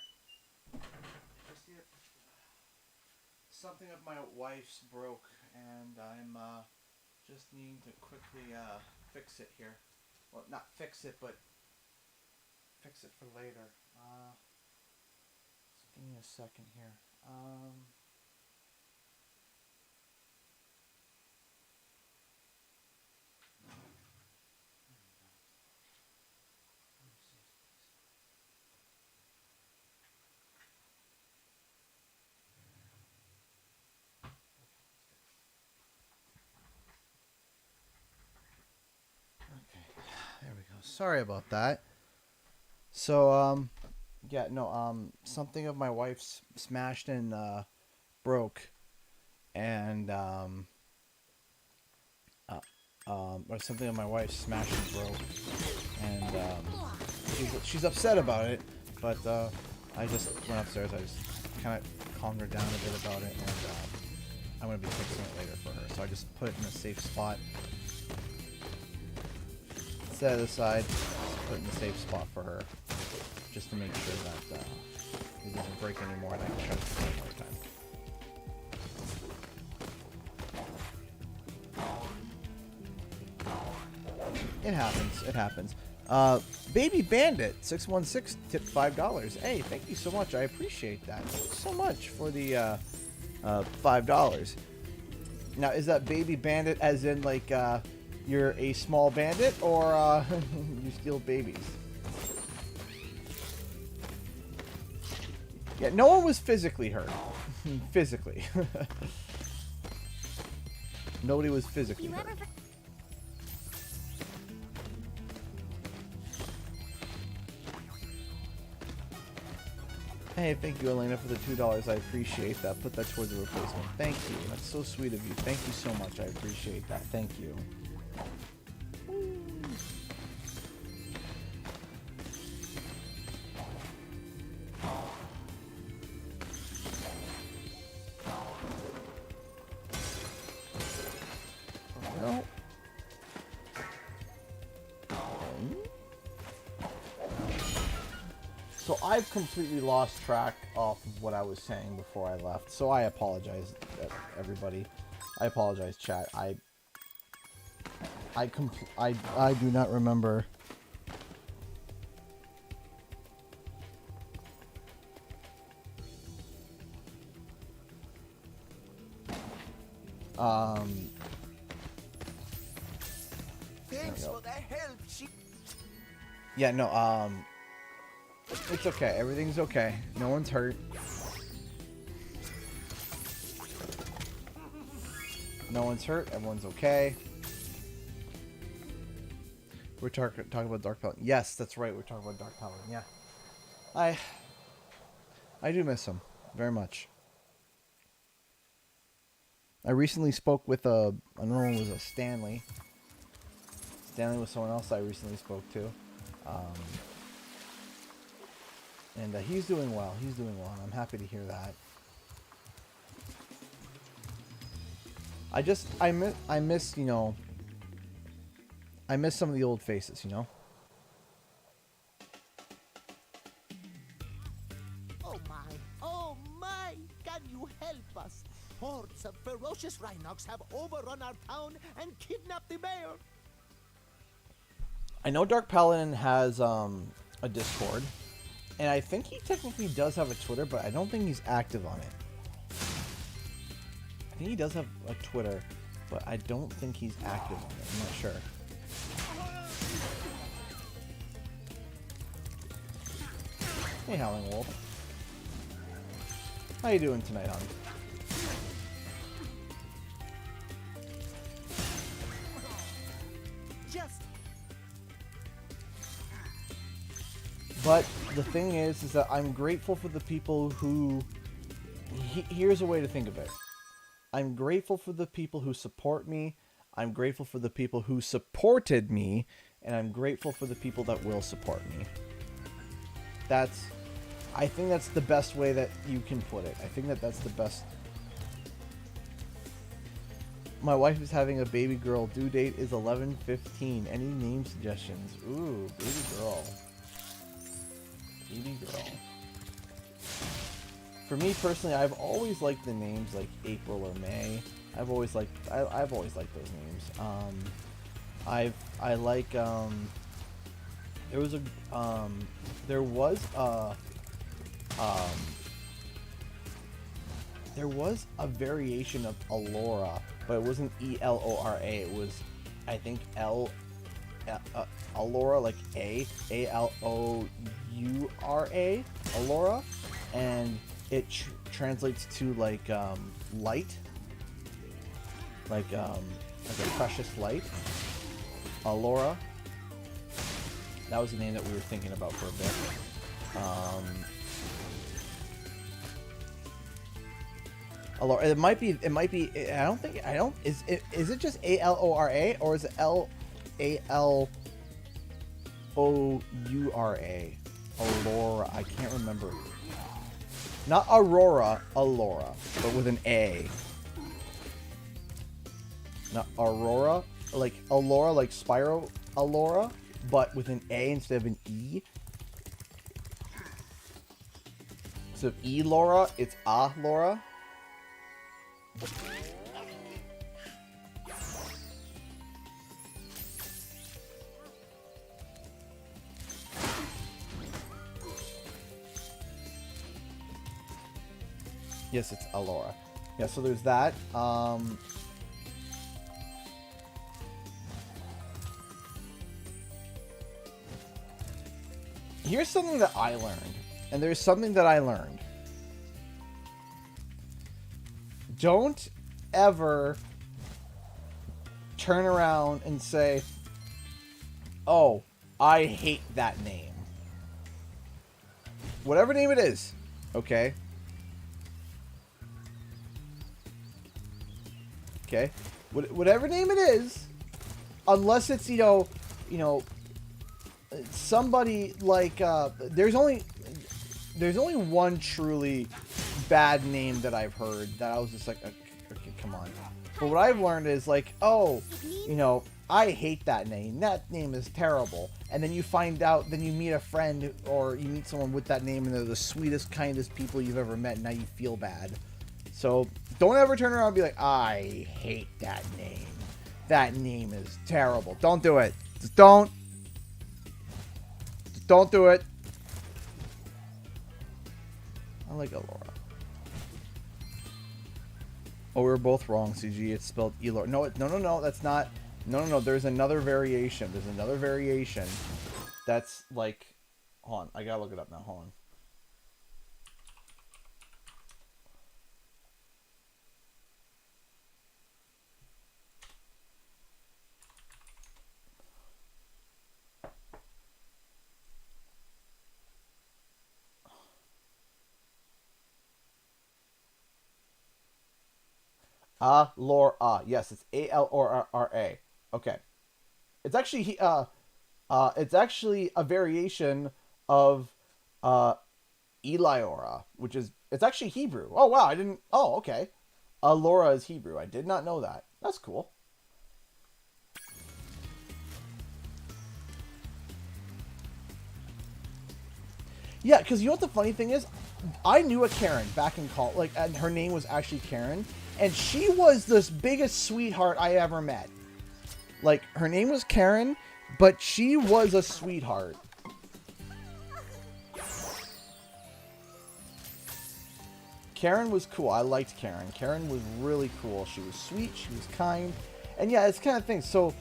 Just need something of my wife's broke, and I'm just needing to quickly fix it here. Well, not fix it, but fix it for later. So give me a second here. There we go. Sorry about that. So, yeah, no, something of my wife's smashed and, broke. And, or something of my wife's smashed and broke. And, she's upset about it. But, I just went upstairs. I just kind of calmed her down a bit about it. And, I'm going to be fixing it later for her. So I just put it in a safe spot. Set it aside, put it in a safe spot for her, just to make sure that it doesn't break anymore and I can try to fix it another time. It happens, it happens. Baby Bandit 616 tipped $5. Hey, thank you so much. I appreciate that. Thanks so much for the $5. Now, is that Baby Bandit as in like you're a small bandit, or you steal babies? Yeah, no one was physically hurt. Physically. Nobody was physically hurt. Hey, thank you, Elena, for the $2. I appreciate that. Put that towards the replacement. Thank you. That's so sweet of you. Thank you so much. I appreciate that. Thank you. So I've completely lost track of what I was saying before I left. So I apologize, everybody. I apologize, chat. I do not remember. Thanks for the help. Yeah, no, it's okay. Everything's okay. No one's hurt. No one's hurt. Everyone's okay. We're talking about Dark Paladin. Yes, that's right. We're talking about Dark Paladin. Yeah. I do miss him very much. I recently spoke with I don't know if it was a Stanley. Stanley was someone else I recently spoke to. And he's doing well. He's doing well. And I'm happy to hear that. I miss, you know, I miss some of the old faces, you know? Oh my, can you help us? Hordes of ferocious Rhinox have overrun our town and kidnapped the mayor. I know Dark Paladin has a Discord, and I think he technically does have a Twitter, but I don't think he's active on it. I think he does have a Twitter, but I don't think he's active on it. I'm not sure. Hey, Howling Wolf. How you doing tonight, hon? But the thing is that I'm grateful for the people who... Here's a way to think of it. I'm grateful for the people who support me. I'm grateful for the people who supported me. And I'm grateful for the people that will support me. I think that's the best way that you can put it. I think that's the best... My wife is having a baby girl. Due date is 11/15. Any name suggestions? Ooh, baby girl. Baby girl. For me personally, I've always liked the names like April or May. I've always liked those names. I like there was a variation of Elora, but it wasn't E-L-O-R-A. It was, I think, Elora, like A-L-O-U-R-A, Elora, and it translates to like light, like a precious light. Elora. That was the name that we were thinking about for a bit. Elora. It might be. Is it just A-L-O-R-A or is it L-A-L-O-U-R-A? Elora. I can't remember. Not Aurora, Elora, but with an A. Not Aurora, like Elora, like Spyro Elora, but with an A instead of an E. So E-Laura, it's A-Laura. Yes, it's Elora. Yeah, so there's that. Here's something that I learned. And there's something that I learned. Don't ever turn around and say, oh, I hate that name. Whatever name it is, okay? Okay? Whatever name it is, unless it's, you know, somebody like, there's only one truly bad name that I've heard that I was just like, okay, come on. But what I've learned is like, oh, you know, I hate that name. That name is terrible. And then you find out, then you meet a friend or you meet someone with that name and they're the sweetest, kindest people you've ever met. And now you feel bad. So don't ever turn around and be like, I hate that name. That name is terrible. Don't do it. Just don't. Just don't do it. I like Elora. Oh, we were both wrong, CG. It's spelled Elora. No, no. That's not. No. There's another variation. There's another variation. That's like. Hold on. I gotta look it up now. Hold on. Alora. Yes, it's A-L-O-R-A. Okay. It's actually a variation of Eliora, which is, it's actually Hebrew. Oh wow, okay. Alora is Hebrew. I did not know that. That's cool. Yeah, because you know what the funny thing is? I knew a Karen back in college, like, and her name was actually Karen, and she was the biggest sweetheart I ever met. Like, her name was Karen, but she was a sweetheart. Karen was cool. I liked Karen. Karen was really cool. She was sweet. She was kind. And yeah, it's kind of thing. So,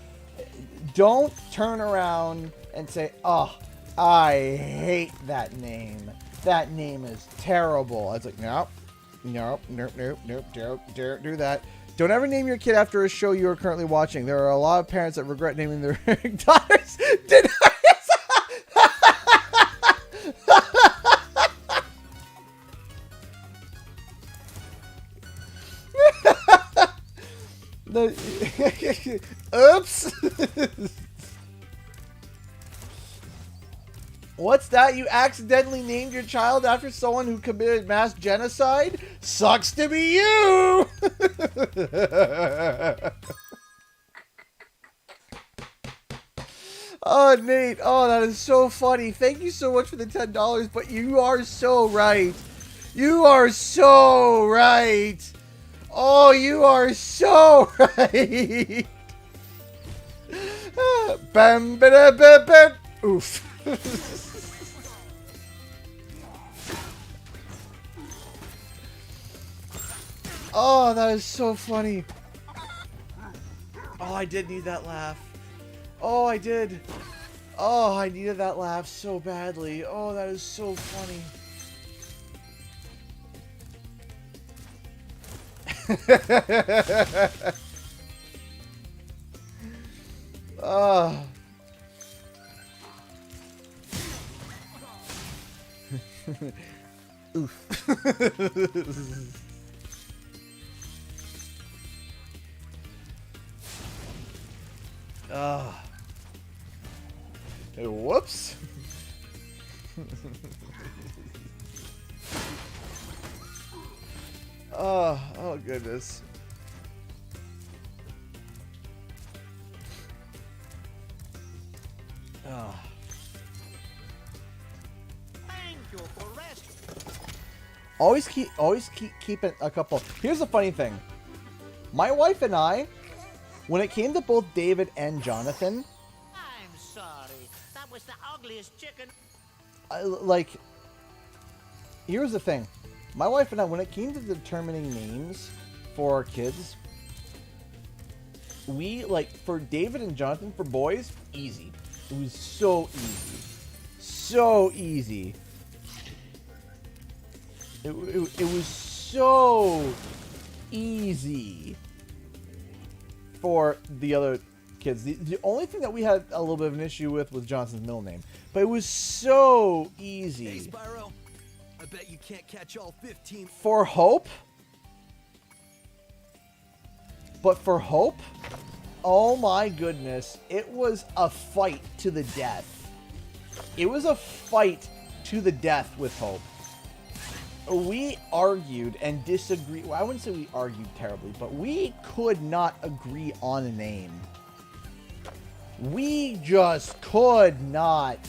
don't turn around and say, oh, I hate that name. That name is terrible. I was like, nope, don't do that. Don't ever name your kid after a show you are currently watching. There are a lot of parents that regret naming their daughters. Oops. What's that? You accidentally named your child after someone who committed mass genocide? Sucks to be you! Oh, Nate. Oh, that is so funny. Thank you so much for the $10, but you are so right. You are so right. Oh, you are so right. Bam, ba, ba, ba. Oof. Oh, that is so funny. Oh, I did need that laugh. Oh, I did. Oh, I needed that laugh so badly. Oh, that is so funny. Oh. Oof. Whoops. Oh goodness. Oh. Thank you for rest. Always keep it a couple. Here's the funny thing. My wife and I, when it came to both David and Jonathan, I'm sorry. That was the ugliest chicken. here's the thing. My wife and I, when it came to determining names for our kids, we, for David and Jonathan, for boys, easy. It was so easy. So easy. It was so easy for the other kids. The only thing that we had a little bit of an issue with was Johnson's middle name. But it was so easy. Hey, Spyro. I bet you can't catch all 15. For Hope? But for Hope? Oh my goodness. It was a fight to the death. It was a fight to the death with Hope. We argued and disagreed. Well, I wouldn't say we argued terribly, but we could not agree on a name. We just could not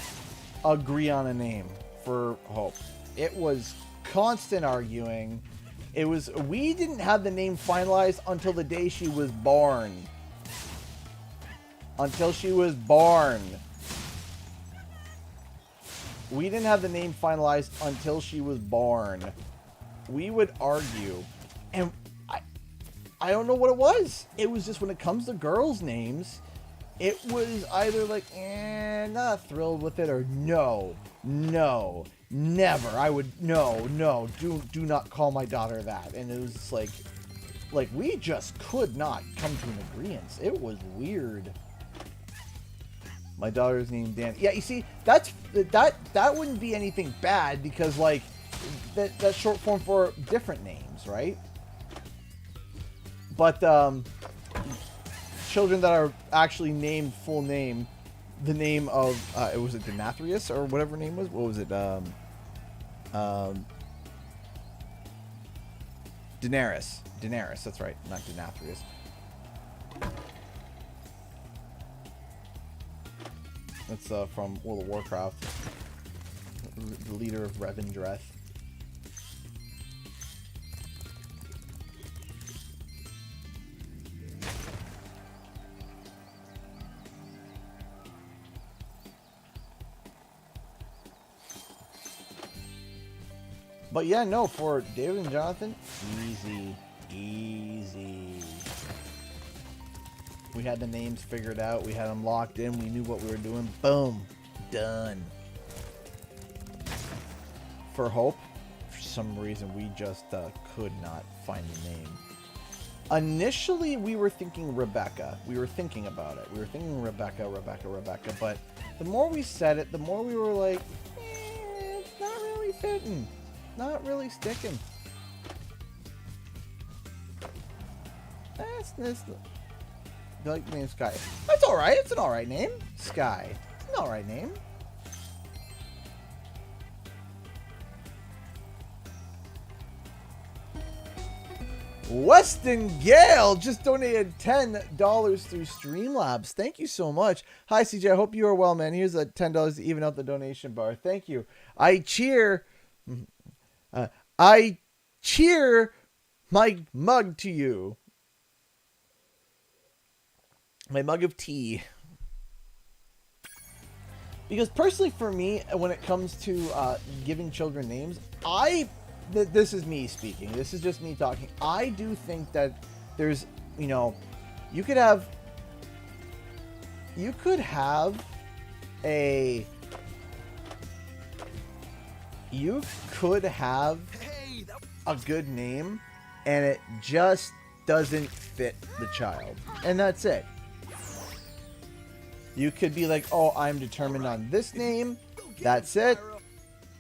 agree on a name for Hope. It was constant arguing. We didn't have the name finalized until the day she was born. Until she was born. We didn't have the name finalized until she was born. We would argue. And I don't know what it was. It was just when it comes to girls' names, it was either not thrilled with it, or no, never. I would, no, do not call my daughter that. And it was just like we just could not come to an agreement. It was weird. My daughter's named Dan. Yeah, you see, that wouldn't be anything bad, because that's short form for different names, right? But children that are actually named full name, the name of was it Denathrius or whatever her name was? What was it? Daenerys. Daenerys, that's right, not Denathrius. That's from World of Warcraft. The leader of Revendreth. But yeah, no, for David and Jonathan, easy. We had the names figured out. We had them locked in. We knew what we were doing. Boom. Done. For Hope, for some reason, we just could not find the name. Initially, we were thinking Rebecca. We were thinking about it. We were thinking Rebecca. But the more we said it, the more we were like, it's not really fitting. Not really sticking. That's you like the name Sky? That's alright. It's an alright name. Sky. It's an alright name. Weston Gale just donated $10 through Streamlabs. Thank you so much. Hi, CJ. I hope you are well, man. Here's a $10 to even out the donation bar. Thank you. I cheer my mug to you. My mug of tea. Because personally for me, when it comes to giving children names, this is me speaking. This is just me talking. I do think that there's, you know, you could have a good name and it just doesn't fit the child. And that's it. You could be like, oh, I'm determined on this name. That's it.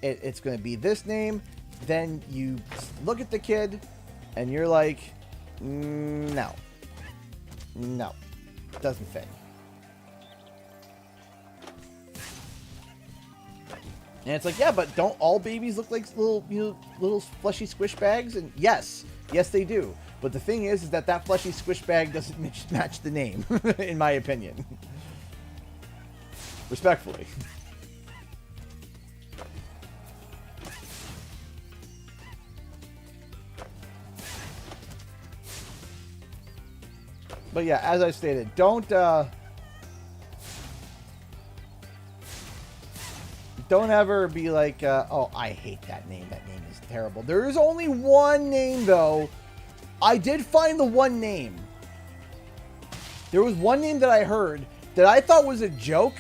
It's going to be this name. Then you look at the kid and you're like, no, doesn't fit. And it's like, yeah, but don't all babies look like little fleshy squish bags? And yes, they do. But the thing is that fleshy squish bag doesn't match the name, in my opinion. Respectfully. But yeah, as I stated, don't ever be like, oh, I hate that name. That name is terrible. There is only one name, though. I did find the one name. There was one name that I heard that I thought was a joke.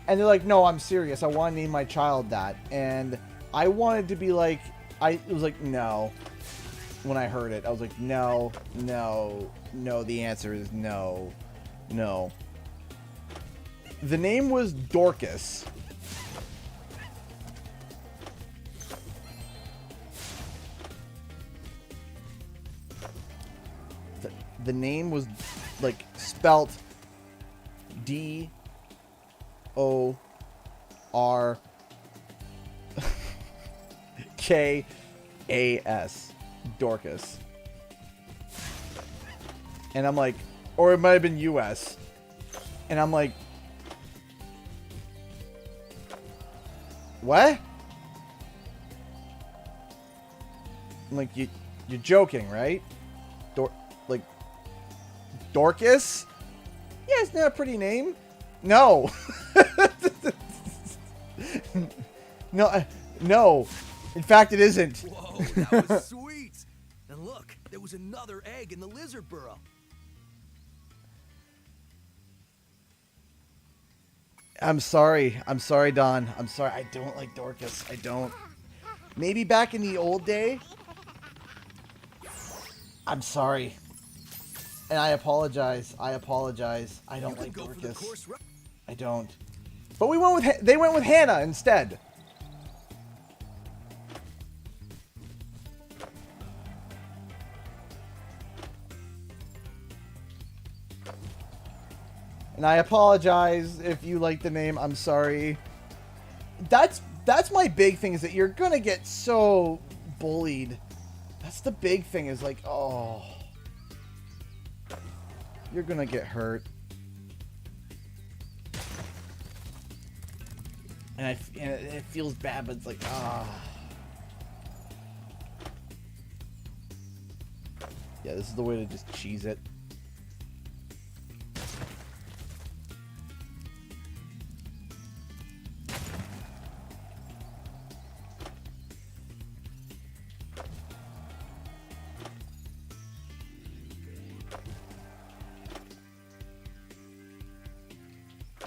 And they're like, no, I'm serious. I want to name my child that. And I wanted to be like, it was like, no. When I heard it, I was like, no. The answer is no. The name was Dorcas. The name was like spelt D-O-R-K-A-S. Dorcas. And I'm like, or it might have been US. And I'm like, what? I'm like, you're joking, right? Dorcas? Yeah, isn't that a pretty name? No. No. In fact, it isn't. Whoa, that was sweet. And look, there was another egg in the lizard burrow. I'm sorry, Don. I'm sorry. I don't like Dorcas. I don't. Maybe back in the old day. I'm sorry. And I apologize. I don't like Dorcas. I don't. But they went with Hannah instead. And I apologize if you like the name. I'm sorry. That's my big thing, is that you're gonna get so bullied. That's the big thing, is like, oh, you're gonna get hurt. And it feels bad, but it's like, ah. Yeah, this is the way to just cheese it.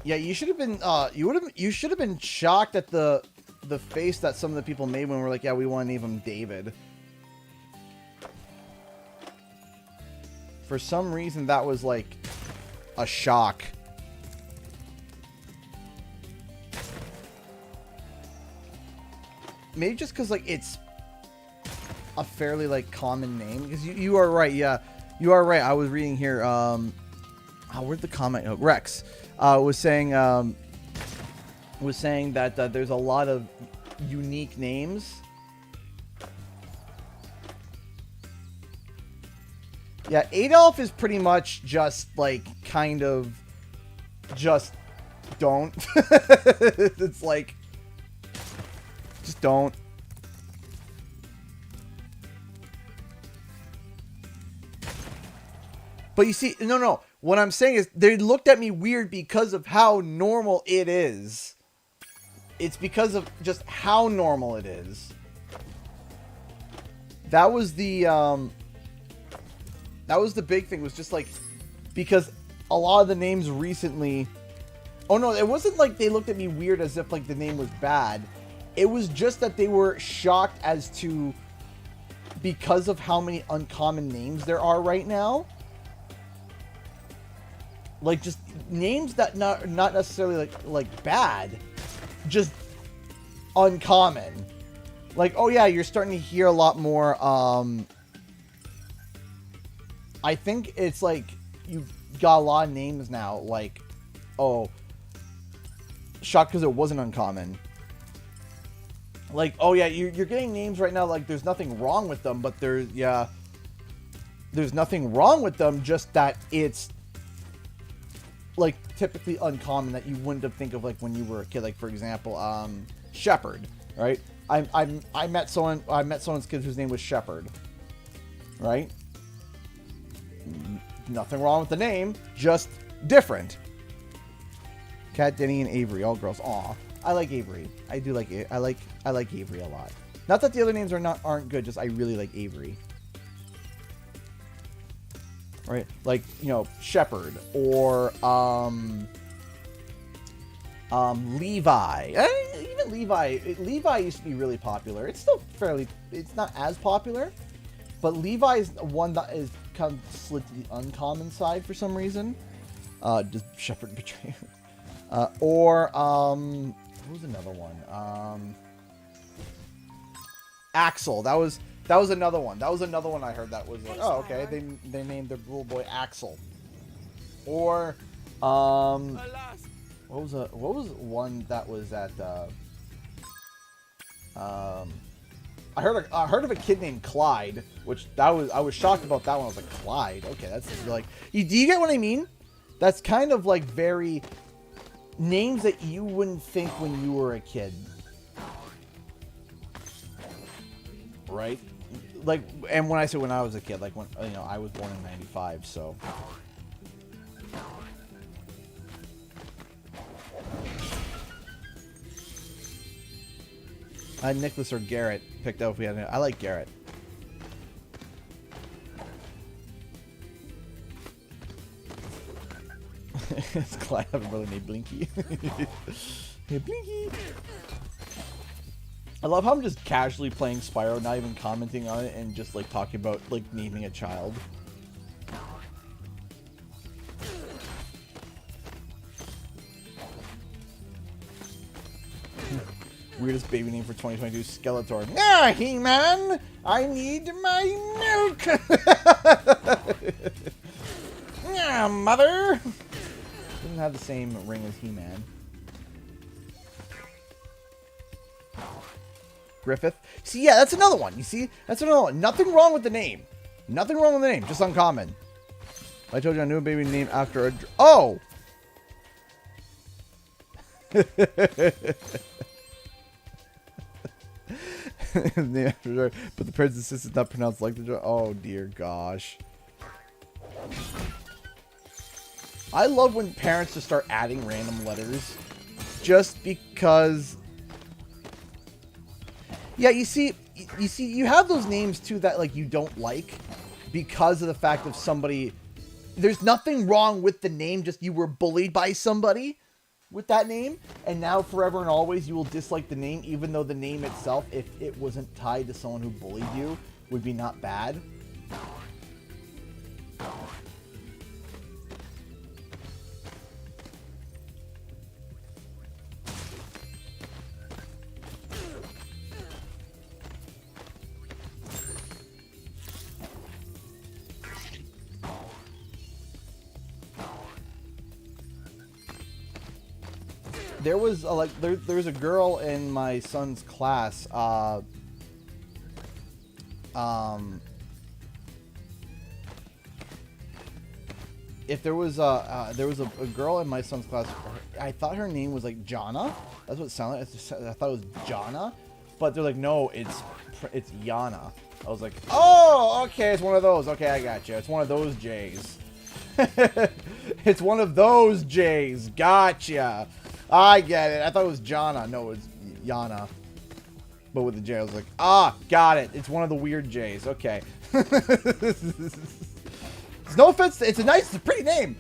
Yeah, you should have been. You should have been shocked at the face that some of the people made when we're like, yeah, we want to name him David. For some reason, that was like a shock. Maybe just because like it's a fairly like common name. Because you are right. Yeah, you are right. I was reading here. Where'd the comment? Oh, Rex. Was saying that there's a lot of unique names. Yeah, Adolf is pretty much just, like, kind of just don't. It's like, just don't. But you see, no. What I'm saying is they looked at me weird because of how normal it is. It's because of just how normal it is. That was the big thing, was just like, because a lot of the names recently, oh no, it wasn't like they looked at me weird as if like the name was bad. It was just that they were shocked as to, because of how many uncommon names there are right now. Like, just names that not necessarily like bad, just uncommon. Like, oh yeah, you're starting to hear a lot more, I think it's like, you got a lot of names now, like, oh, shocked because it wasn't uncommon. Like, oh yeah, you're getting names right now, like, there's nothing wrong with them, but there's nothing wrong with them, just that it's, like, typically uncommon that you wouldn't have think of, like, when you were a kid. Like, for example, Shepherd, right? I met someone's kid whose name was Shepherd, right? Nothing wrong with the name, just different. Kat, Denny, and Avery, all girls. Aw, I like Avery. I do like it. I like Avery a lot. Not that the other names aren't good, just I really like Avery. Right? Like, you know, Shepherd or Levi. Even Levi used to be really popular. It's still it's not as popular, but Levi is one that is kind of slid to the uncommon side for some reason. Just Shepherd Betrayer. Or what was another one? Axel. That was another one. That was another one I heard that was like, oh, okay. They named their little boy Axel. Or what was one that was at I heard of a kid named Clyde, which I was shocked about that one. I was like, Clyde, okay, that's like, do you get what I mean? That's kind of like very names that you wouldn't think when you were a kid, right? Like, and when I say when I was a kid, like when, you know, I was born in '95, so. Nicholas or Garrett picked out if we had it. I like Garrett. It's Clyde. I have a brother named Blinky. Hey, Blinky. I love how I'm just casually playing Spyro, not even commenting on it, and just like talking about like naming a child. Weirdest baby name for 2022, Skeletor. Nah, He-Man! I need my milk! Yeah, mother! Doesn't have the same ring as He-Man. Griffith. See, yeah, that's another one. You see? That's another one. Nothing wrong with the name. Nothing wrong with the name. Just uncommon. I told you I knew a baby named after a... Oh! But the parent's assistant is not pronounced like the... Oh, dear gosh. I love when parents just start adding random letters. Just because... Yeah, you see, you have those names, too, that, like, you don't like. Because of the fact of somebody... There's nothing wrong with the name, just you were bullied by somebody with that name, and now forever and always you will dislike the name, even though the name itself, if it wasn't tied to someone who bullied you, would be not bad. There was a, there's a girl in my son's class. if there was a girl in my son's class, I thought her name was like Jana. That's what it sounded like. I thought it was Jana, but they're like, no, it's Yana. I was like, oh, okay, it's one of those. Okay, I got you. It's one of those J's. It's one of those J's. Gotcha. I get it. I thought it was Jana. No, it's Yana. But with the J, I was like, ah, got it. It's one of the weird J's. Okay. It's no offense. It's a pretty name.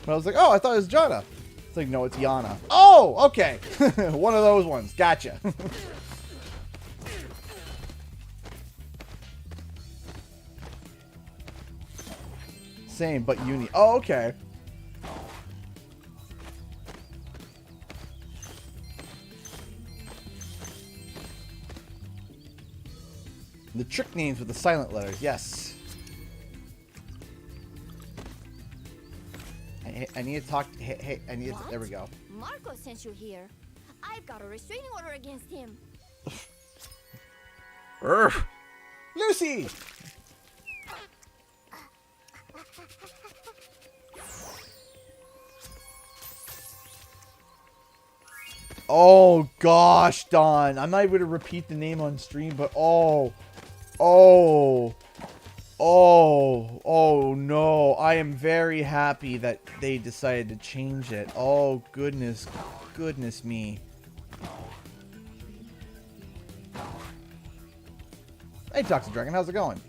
But I was like, oh, I thought it was Jana. It's like, no, it's Yana. Oh, okay. One of those ones. Gotcha. Same, but uni. Oh, okay. The trick names with the silent letters, yes. I need to talk. Hey, I need to. There we go. Marco sent you here. I've got a restraining order against him. Lucy! Oh gosh, Don. I'm not even going to repeat the name on stream, but oh no. I am very happy that they decided to change it. Oh goodness me. Hey, Toxic Dragon, how's it going?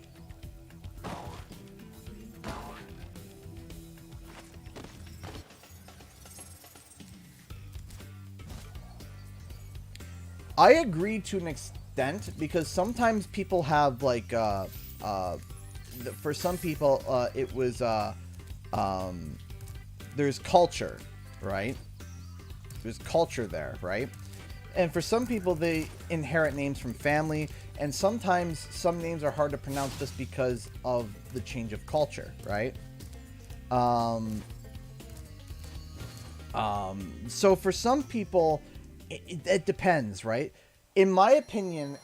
I agree to an extent because sometimes people have like for some people it was there's culture, right? There's culture there, right? And for some people they inherit names from family, and sometimes some names are hard to pronounce just because of the change of culture, right? So for some people it depends, right? In my opinion,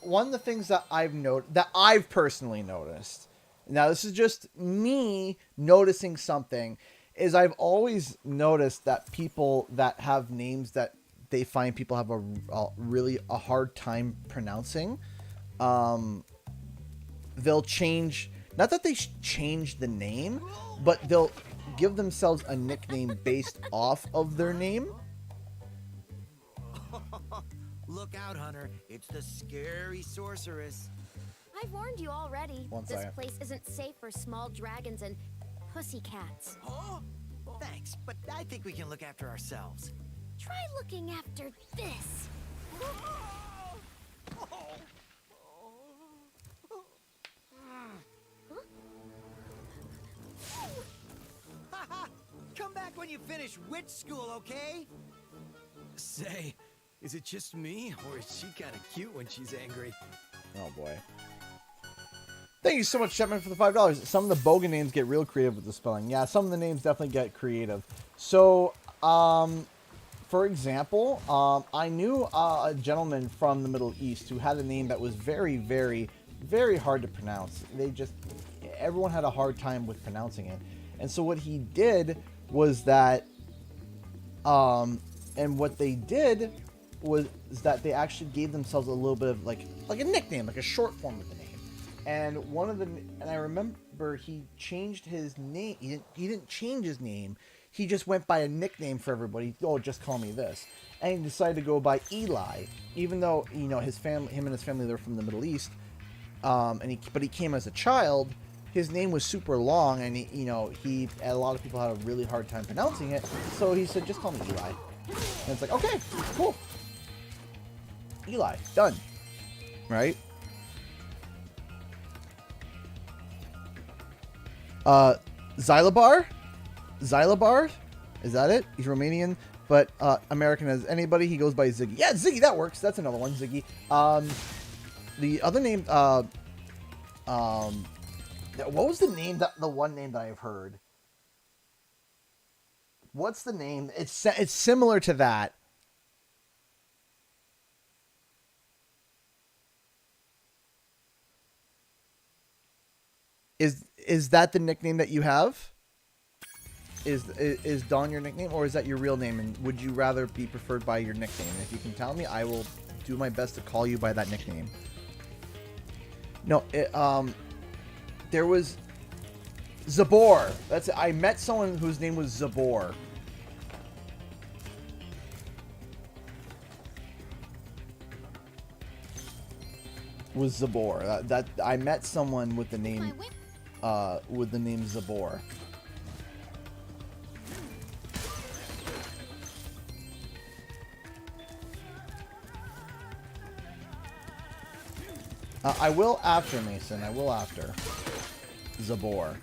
one of the things that I've personally noticed, now this is just me noticing something, is I've always noticed that people that have names that they find people have a really hard time pronouncing, they'll change, not that they change the name, but they'll give themselves a nickname based off of their name. Look out, Hunter. It's the scary sorceress. I've warned you already. One this second. place isn't safe for small dragons and pussycats. Huh? Thanks, but I think we can look after ourselves. Try looking after this. Come back when you finish witch school, okay? Say, is it just me, or is she kind of cute when she's angry? Oh boy. Thank you so much, Chapman, for the $5. Some of the bogan names get real creative with the spelling. Yeah, some of the names definitely get creative. So, for example, I knew a gentleman from the Middle East who had a name that was very, very, very hard to pronounce. Everyone had a hard time with pronouncing it. And so what he did was that, and what they did was that they actually gave themselves a little bit of like a nickname, like a short form of the name. And I remember he changed his name. He didn't change his name. He just went by a nickname for everybody. Oh, just call me this. And he decided to go by Eli, even though, him and his family, they're from the Middle East. But he came as a child. His name was super long, and a lot of people had a really hard time pronouncing it. So he said, just call me Eli. And it's like, okay, cool. Eli, done. Right? Zylabar? Is that it? He's Romanian, but American as anybody. He goes by Ziggy. Yeah, Ziggy, that works. That's another one, Ziggy. The other name, what was the name, the one name that I've heard? What's the name? It's similar to that. Is is that the nickname that you have? Is Dawn your nickname, or is that your real name? And would you rather be preferred by your nickname? And if you can tell me, I will do my best to call you by that nickname. No, there was Zabor. That's it. I met someone whose name was Zabor. Was Zabor. That I met someone with the name Zabor. I will after, Mason. I will after. Zabor.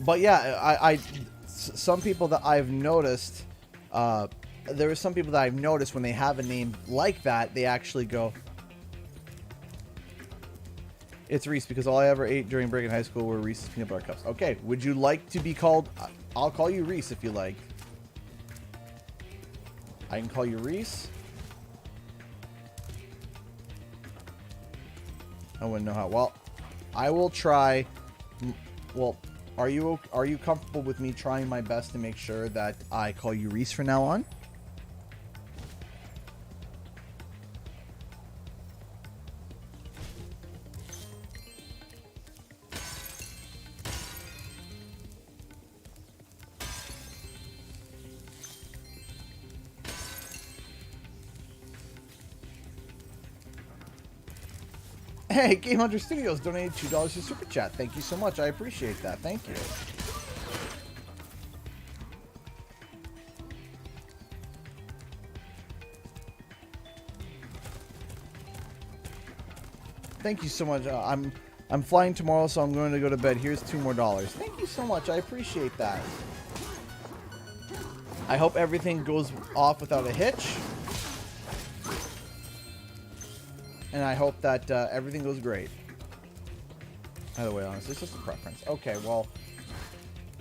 But yeah, some people that I've noticed, there are some people that I've noticed when they have a name like that, they actually go, it's Reese, because all I ever ate during break in high school were Reese's peanut butter cups. Okay, would you like to be called, I'll call you Reese if you like. I can call you Reese. I wouldn't know how. Well, I will try. Well, are you comfortable with me trying my best to make sure that I call you Reese from now on? Hey, Game Hunter Studios donated $2 to Super Chat. Thank you so much. I appreciate that. Thank you. Thank you so much. I'm flying tomorrow, so I'm going to go to bed. Here's $2 more. Thank you so much. I appreciate that. I hope everything goes off without a hitch. And I hope that everything goes great. By the way, honestly, it's just a preference. Okay, well,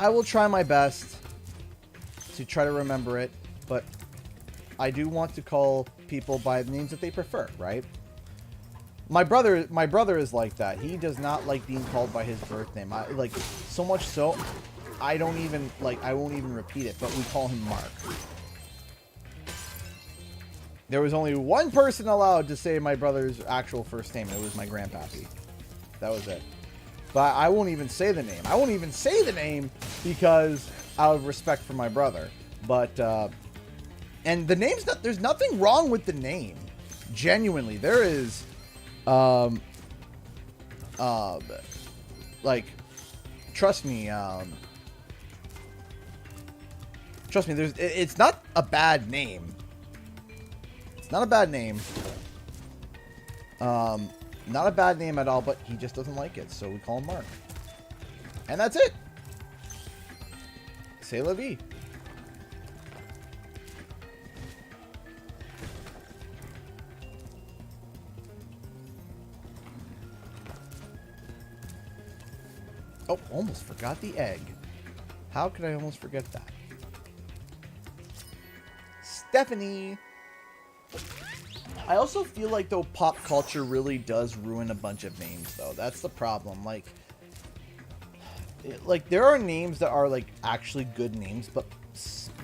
I will try my best to try to remember it, but I do want to call people by the names that they prefer, right? My brother is like that. He does not like being called by his birth name. Like, so much so, I won't even repeat it, but we call him Mark. There was only one person allowed to say my brother's actual first name, and it was my grandpappy. That was it. But I won't even say the name. I won't even say the name because out of respect for my brother. But, and the name's not, there's nothing wrong with the name. Genuinely. There is, like, trust me, it's not a bad name. Not a bad name. Not a bad name at all, but he just doesn't like it, so we call him Mark. And that's it. C'est la vie. Oh, almost forgot the egg. How could I almost forget that? Stephanie. I also feel like, though, pop culture really does ruin a bunch of names, though. That's the problem. Like, there are names that are, like, actually good names, but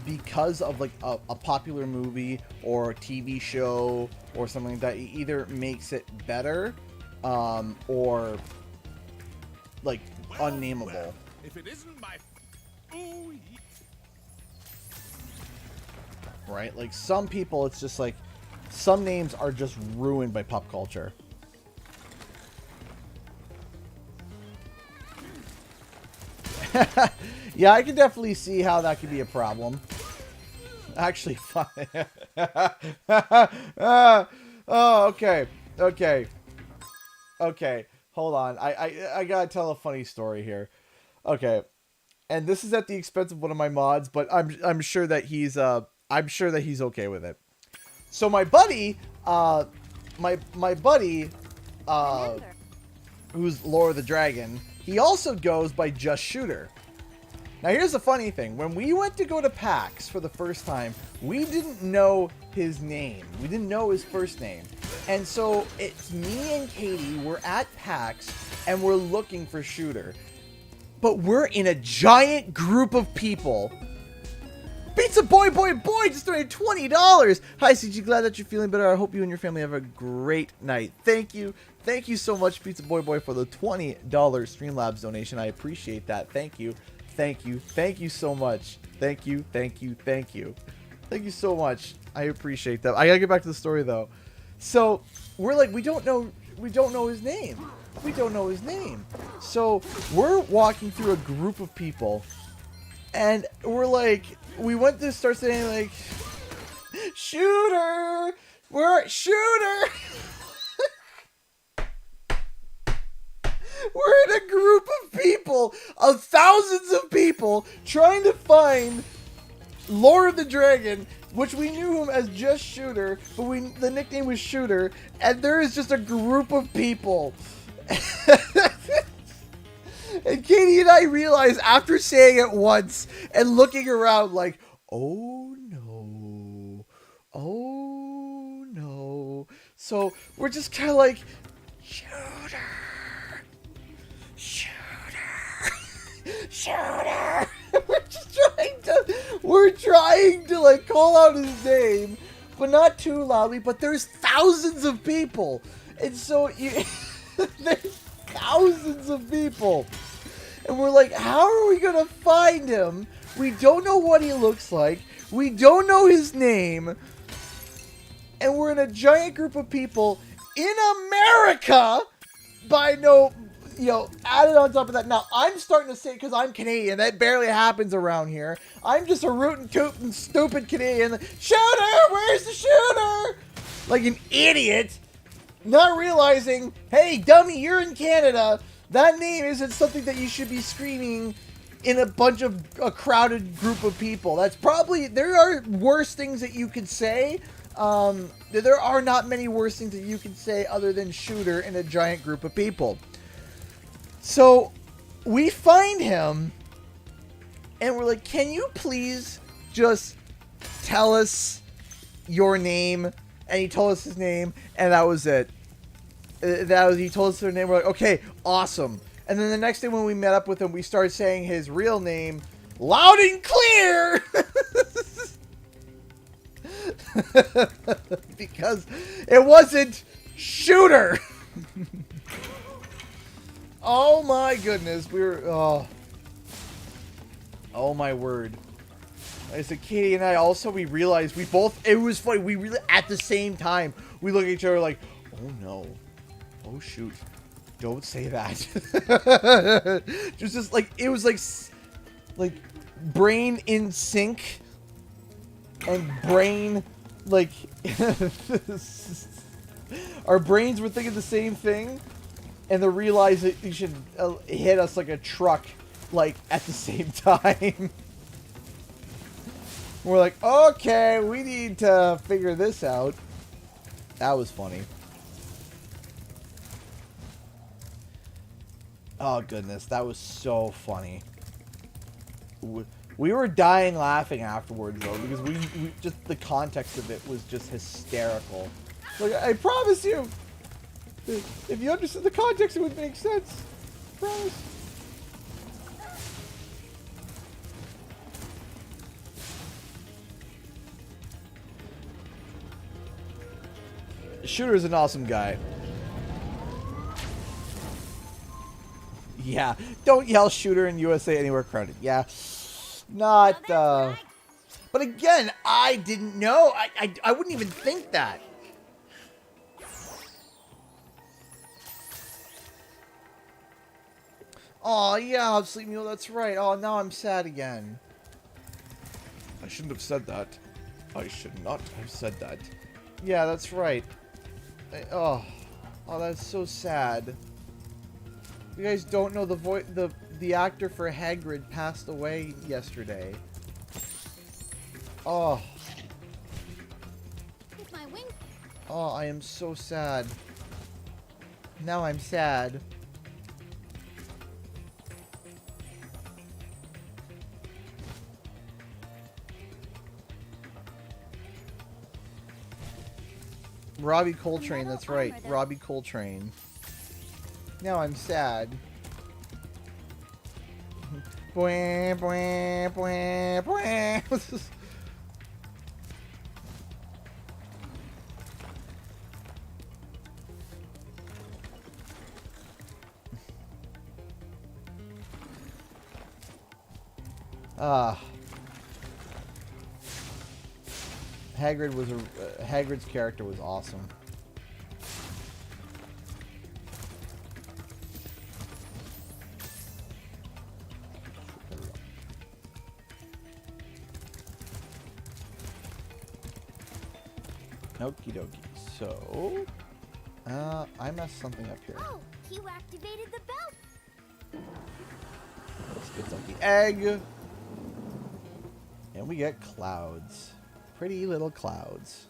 because of, like, a popular movie or a TV show or something like that, it either makes it better, or, like, unnameable. Well, if it isn't my... Ooh, right? Like, some people, it's just like... Some names are just ruined by pop culture. Yeah, I can definitely see how that could be a problem. Actually, fine. Oh, okay. Okay. Okay. Hold on. I gotta tell a funny story here. Okay. And this is at the expense of one of my mods, but I'm sure that he's okay with it. So my buddy, my buddy, who's Lord of the Dragon, he also goes by Just Shooter. Now here's the funny thing. When we went to go to PAX for the first time, we didn't know his name. We didn't know his first name. And so it's me and Katie, we're at PAX, and we're looking for Shooter. But we're in a giant group of people. Pizza Boy just donated $20. Hi, CG. Glad that you're feeling better. I hope you and your family have a great night. Thank you. Thank you so much, Pizza Boy, for the $20 Streamlabs donation. I appreciate that. Thank you. Thank you. Thank you so much. Thank you. Thank you. Thank you. Thank you so much. I appreciate that. I gotta get back to the story though. So we're like, we don't know his name. We don't know his name. So we're walking through a group of people, and we're like, we went to start saying like, Shooter, we're Shooter. We're in a group of people, of thousands of people, trying to find Lord of the Dragon, which we knew him as just Shooter, but the nickname was Shooter, and there is just a group of people. And Katie and I realized after saying it once and looking around like, oh no, oh no. So we're just kind of like, Shooter. Shooter! We're trying to like call out his name, but not too loudly, but there's thousands of people. And so there's thousands of people. And we're like, how are we gonna find him? We don't know what he looks like. We don't know his name. And we're in a giant group of people in America by no... added on top of that. Now, I'm starting to say, because I'm Canadian, that barely happens around here. I'm just a rootin' tootin' stupid Canadian. Shooter! Where's the shooter? Like an idiot. Not realizing, hey, dummy, you're in Canada. That name isn't something that you should be screaming in a crowded group of people. That's probably, there are worse things that you could say. There are not many worse things that you could say other than shooter in a giant group of people. So, we find him, and we're like, can you please just tell us your name? And he told us his name, and that was it. He told us their name, we're like, okay, awesome. And then the next day when we met up with him, we started saying his real name, loud and clear! Because it wasn't Shooter! Oh my goodness, oh my word. I said, Katie and I also, we realized it was funny, we really, at the same time, we look at each other like, oh no, oh shoot, don't say that. just like, it was like brain in sync, and brain, like, our brains were thinking the same thing. And then realize that you should hit us like a truck, like, at the same time. We're like, okay, we need to figure this out. That was funny. Oh, goodness. That was so funny. We were dying laughing afterwards, though, because we just, the context of it was just hysterical. Like, I promise you, if you understood the context, it would make sense. I promise. Shooter is an awesome guy. Yeah, don't yell Shooter in USA Anywhere crowded. Yeah, not, but again, I didn't know. I wouldn't even think that. Oh, yeah, Sleep Mule, that's right. Oh, now I'm sad again. I shouldn't have said that. I should not have said that. Yeah, that's right. Oh, that's so sad. You guys don't know the actor for Hagrid passed away yesterday. Oh. Oh, I am so sad. Now I'm sad. Robbie Coltrane, that's right. Robbie Coltrane. Now I'm sad. Bwah, bwah, bwah, bwah. Hagrid's character was awesome. Okie dokie. So, I messed something up here. Oh, you activated the belt. Let's get out the egg. And we get clouds. Pretty little clouds.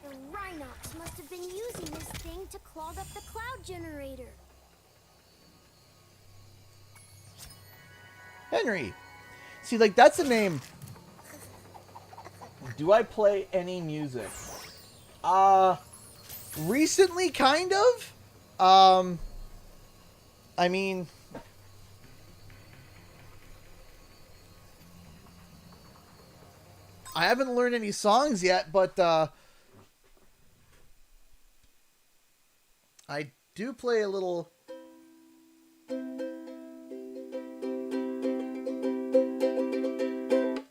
The Rhinox must have been using this thing to clog up the cloud generator. Henry. See, like, that's a name. Do I play any music? Recently, kind of. I mean, I haven't learned any songs yet, but I do play a little.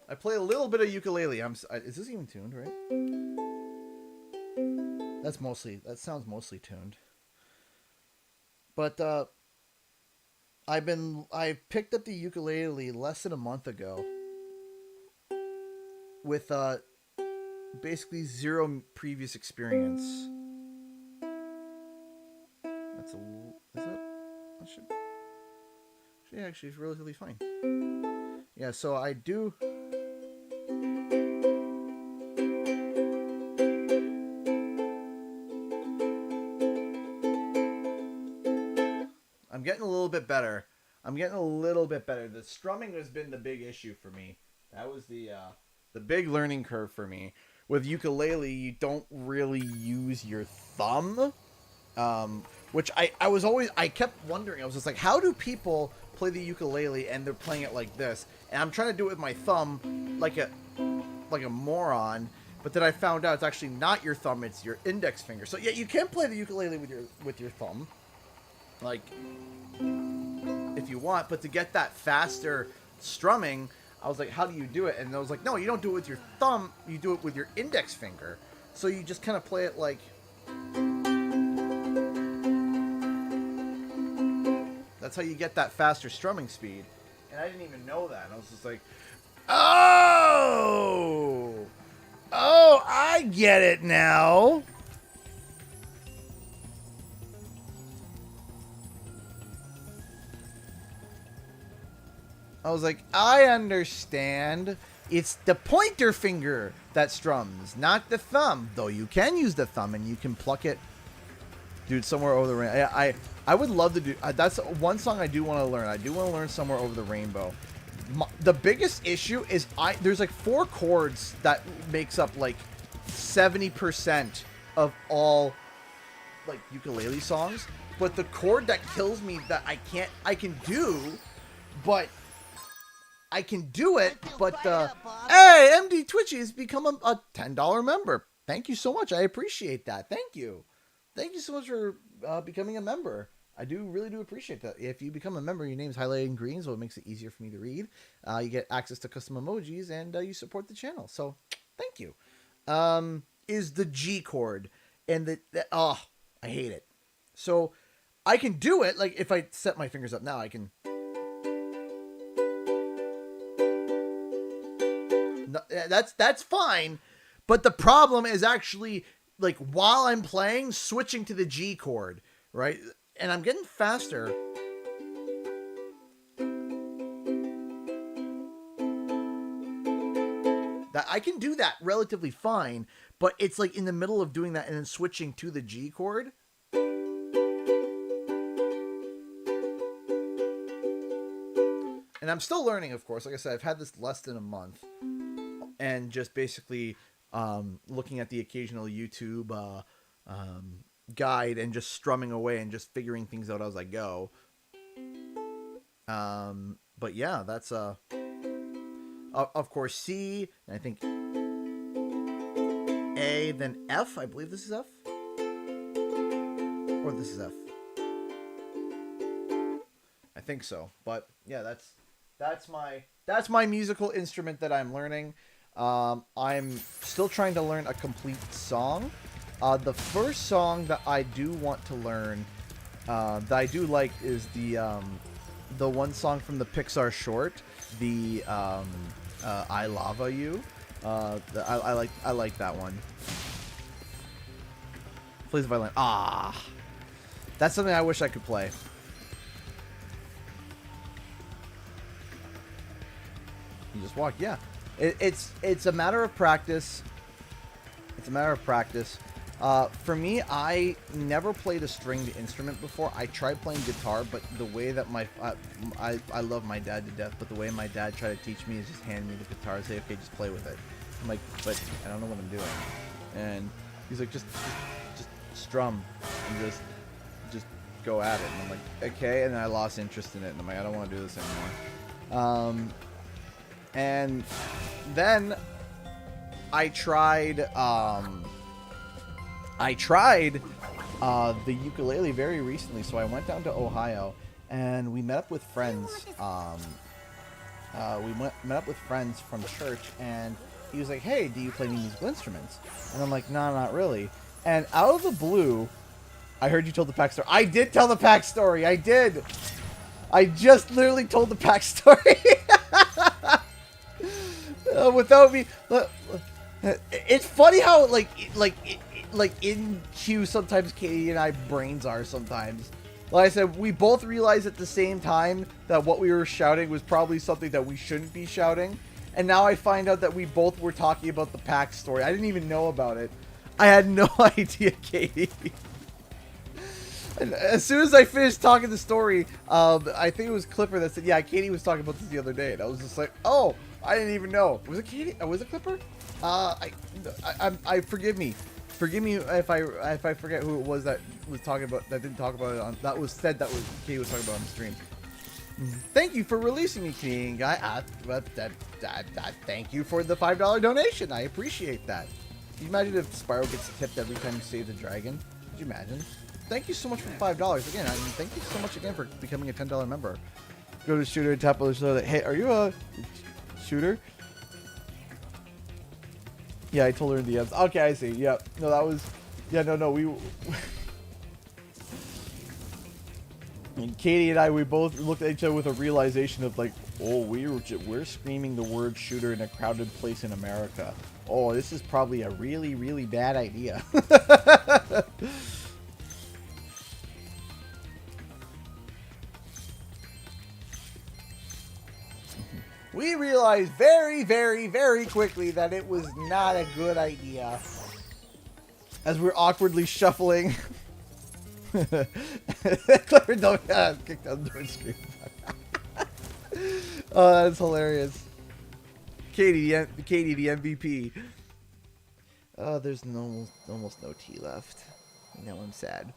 I play a little bit of ukulele. Is this even tuned, right? That sounds mostly tuned. But I picked up the ukulele less than a month ago with basically zero previous experience. That should actually is relatively fine. Yeah, so I do. I'm getting a little bit better. The strumming has been the big issue for me. That was the big learning curve for me. With ukulele, you don't really use your thumb, which I kept wondering. I was just like, how do people play the ukulele and they're playing it like this? And I'm trying to do it with my thumb, like a moron. But then I found out it's actually not your thumb; it's your index finger. So yeah, you can play the ukulele with your thumb, like if you want. But to get that faster strumming, I was like, how do you do it? And I was like, no, you don't do it with your thumb. You do it with your index finger. So you just kind of play it like. That's how you get that faster strumming speed. And I didn't even know that. And I was just like, oh, I get it now. I was like, I understand. It's the pointer finger that strums, not the thumb. Though you can use the thumb and you can pluck it, dude, somewhere over the rainbow. I would love to do. That's one song I do want to learn. I do want to learn Somewhere Over the Rainbow. The biggest issue is there's like 4 chords that makes up like 70% of all like ukulele songs. But the chord that kills me that I can do it, but hey, MD Twitchy has become a $10 member. Thank you so much. I appreciate that. Thank you so much for becoming a member. I really do appreciate that. If you become a member, your name's highlighted in green, so it makes it easier for me to read. You get access to custom emojis, and you support the channel. So thank you. Is the G chord, and I hate it. So I can do it. Like if I set my fingers up now, I can. That's fine, but the problem is actually like while I'm playing, switching to the G chord, right? And I'm getting faster. That I can do that relatively fine, but it's like in the middle of doing that and then switching to the G chord. And I'm still learning, of course. Like I said, I've had this less than a month. And just basically looking at the occasional YouTube guide and just strumming away and just figuring things out as I go. But yeah, that's of course C, and I think A, then F. I believe this is F, or this is F. I think so. But yeah, that's my musical instrument that I'm learning. I'm still trying to learn a complete song. The first song that I do want to learn, that I do like, is the one song from the Pixar short, the I Lava You. I like that one. Plays the violin. That's something I wish I could play. You just walk, yeah. It's a matter of practice. It's a matter of practice. For me, I never played a stringed instrument before. I tried playing guitar, but the way that I love my dad to death, but the way my dad tried to teach me is just hand me the guitar and say, okay, just play with it. I'm like, but I don't know what I'm doing. And he's like, just strum and just go at it. And I'm like, okay. And then I lost interest in it, and I'm like, I don't want to do this anymore. And then I tried the ukulele very recently. So I went down to Ohio and we met up with friends. Met up with friends from church, and he was like, hey, do you play any musical instruments? And I'm like, no, not really. And out of the blue, I heard you told the pack story. I did tell the pack story. I did. I just literally told the pack story. Without me, it's funny how like in queue sometimes Katie and I brains are sometimes. Like I said, we both realized at the same time that what we were shouting was probably something that we shouldn't be shouting, and now I find out that we both were talking about the pack story. I didn't even know about it. I had no idea, Katie. And as soon as I finished talking the story, I think it was Clipper that said, yeah, Katie was talking about this the other day, and I was just like, oh, I didn't even know. Was it Katie? Was it Clipper? I forgive me. Forgive me if I forget who it was that was talking about, that didn't talk about it on, that was said that was Katie was talking about on the stream. Thank you for releasing me, Canadian guy. Thank you for the $5 donation. I appreciate that. Can you imagine if Spyro gets tipped every time you save the dragon? Could you imagine? Thank you so much for the $5. Again, thank you so much again for becoming a $10 member. Go to Shooter and tap on the show that, hey, are you a Shooter? Yeah, I told her in the DMs. Okay, I see. Yeah. No, that was... Yeah, no, we... And Katie and I, we both looked at each other with a realization of like, oh, we're screaming the word shooter in a crowded place in America. Oh, this is probably a really, really bad idea. We realized very, very, very quickly that it was not a good idea. As we're awkwardly shuffling. Clever don't kick down the door and scream. Oh, that's hilarious. Katie, the MVP. Oh, there's almost no tea left. Now I'm sad.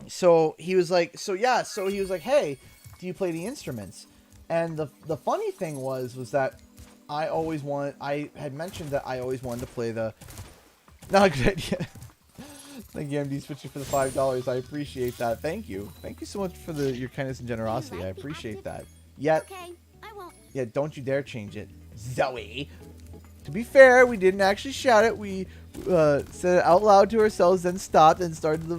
So he was like, he was like, hey, do you play the instruments? And the funny thing was that I had mentioned that I always wanted to play the, not a good idea. Thank you, MD, switching for the $5. I appreciate that. Thank you so much for your kindness and generosity. I appreciate that. Yet, okay, I won't. Yeah, don't you dare change it, Zoe. To be fair, we didn't actually shout it. We said it out loud to ourselves, then stopped and started to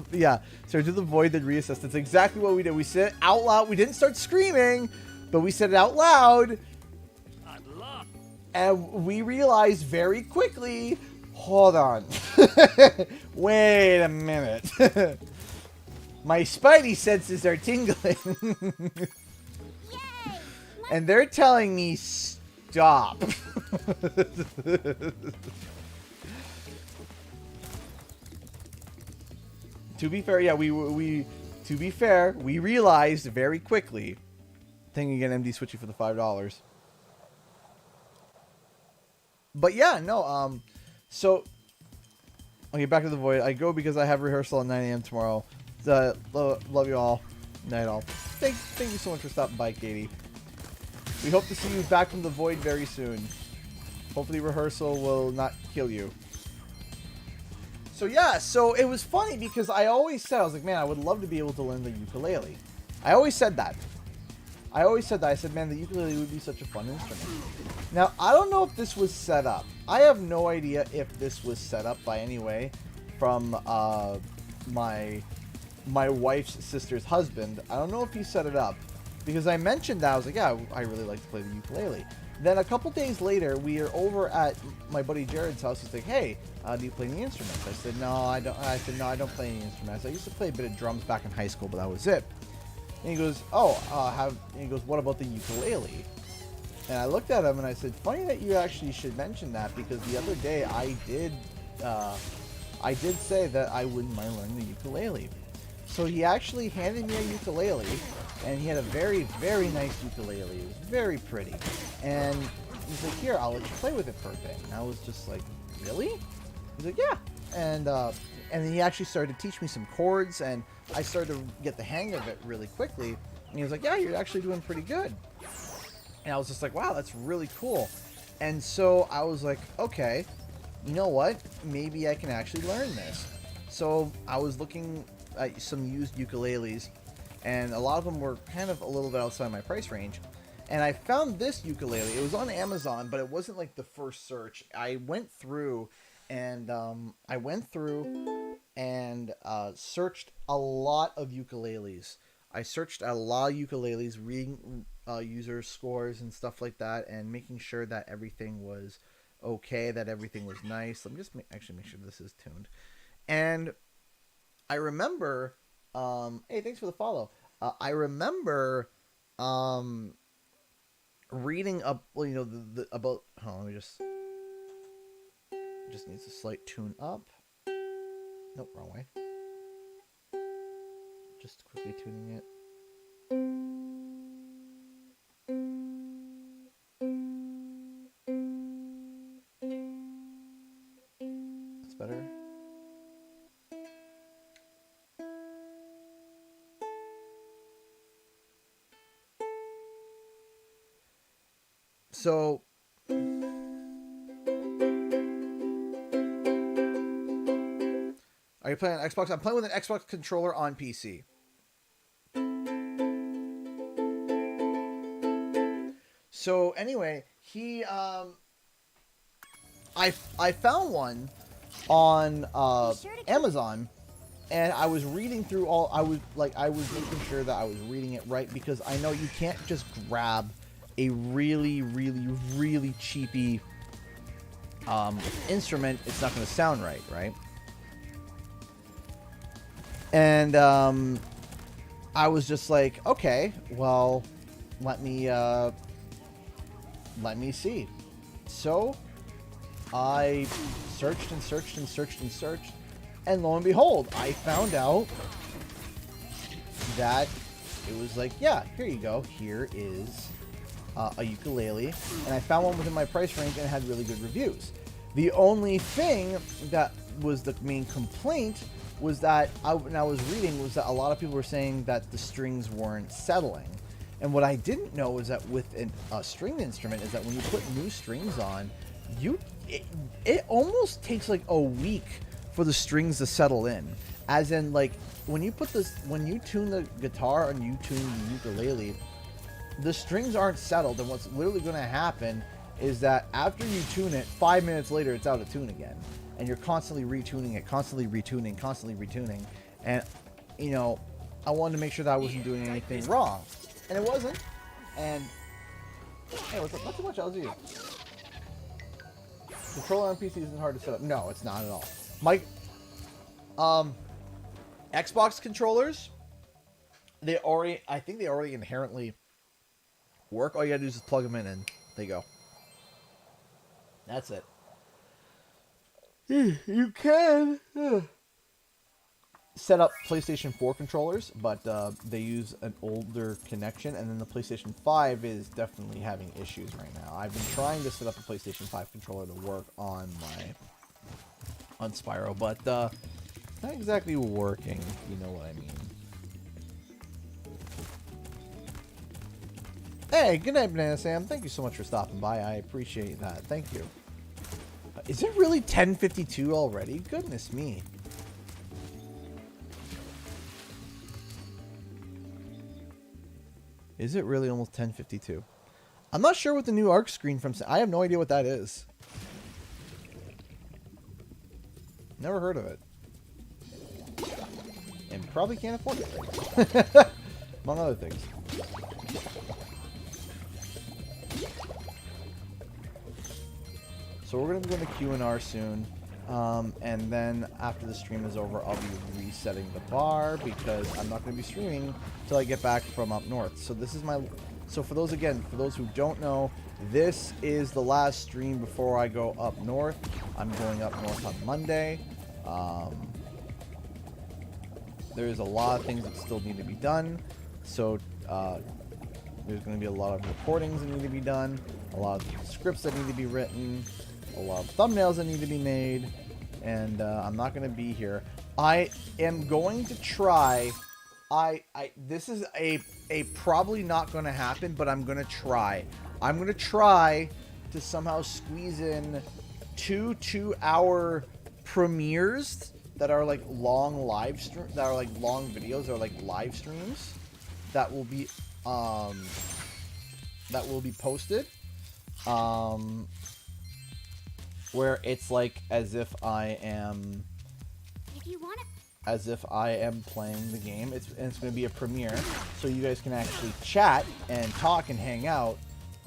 the void, then reassessed. That's exactly what we did. We said it out loud. We didn't start screaming, but we said it out loud. And we realized very quickly, hold on. Wait a minute. My spidey senses are tingling. And they're telling me stop. To be fair, yeah, to be fair, we realized very quickly. Thank you again, MD, switching for the $5. But yeah, no. So okay, back to the void. I go because I have rehearsal at 9 a.m. tomorrow. Love you all. Night all. Thank you so much for stopping by, Katie. We hope to see you back from the void very soon. Hopefully rehearsal will not kill you. So yeah, so it was funny because I always said, I was like, man, I would love to be able to learn the ukulele. I always said that. I said, man, the ukulele would be such a fun instrument. Now, I don't know if this was set up. I have no idea if this was set up by any way from my wife's sister's husband. I don't know if he set it up. Because I mentioned that, I was like, yeah, I really like to play the ukulele. Then a couple days later, we are over at my buddy Jared's house. He's like, hey, do you play any instruments? I said, no, I don't. I said, no, I don't play any instruments. I used to play a bit of drums back in high school, but that was it. And he goes, and he goes, what about the ukulele? And I looked at him and I said, funny that you actually should mention that, because the other day I did say that I wouldn't mind learning the ukulele. So he actually handed me a ukulele, and he had a very, very nice ukulele. It was very pretty. And he's like, here, I'll let you play with it for a bit. And I was just like, really? He's like, yeah. And then he actually started to teach me some chords, and I started to get the hang of it really quickly. And he was like, yeah, you're actually doing pretty good. And I was just like, wow, that's really cool. And so I was like, okay, you know what? Maybe I can actually learn this. So I was looking at some used ukuleles, and a lot of them were kind of a little bit outside my price range. And I found this ukulele. It was on Amazon, but it wasn't like the first search. I went through and searched a lot of ukuleles. I searched a lot of ukuleles, reading user scores and stuff like that, and making sure that everything was okay, that everything was nice. Let me just actually make sure this is tuned. And I remember, hey, thanks for the follow. I remember reading up, about. Hold on, let me just needs a slight tune up. Nope, wrong way. Just quickly tuning it. That's better. So are you playing on Xbox? I'm playing with an Xbox controller on PC. So anyway, I found one on Amazon, and I was reading through I was making sure that I was reading it right, because I know you can't just grab a really, really, really cheapy instrument. It's not going to sound right, right? And I was just like, okay, well, let me see. So I searched and searched and searched and searched, and lo and behold, I found out that it was like, yeah, here you go. Here is a ukulele, and I found one within my price range and it had really good reviews. The only thing that was the main complaint was that when I was reading was that a lot of people were saying that the strings weren't settling. And what I didn't know was that with a stringed instrument is that when you put new strings on, it almost takes like a week for the strings to settle in. As in, like, when you tune the guitar and you tune the ukulele, the strings aren't settled, and what's literally going to happen is that after you tune it, 5 minutes later it's out of tune again, and you're constantly retuning it, constantly retuning, and I wanted to make sure that I wasn't doing anything wrong, and it wasn't. And hey, what's up? Not too much LZ. Controller on PC isn't hard to set up. No, it's not at all. Xbox controllers, I think they already inherently work. All you gotta do is just plug them in and there you go. That's it. You can. set up PlayStation 4 controllers, but they use an older connection, and then the PlayStation 5 is definitely having issues right now. I've been trying to set up a PlayStation 5 controller to work on Spyro, but it's not exactly working, if you know what I mean. Hey, good night, Banana Sam. Thank you so much for stopping by. I appreciate that. Thank you. Is it really 10:52 already? Goodness me. Is it really almost 10:52? I'm not sure what the new arc screen from... I have no idea what that is. Never heard of it. And probably can't afford it. Among other things. So we're going to be going to Q&R soon. And then after the stream is over, I'll be resetting the bar because I'm not going to be streaming until I get back from up north. So this is my... So for those who don't know, this is the last stream before I go up north. I'm going up north on Monday. There's a lot of things that still need to be done. So there's going to be a lot of recordings that need to be done, a lot of scripts that need to be written, a lot of thumbnails that need to be made, and I'm not going to be here. I am going to try... this is a probably not going to happen, but I'm going to try. I'm going to try to somehow squeeze in 2-hour premieres that are like long live stream, that are like long videos, that are like live streams that will be posted, where it's like as if I am playing the game. It's going to be a premiere, so you guys can actually chat and talk and hang out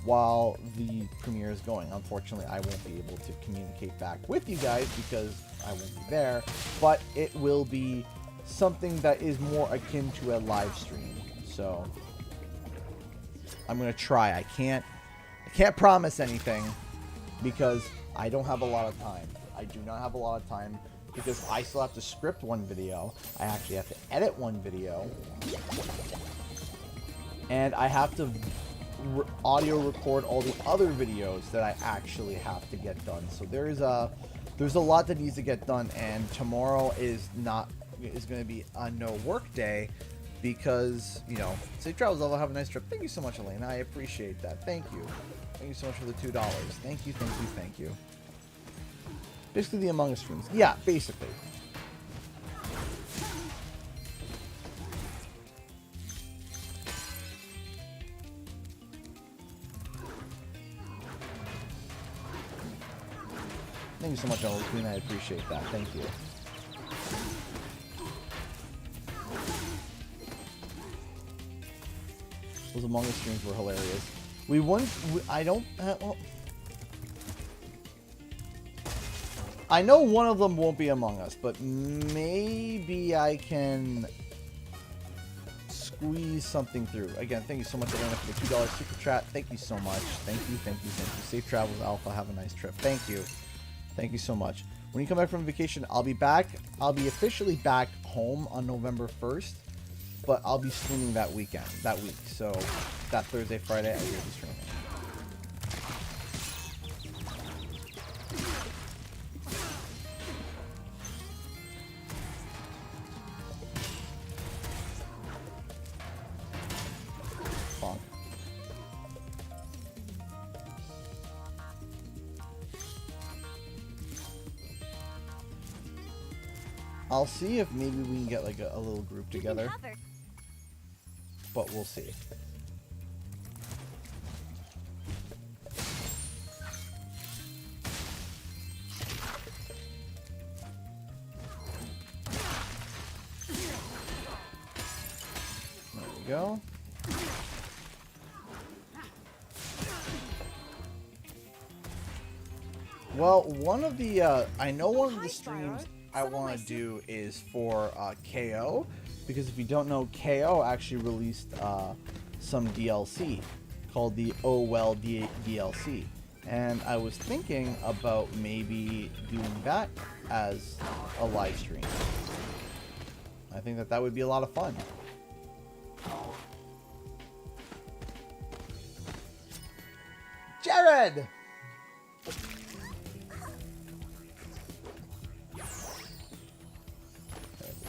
while the premiere is going. Unfortunately, I won't be able to communicate back with you guys because I won't be there, but it will be something that is more akin to a live stream. So I'm going to try. I can't promise anything because I don't have a lot of time. I do not have a lot of time because I still have to script one video. I actually have to edit one video. And I have to audio record all the other videos that I actually have to get done. So there's a lot that needs to get done, and tomorrow is going to be a no work day because, you know, safe travels. I'll have a nice trip. Thank you so much, Elena. I appreciate that. Thank you. Thank you so much for the $2. Thank you, thank you, thank you. Basically the Among Us streams. Yeah, basically. Thank you so much, Ella Queen. I appreciate that. Thank you. Those Among Us streams were hilarious. I know one of them won't be Among Us, but maybe I can squeeze something through. Again, thank you so much, Elena, for the $2 super chat. Thank you so much. Thank you, thank you, thank you. Safe travels, Alpha. Have a nice trip. Thank you. Thank you so much. When you come back from vacation, I'll be back. I'll be officially back home on November 1st, but I'll be streaming that week. So that Thursday, Friday, I will be streaming. I'll see if maybe we can get like a little group together, but we'll see. There we go. Well, one of the I know one of the streams I want to do is for KO, because if you don't know, KO actually released some DLC called the Oh Well DLC, and I was thinking about maybe doing that as a live stream. I think that that would be a lot of fun. Jared! Over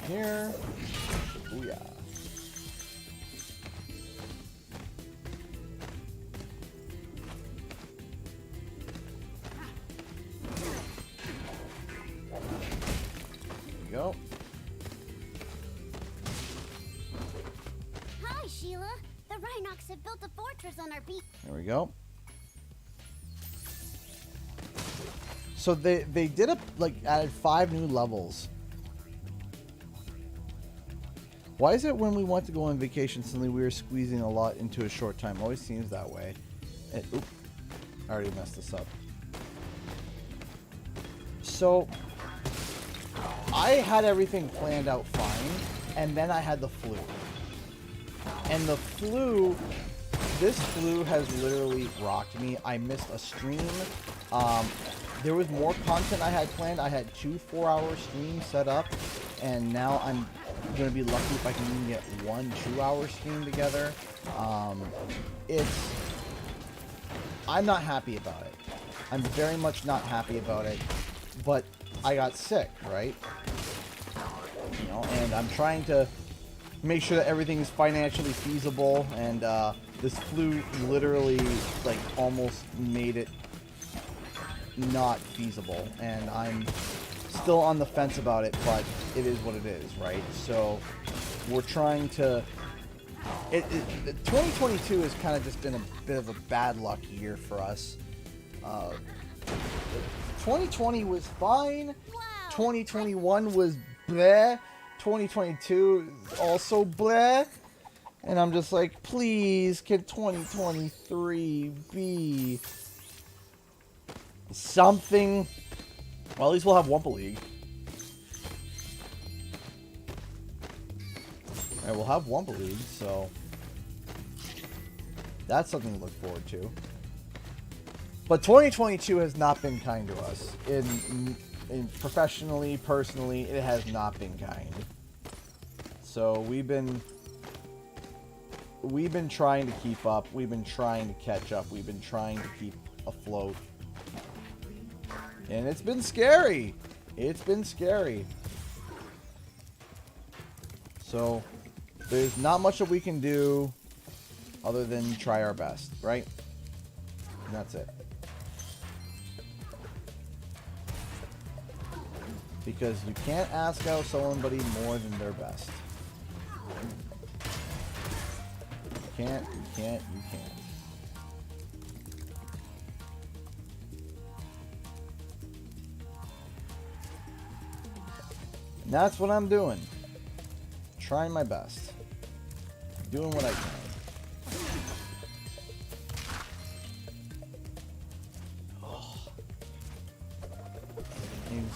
here. Booyah. There we go. Hi, Sheila. The Rhinox have built a fortress on our beach. There we go. So they did added 5 new levels. Why is it when we want to go on vacation suddenly we are squeezing a lot into a short time? Always seems that way. And, oop, I already messed this up. So I had everything planned out fine, and then I had the flu. And the flu, this flu has literally rocked me. I missed a stream. There was more content I had planned. I had 2 4-hour streams set up, and now I'm going to be lucky if I can even get 1 2-hour stream together. I'm not happy about it. I'm very much not happy about it, but I got sick, right? You know, and I'm trying to make sure that everything is financially feasible, and this flu literally like almost made it not feasible, and I'm still on the fence about it, but it is what it is, right? So we're trying to 2022 has kind of just been a bit of a bad luck year for us. 2020 was fine. Wow. 2021 was bleh. 2022 also bleh. And I'm just like, please, can 2023 be something? Well, at least we'll have Wumpa League. Alright, we'll have Wumpa League, so that's something to look forward to. But 2022 has not been kind to us. In professionally, personally, it has not been kind. So we've been trying to keep up. We've been trying to catch up. We've been trying to keep afloat. And it's been scary. It's been scary. So there's not much that we can do other than try our best, right? And that's it. Because you can't ask out somebody more than their best. You can't. And that's what I'm doing. Trying my best. Doing what I can.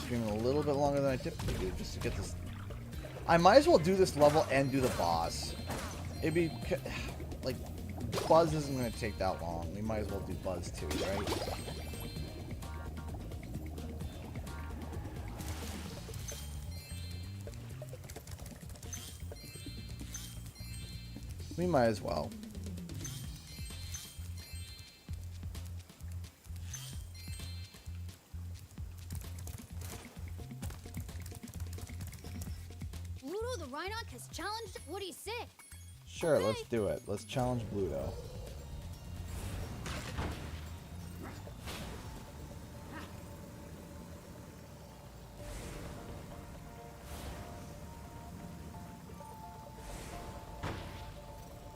Streaming a little bit longer than I typically do just to get this. I might as well do this level and do the boss. It'd be like Buzz isn't going to take that long. We might as well do Buzz too, right? We might as well. Ludo the Rhinox has challenged. What do you say? Sure, let's do it. Let's challenge Bluto.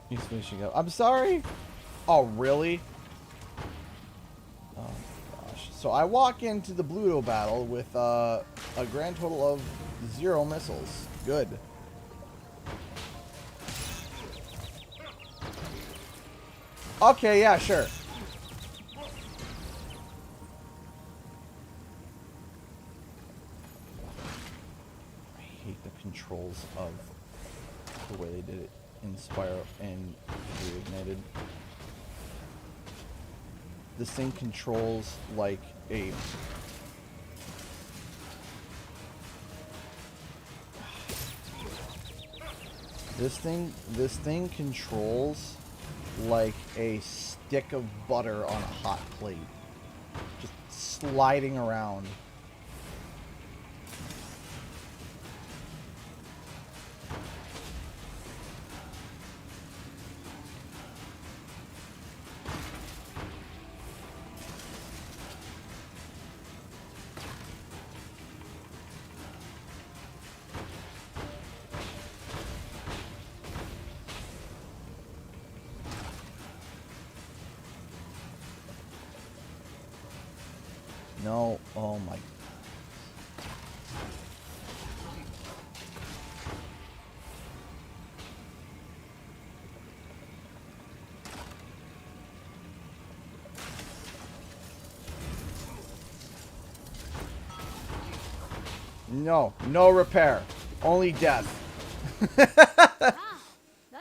He's finishing up. I'm sorry. Oh, really? Oh gosh. So I walk into the Bluto battle with a grand total of 0 missiles. Good. Okay, yeah, sure. I hate the controls of the way they did it in Spyro and Reignited. This thing controls like a... This thing controls like a stick of butter on a hot plate. Just sliding around. No, oh my. No, no repair, only death.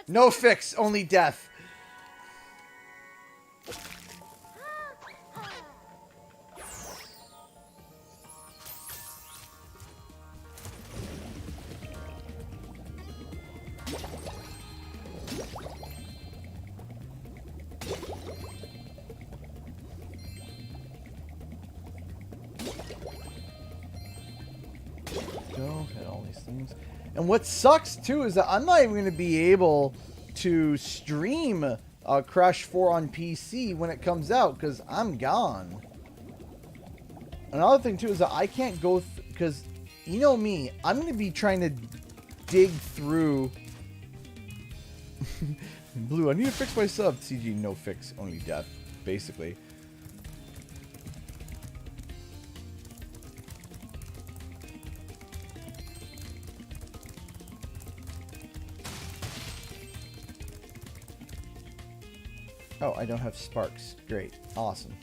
No fix, only death. Go hit all these things. And what sucks too is that I'm not even going to be able to stream Crash 4 on PC when it comes out because I'm gone. Another thing too is that I can't go because you know me, I'm going to be trying to dig through. Blue, I need to fix my sub. CG, no fix, only death, basically. Oh, I don't have sparks. Great. Awesome.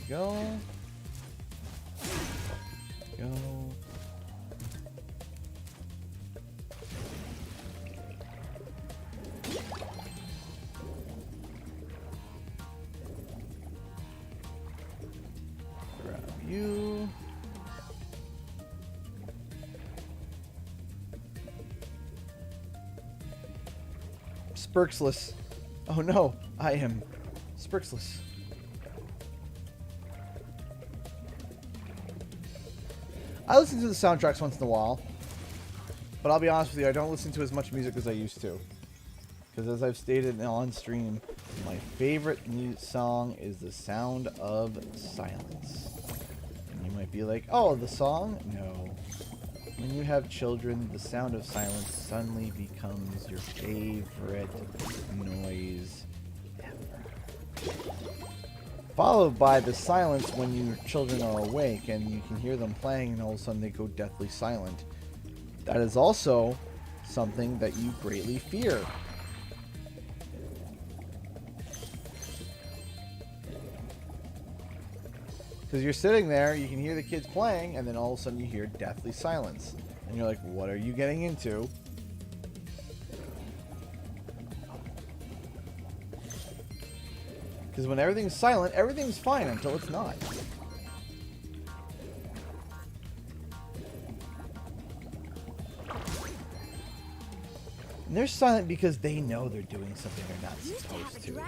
There we go. Go. Grab you. Spurksless. Oh no, I am Spurksless. I listen to the soundtracks once in a while, but I'll be honest with you, I don't listen to as much music as I used to. Because as I've stated on stream, my favorite song is The Sound of Silence. And you might be like, oh, the song? No. When you have children, The Sound of Silence suddenly becomes your favorite noise ever. Followed by the silence when your children are awake and you can hear them playing and all of a sudden they go deathly silent. That is also something that you greatly fear. Because you're sitting there, you can hear the kids playing, and then all of a sudden you hear deathly silence. And you're like, what are you getting into? Because when everything's silent, everything's fine until it's not. And they're silent because they know they're doing something they're not supposed to.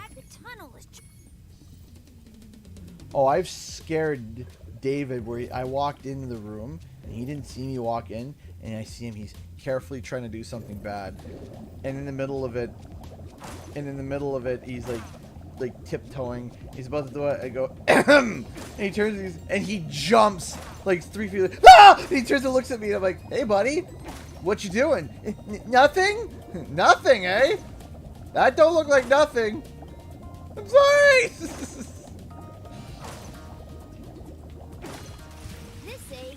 Oh, I've scared David where I walked into the room and he didn't see me walk in, and I see him, he's carefully trying to do something bad. And in the middle of it, he's like tiptoeing. He's about to do it. I go, and he turns and he jumps like 3 feet. Like, ah! And he turns and looks at me. And I'm like, hey, buddy, what you doing? Nothing? Nothing, eh? That don't look like nothing. I'm sorry.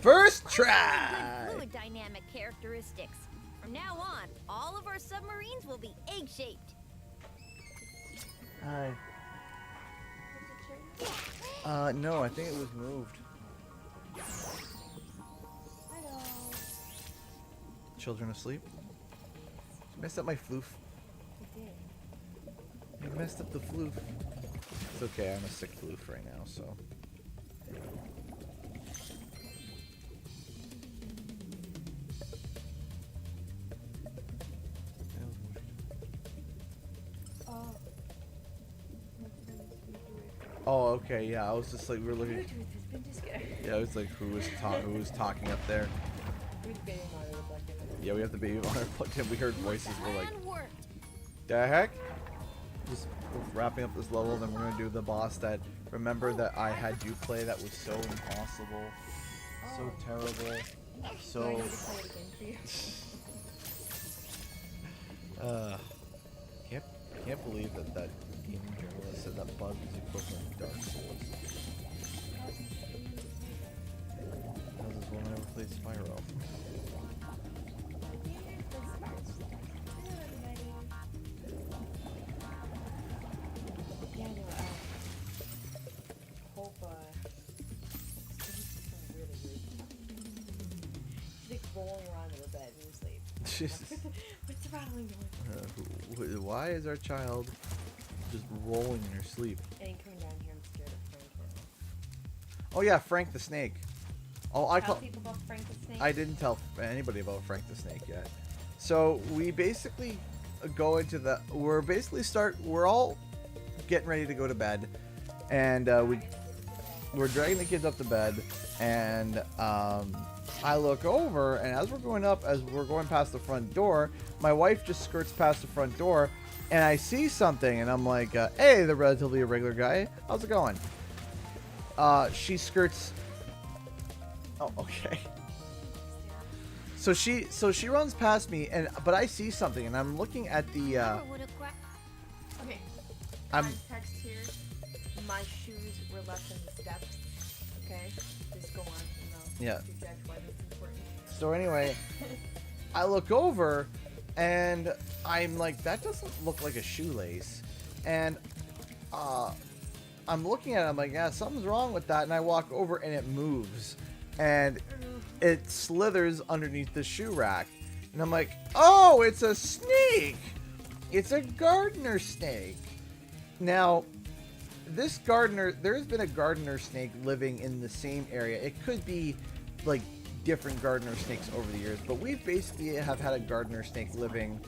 First try. Fluid dynamic characteristics. From now on, all of our submarines will be egg-shaped. Hi. No, I think it was moved. Hello. Children asleep? You messed up my floof. I did. You messed up the floof. It's okay, I'm a sick floof right now, so. Oh, okay, yeah. I was just like, we were looking. Yeah, it was like, who was talking up there? Yeah, we have the baby monitor plugged in. We heard voices. We're like, the heck? Just wrapping up this level, then we're gonna do the boss that. Remember that I had you play. That was so impossible, so terrible, so. Can't believe that gaming journalist said that bug is equivalent to Dark Souls. How's this one ever played Spyro? Yeah, no, hope, really weird. She's like rolling around in her bed in her sleep. What's the rattling noise? Why is our child just rolling in her sleep? And coming down here, I'm scared of Frank now. Oh yeah, Frank the Snake. Oh, Tell people about Frank the Snake? I didn't tell anybody about Frank the Snake yet. So we basically go into the. We're all getting ready to go to bed, and we're dragging the kids up to bed, and I look over, and as we're going past the front door, my wife just skirts past the front door, and I see something, and I'm like, hey, the relatively irregular guy, how's it going? She skirts. Oh, okay. So she runs past me, but I see something, and I'm looking at the. Okay. I'm. Text here. My shoes were left on the steps. Okay. Just go on. Yeah. Project why this is important. So anyway, I look over, and I'm like, that doesn't look like a shoelace, and I'm looking at it. I'm like, yeah, something's wrong with that, and I walk over, and it moves. And it slithers underneath the shoe rack. And I'm like, oh, it's a snake! It's a gardener snake. Now, there's been a gardener snake living in the same area. It could be, like, different gardener snakes over the years. But we basically have had a gardener snake living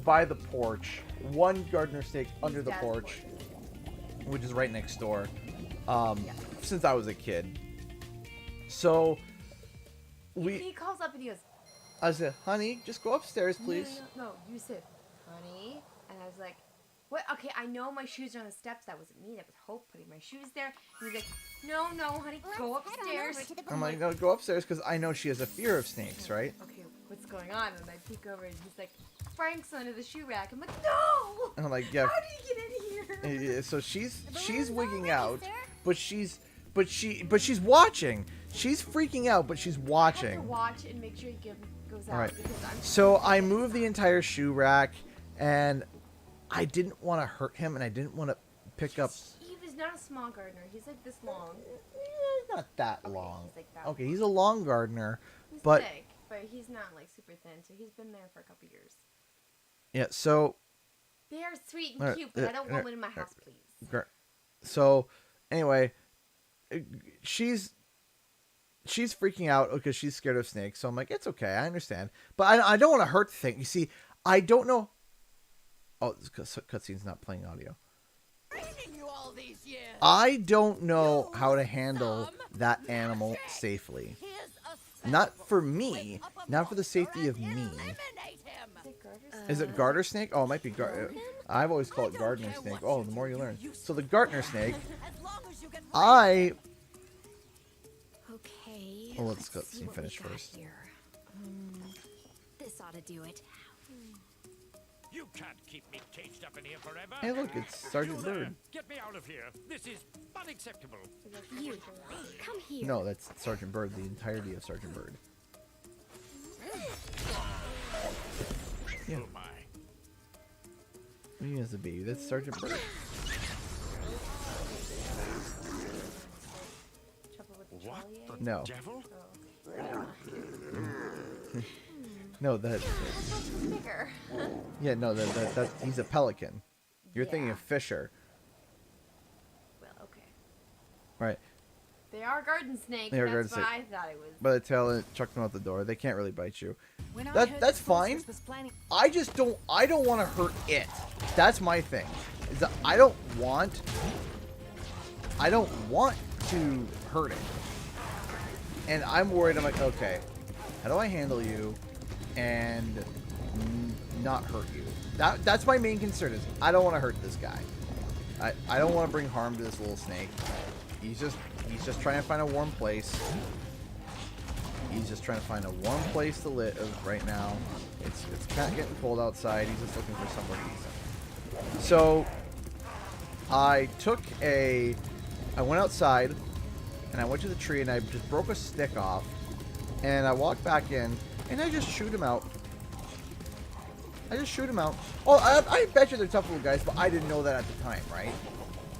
by the porch. One gardener snake under the porch, which is right next door, since I was a kid. So he calls up and he goes, I said, honey, just go upstairs, please. No, you said, honey. And I was like, what? Okay, I know my shoes are on the steps. That wasn't me. That was Hope putting my shoes there. And he's like, no, honey, go upstairs. I'm like, no, go upstairs because I know she has a fear of snakes, right? Okay, what's going on? And I peek over and he's like, Frank's under the shoe rack. I'm like, no! And I'm like, yeah. How do you get in here? Yeah, so she's wigging out, but she's watching. She's freaking out, but she's watching. I have to watch and make sure he goes out. All right. Because So I moved the entire shoe rack, and I didn't want to hurt him, and I didn't want to pick up. He was not a small gardener. He's like this long. Not that long. He's like that Okay, he's a long gardener, he's but thick, but he's not like super thin. So he's been there for a couple years. yeah. So They are sweet and cute, but I don't want one in my house, please. So anyway, she's freaking out because she's scared of snakes. So I'm like, it's okay, I understand, but I don't want to hurt the thing. You see, I don't know. Oh, cutscene's not playing audio. I don't know how to handle that animal safely. Not for me, not for the safety of me. Is it garter snake? Oh, it might be garter. I've always called it gardener snake. Oh, the more you learn. So the gardener snake. Okay. Well, let's go see finish first. This ought to do it. You can't keep me caged up in here forever. Hey, look, it's Sergeant Bird. Get me out of here. This is unacceptable. You, come here. No, that's Sergeant Bird. The entirety of Sergeant Bird. Yeah. Oh my. What do you mean as a baby? That's Sergeant Bird. What the No. devil? No, that. Bigger. Yeah, no, that he's a pelican. You're thinking of Fisher. Well, okay. Right. They are garden snakes. They are That's garden what snake. I thought it was. By the tail, it chucked them out the door. They can't really bite you. When I That's heard fine. was planning- I just don't. I don't want to hurt it. That's my thing. Is that I don't want I don't want to hurt it. And I'm worried. I'm like, okay, how do I handle you and not hurt you? That's my main concern is I don't want to hurt this guy. I don't want to bring harm to this little snake. He's just trying to find a warm place. He's just trying to find a warm place to live right now. It's kind of getting cold outside. He's just looking for somewhere decent. So I went outside and I went to the tree and I just broke a stick off and I walked back in and I just shoot him out. Oh, I bet you they're tough little guys, but I didn't know that at the time, right?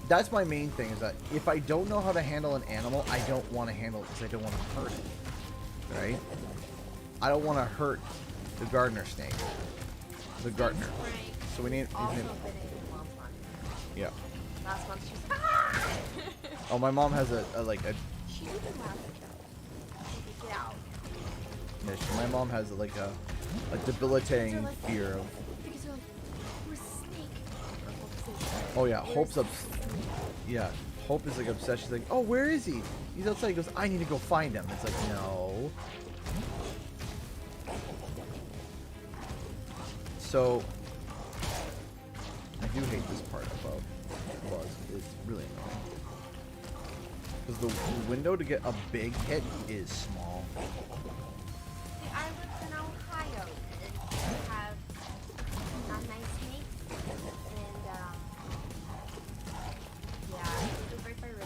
That's my main thing is that if I don't know how to handle an animal, I don't want to handle it because I don't want to hurt it. Right? I don't want to hurt the gardener snake. The gardener. So we need. Yeah. Last month she was. Oh, my mom has a She didn't laugh at Get out. Yeah, my mom has a debilitating fear of. Oh yeah, Hope's up. Yeah, Hope is like obsessed. She's like, oh, where is he? He's outside. He goes, I need to go find him. It's like, no. So I do hate this part about Buzz. It's really annoying because the window to get a big hit is small. I lived in Ohio and we have a nice snake and yeah, it was right by rivers.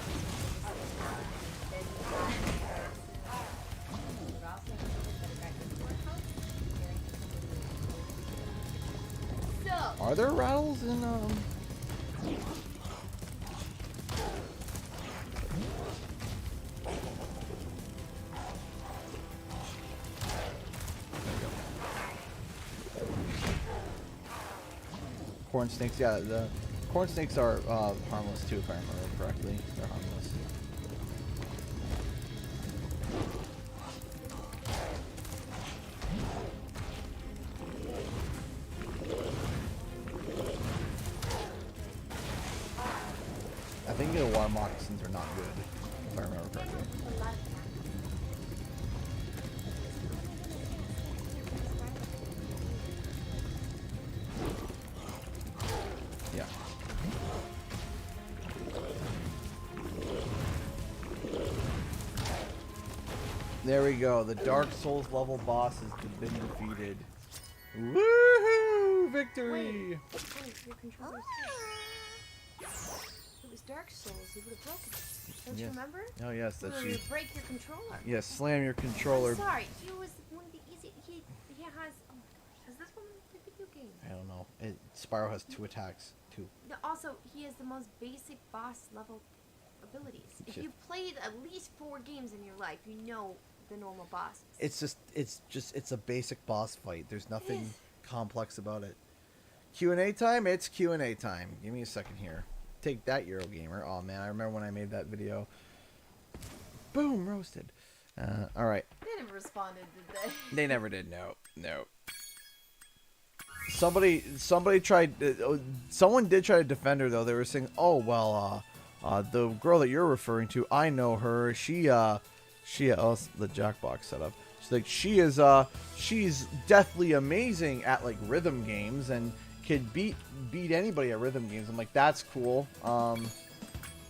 Then we also have a better back in the house. So Are there rattles in corn snakes? Yeah, the corn snakes are harmless too, if I remember correctly. They're harmless. I think the water moccasins are not good, if I remember correctly. Yeah. There we go. The Dark Souls level boss has been defeated. Woohoo! Victory! Wait, your controller's here. If it was Dark Souls, you would have broken it. Don't you remember? Oh yes, that You she. break your controller. Yes, slam your controller. I'm sorry, he was one of the easy. He has. Oh my gosh, has this one the video game? I don't know. Spyro has 2 attacks. 2. No, also, he has the most basic boss level abilities. If Shit. you've played at least 4 games in your life, you know the normal bosses. It's a basic boss fight. There's nothing complex about it. Q&A time? It's Q&A time. Give me a second here. Take that, Eurogamer. Oh man, I remember when I made that video. Boom, roasted. All right. They never responded, did they? They never did. No. Somebody tried. Someone did try to defend her though. They were saying, "Oh well, the girl that you're referring to, I know her. She oh, the Jackbox setup. She's like, she's deathly amazing at like rhythm games and could beat anybody at rhythm games." I'm like, that's cool.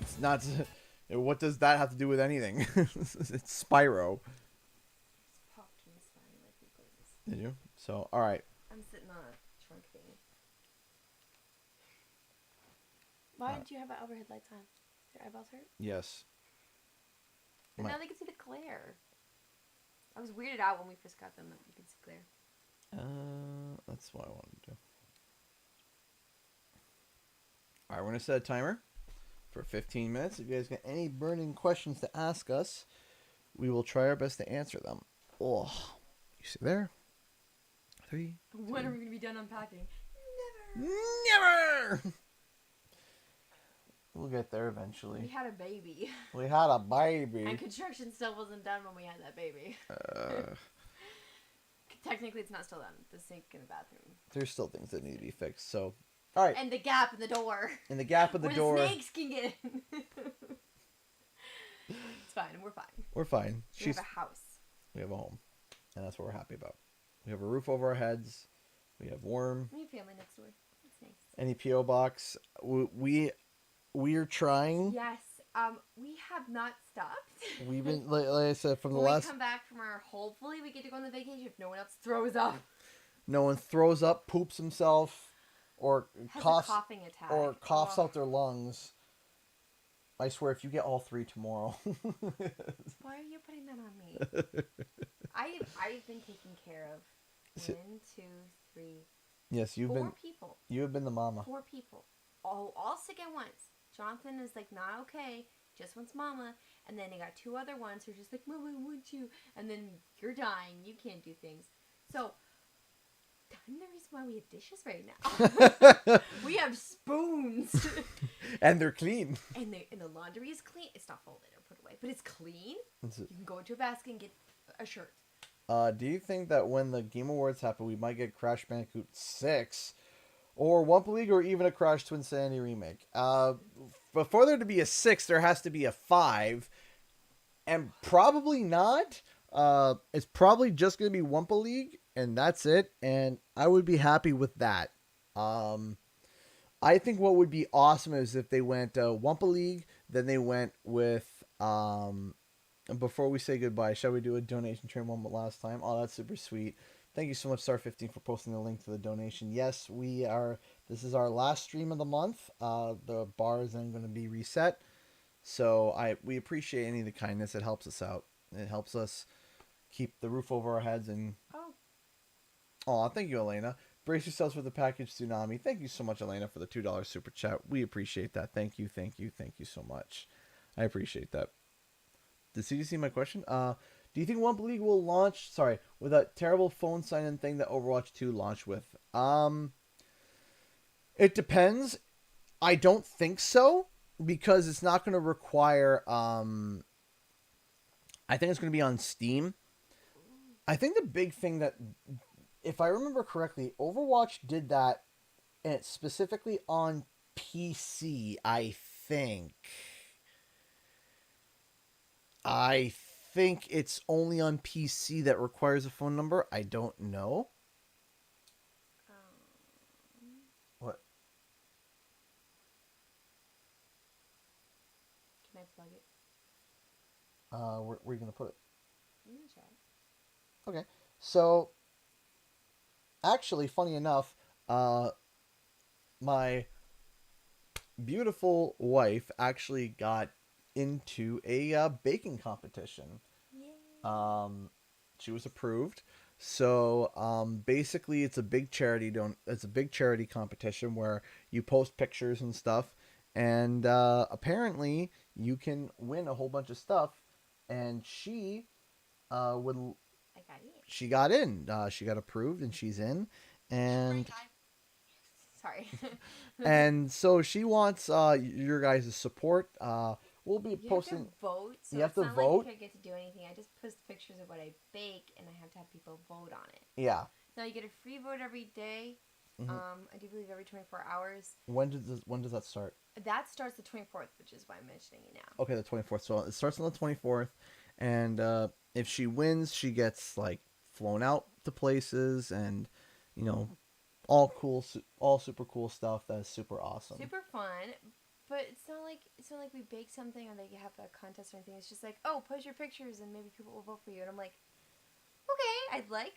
It's not. What does that have to do with anything? It's Spyro. Did you? So, all right. I'm sitting on a trunk thingy. Why did you have overhead lights on? Is your eyeballs hurt? Yes. But now they can see the glare. I was weirded out when we first got them that you could see glare. That's what I wanted to do. All right, we're gonna set a timer for 15 minutes. If you guys got any burning questions to ask us, we will try our best to answer them. Oh, you see there? 3. When are we gonna be done unpacking? Never. We'll get there eventually. We had a baby. We had a baby. And construction still wasn't done when we had that baby. Technically, it's not still done. The sink in the bathroom. There's still things that need to be fixed. So, all right. And the gap in the door. And the gap in the door. Where the snakes can get in. fine. We're fine. We're fine. We have a house. We have a home, and that's what we're happy about. We have a roof over our heads. We have warm. We have family next door. That's nice. Any PO box. We are trying. Yes. We have not stopped. We've been like I said from the when last. we come back from our, hopefully we get to go on the vacation if no one else throws up. No one throws up, poops himself, or Has coughs a coughing attack. or coughs out their lungs. I swear, if you get all three tomorrow. Why are you putting that on me? I've been taking care of 1, 2, 3. Yes, you've 4 been. people. You have been the mama. 4 people. All sick at once. Jonathan is like not okay. Just wants mama. And then they got 2 other ones who are just like, Mama, I want you. And then you're dying. You can't do things. So, I'm the reason why we have dishes right now. We have spoons. And they're clean. And the laundry is clean. It's not folded or put away, but it's clean. You can go into a basket and get a shirt. Do you think that when the Game Awards happen, we might get Crash Bandicoot 6 or Wumpa League or even a Crash Twinsanity remake? Before there to be a 6, there has to be a 5. And probably not. It's probably just going to be Wumpa League, and that's it. And I would be happy with that. I think what would be awesome is if they went Wumpa League, then they went with... before we say goodbye, shall we do a donation train one last time? Oh, that's super sweet. Thank you so much, Star15, for posting the link to the donation. Yes, we are. This is our last stream of the month. The bar is then going to be reset. So we appreciate any of the kindness. It helps us out. It helps us keep the roof over our heads. And oh, thank you, Elena. Brace yourselves for the package tsunami. Thank you so much, Elena, for the $2 super chat. We appreciate that. Thank you, thank you, thank you so much. I appreciate that. Did CDC my question? Do you think Wumpa League will launch, with that terrible phone sign-in thing that Overwatch 2 launched with? It depends. I don't think so, because it's not going to require, I think it's going to be on Steam. I think the big thing that, if I remember correctly, Overwatch did that, and it's specifically on PC, I think. I think it's only on PC that requires a phone number. I don't know. What? Can I plug it? Where are you going to put it? In the chat. Okay. So, actually, funny enough, my beautiful wife actually got into a baking competition. She was approved. So basically it's a big charity competition where you post pictures and stuff, and apparently you can win a whole bunch of stuff, and she she got in. She got approved and she's in, and sorry. and so she wants your guys' support. We'll be posting. You have to vote. So you have to it's not vote. like I get to do anything. I just post pictures of what I bake, and I have to have people vote on it. Yeah. Now you get a free vote every day. Mm-hmm. I do believe every 24 hours. When does that start? That starts the 24th, which is why I'm mentioning it now. Okay, the 24th. So it starts on the 24th, and if she wins, she gets like flown out to places, and all super cool stuff. That's super awesome. Super fun. But it's not like we bake something or they have a contest or anything. It's just like, oh, post your pictures and maybe people will vote for you. And I'm like, okay, I'd like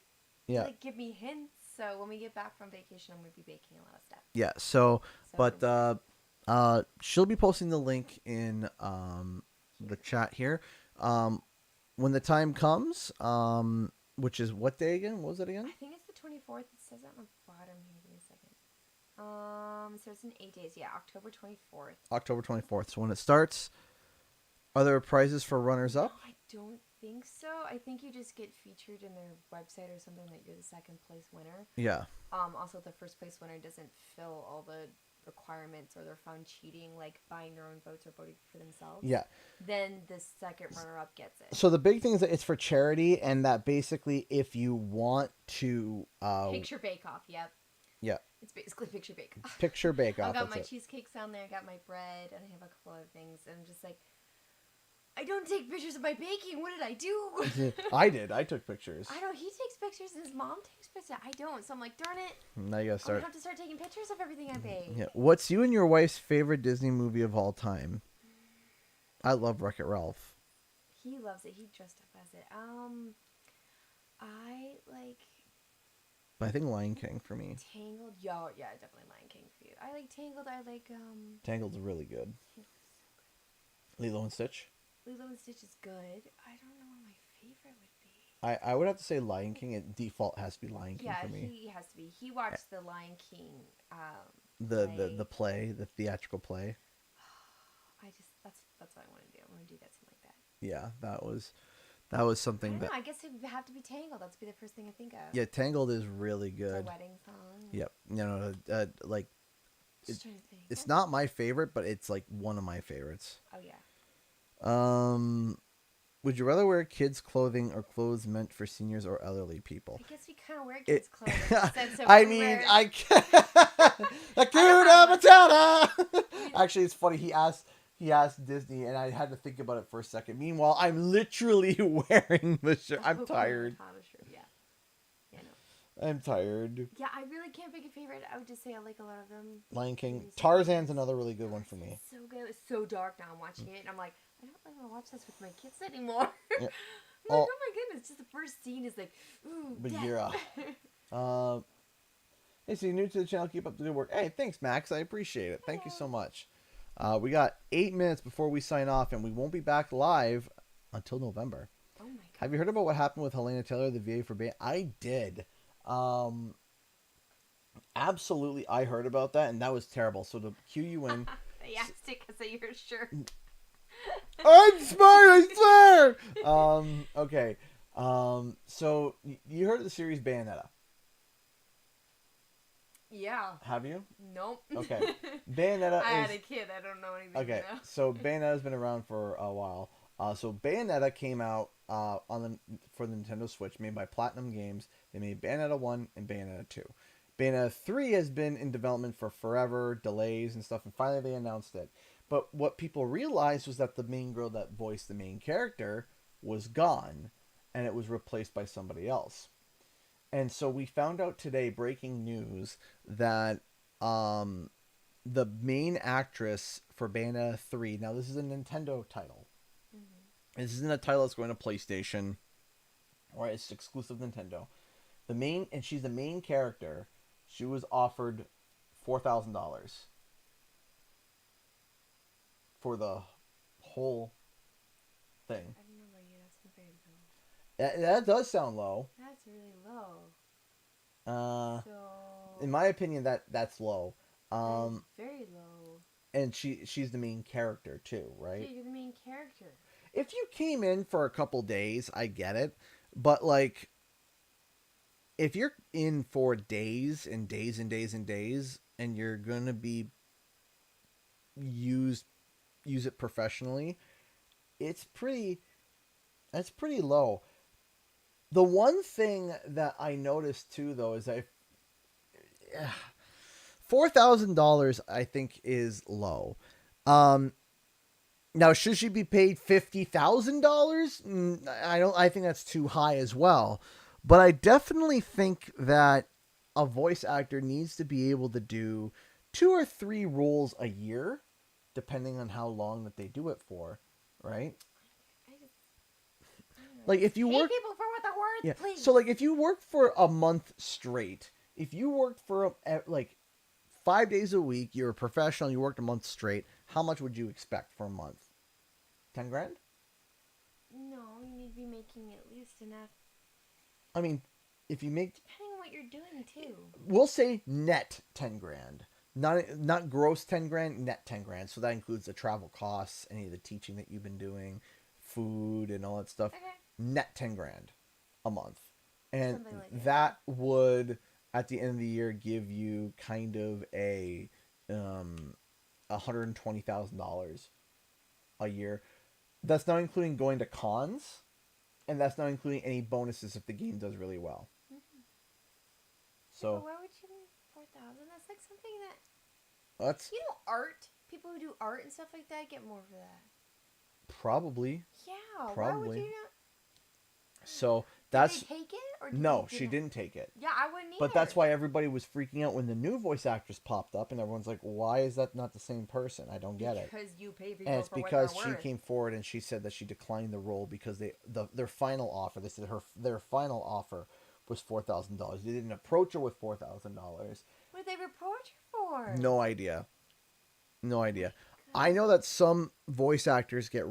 to give me hints. So when we get back from vacation, I'm gonna be baking a lot of stuff. Yeah. So but she'll be posting the link in the chat here. When the time comes, which is what day again? What was it again? I think it's the 24th. It says that on the bottom here. Give me a second. So it's in 8 days. Yeah, October 24th. October 24th. So when it starts, are there prizes for runners-up? No, I don't think so. I think you just get featured in their website or something that you're the second place winner. Yeah. Also, the first place winner doesn't fill all the requirements, or they're found cheating, like buying their own votes or voting for themselves. Yeah. Then the second runner-up gets it. So the big thing is that it's for charity, and that basically if you want to... Picture bake-off, yep. Yeah. It's basically picture bake-off. Picture bake-off, I got that's my it. cheesecakes down there, I got my bread, and I have a couple other things, and I'm just like, I don't don't take pictures of my baking. What did I do? I did. I took pictures. I know he takes pictures and his mom takes pictures. I don't. So I'm like, darn it. Now you gotta I'm start. gonna have to start taking pictures of everything I bake. Yeah. What's you and your wife's favorite Disney movie of all time? I love Wreck-It Ralph. He loves it. He dressed up as it. I like. But I think Lion King for me. Tangled. Yeah, definitely Lion King for you. I like Tangled. I like Tangled's really good. Tangled is so good. Lilo and Stitch. Lilo and Stitch is good. I don't know what my favorite would be. I would have to say Lion King. It default has to be Lion King for me. Yeah, he has to be. He watched the Lion King. The play, the theatrical play. That's what I want to do. I want to do that something like that. Yeah, that was something that. I guess it would have to be Tangled. That's be the first thing I think of. Yeah, Tangled is really good. It's a wedding song. Yep. Like. Just trying to think. It's not my favorite, but it's like one of my favorites. Oh yeah. Would you rather wear kids' clothing or clothes meant for seniors or elderly people? I guess we kind of wear kids' clothing. In the sense of I we mean, wear... I Hakuna Matata. Actually, it's funny. He asked Disney, and I had to think about it for a second. Meanwhile, I'm literally wearing the shirt. I'm tired. Yeah. I'm tired. Yeah, I really can't pick a favorite. I would just say I like a lot of them. Lion King. Tarzan's another really good one for me. It's so good. It's so dark now. I'm watching it, and I'm like, I don't really want to watch this with my kids anymore. Yeah. I'm like, oh my goodness! Just the first scene is like, ooh, Bagheera. Hey, so you're new to the channel. Keep up the good work. Hey, thanks, Max. I appreciate it. Thank you so much. We got 8 minutes before we sign off, and we won't be back live until November. Oh my god! Have you heard about what happened with Helena Taylor, the VA for Bane? I did. Absolutely, I heard about that, and that was terrible. So to cue you in, they asked it because of your shirt. I'm smart, I swear. Okay. So you heard of the series Bayonetta? Yeah. Have you? Nope. Okay. Bayonetta. I had a kid. I don't know anything. Okay. Now. So Bayonetta's been around for a while. So Bayonetta came out for the Nintendo Switch, made by Platinum Games. They made Bayonetta 1 and Bayonetta 2. Bayonetta 3 has been in development for forever, delays and stuff, and finally they announced it. But what people realized was that the main girl that voiced the main character was gone, and it was replaced by somebody else. And so we found out today, breaking news, that the main actress for Bayonetta 3, now this is a Nintendo title. This isn't a title that's going to PlayStation, or it's exclusive Nintendo. And she's the main character. She was offered $4,000 for the whole thing. I don't know about you. That's very low. That does sound low. That's really low. In my opinion, that's low. That's very low. And she's the main character too, right? Yeah, you're the main character. If you came in for a couple days, I get it. But, like, if you're in for days and days and days and days, and you're going to be use it professionally, that's pretty low. The one thing that I noticed, too, though, is $4,000, I think, is low. Now, should she be paid $50,000? I think that's too high as well. But I definitely think that a voice actor needs to be able to do 2 or 3 roles a year, depending on how long that they do it for, right? Like if you Pay work people for what they're worth, yeah. please. So like if you work for a month straight, if you worked for like 5 days a week, you're a professional, you worked a month straight, how much would you expect for a month? 10 grand? No, you need to be making at least enough. I mean, if you make... Depending on what you're doing, too. We'll say net 10 grand. Not gross 10 grand, net 10 grand. So that includes the travel costs, any of the teaching that you've been doing, food and all that stuff. Okay. Net 10 grand a month. And Like that would, at the end of the year, give you kind of a $120,000 a year. That's not including going to cons, and that's not including any bonuses if the game does really well. Mm-hmm. So But why would you need 4,000? That's like something that that's art. People who do art and stuff like that get more for that. probably. Yeah, Why would Probably. you not? So Did that's they take it or did no, they she didn't take it. Yeah, I wouldn't either. But that's why everybody was freaking out when the new voice actress popped up, and everyone's like, "Why is that not the same person? I don't get it." Because you pay people And it's for what because they're she worth. came forward and she said that she declined the role because their final offer. They said their final offer was $4,000. They didn't approach her with $4,000. What did they reproach her for? No idea. No idea. I know that some voice actors get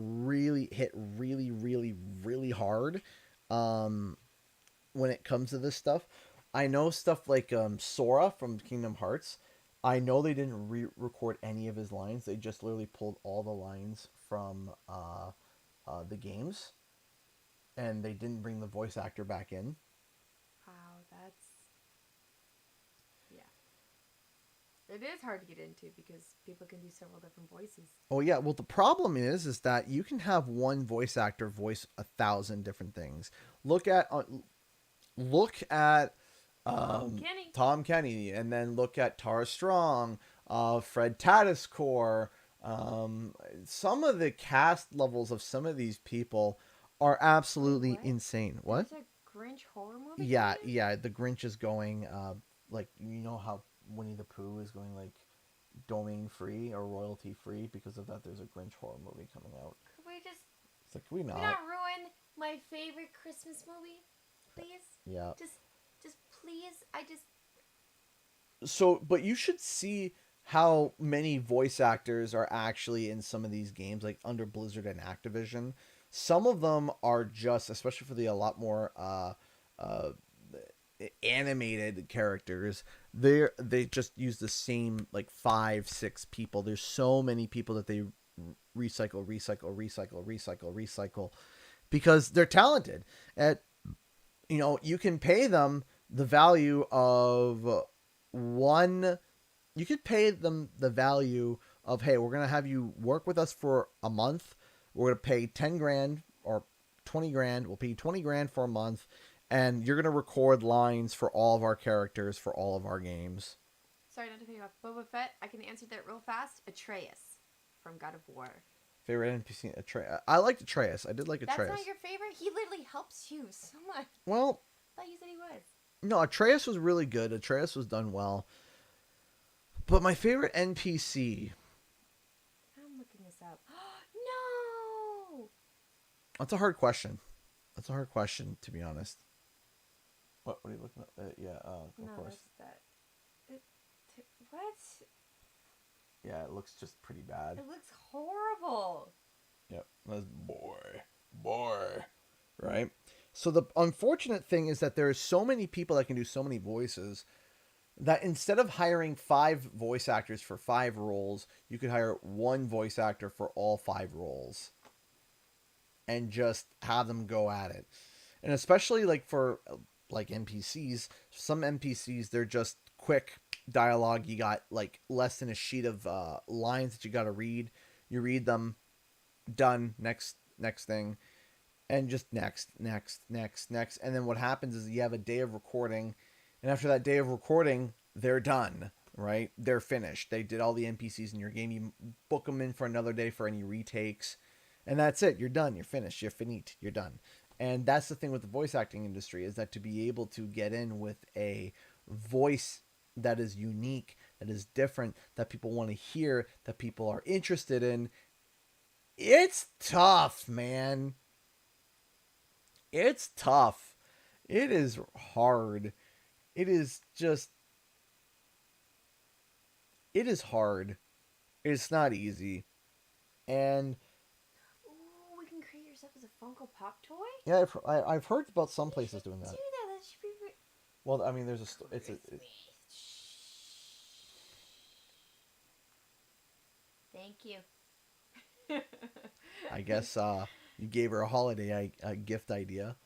hit really hard when it comes to this stuff. I know stuff like Sora from Kingdom Hearts. I know they didn't re-record any of his lines. They just literally pulled all the lines from the games, and they didn't bring the voice actor back in. Wow, that's... Yeah. It is hard to get into because people can do several different voices. Oh yeah, well the problem is that you can have one voice actor voice 1,000 different things. Look at Tom Kenny, and then look at Tara Strong, Fred Tatasciore. Some of the cast levels of some of these people are absolutely insane. What? There's a Grinch horror movie? Yeah, yeah. The Grinch is going, like, you know how Winnie the Pooh is going, like, domain free or royalty free because of that. There's a Grinch horror movie coming out. Could we just... It's like, can we not ruin my favorite Christmas movie? Please? Yeah. Just please, So, but you should see how many voice actors are actually in some of these games, like under Blizzard and Activision. Some of them are just, especially for a lot more animated characters, they just use the same like 5-6 people. There's so many people that they recycle because they're talented. You can pay them the value of you could pay them the value of, hey, we're going to have you work with us for a month. We're going to pay 10 grand or 20 grand. We'll pay you 20 grand for a month. And you're going to record lines for all of our characters for all of our games. Sorry not to cut you off. Boba Fett, I can answer that real fast. Atreus from God of War. Favorite NPC? Atreus. I liked Atreus. I did like Atreus. That's not your favorite? He literally helps you so much. Well, I thought you said he was. no, Atreus was really good. Atreus was done well. But my favorite NPC... I'm looking this up. No! That's a hard question. That's a hard question, to be honest. What are you looking at? Yeah, of course. What? Yeah, it looks just pretty bad. It looks horrible. Yep, that's boy, right? So the unfortunate thing is that there are so many people that can do so many voices that instead of hiring 5 voice actors for 5 roles, you could hire one voice actor for all 5 roles and just have them go at it. And especially like for like NPCs, some NPCs, they're just quick dialogue. You got like less than a sheet of lines that you got to read. You read them, done, next thing, and just next. And then what happens is you have a day of recording, and after that day of recording, they're done, right? They're finished. They did all the NPCs in your game. You book them in for another day for any retakes, and that's it. You're done. You're finished. You're finite. You're done. And that's the thing with the voice acting industry, is that to be able to get in with a voice that is unique, that is different, that people want to hear, that people are interested in, it's tough, man. It's tough. It is hard. It is hard. It's not easy. And Ooh, we can create yourself as a Funko Pop toy? yeah, I've heard about some places doing that. Do that. That should be... Well, I mean, there's Thank you. I guess you gave her a holiday gift idea.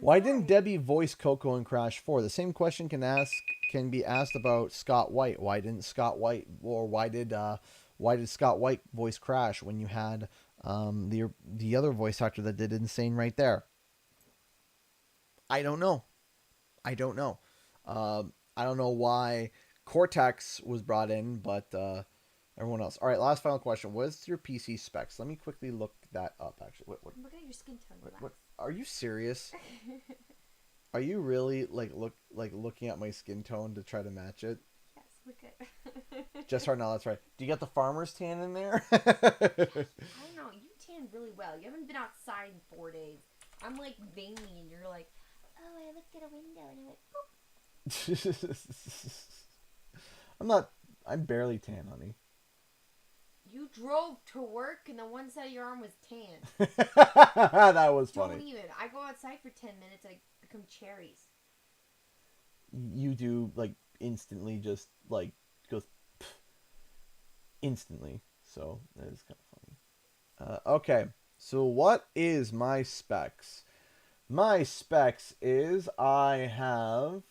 Why didn't Debbie voice Coco in Crash 4? The same question can be asked about Scott White. Why didn't Scott White, or why did Scott White voice Crash when you had the other voice actor that did Insane right there? I don't know. I don't know why Cortex was brought in, but everyone else. All right, last final question. What's your PC specs? Let me quickly look that up. Actually, what? Look at your skin tone. What? Are you serious? Are you really looking at my skin tone to try to match it? Yes, we're good. Just right now, that's right. Do you got the farmer's tan in there? I don't know. You tan really well. You haven't been outside in 4 days. I'm like veiny, and you're like, oh, I looked at a window and I went, boop. I'm barely tan, honey. You drove to work and the one side of your arm was tan. That was funny. Don't even. I go outside for 10 minutes and I become cherries. You do, like, instantly just, like, goes instantly. So, that is kind of funny. Okay. So, what is my specs? My specs is I have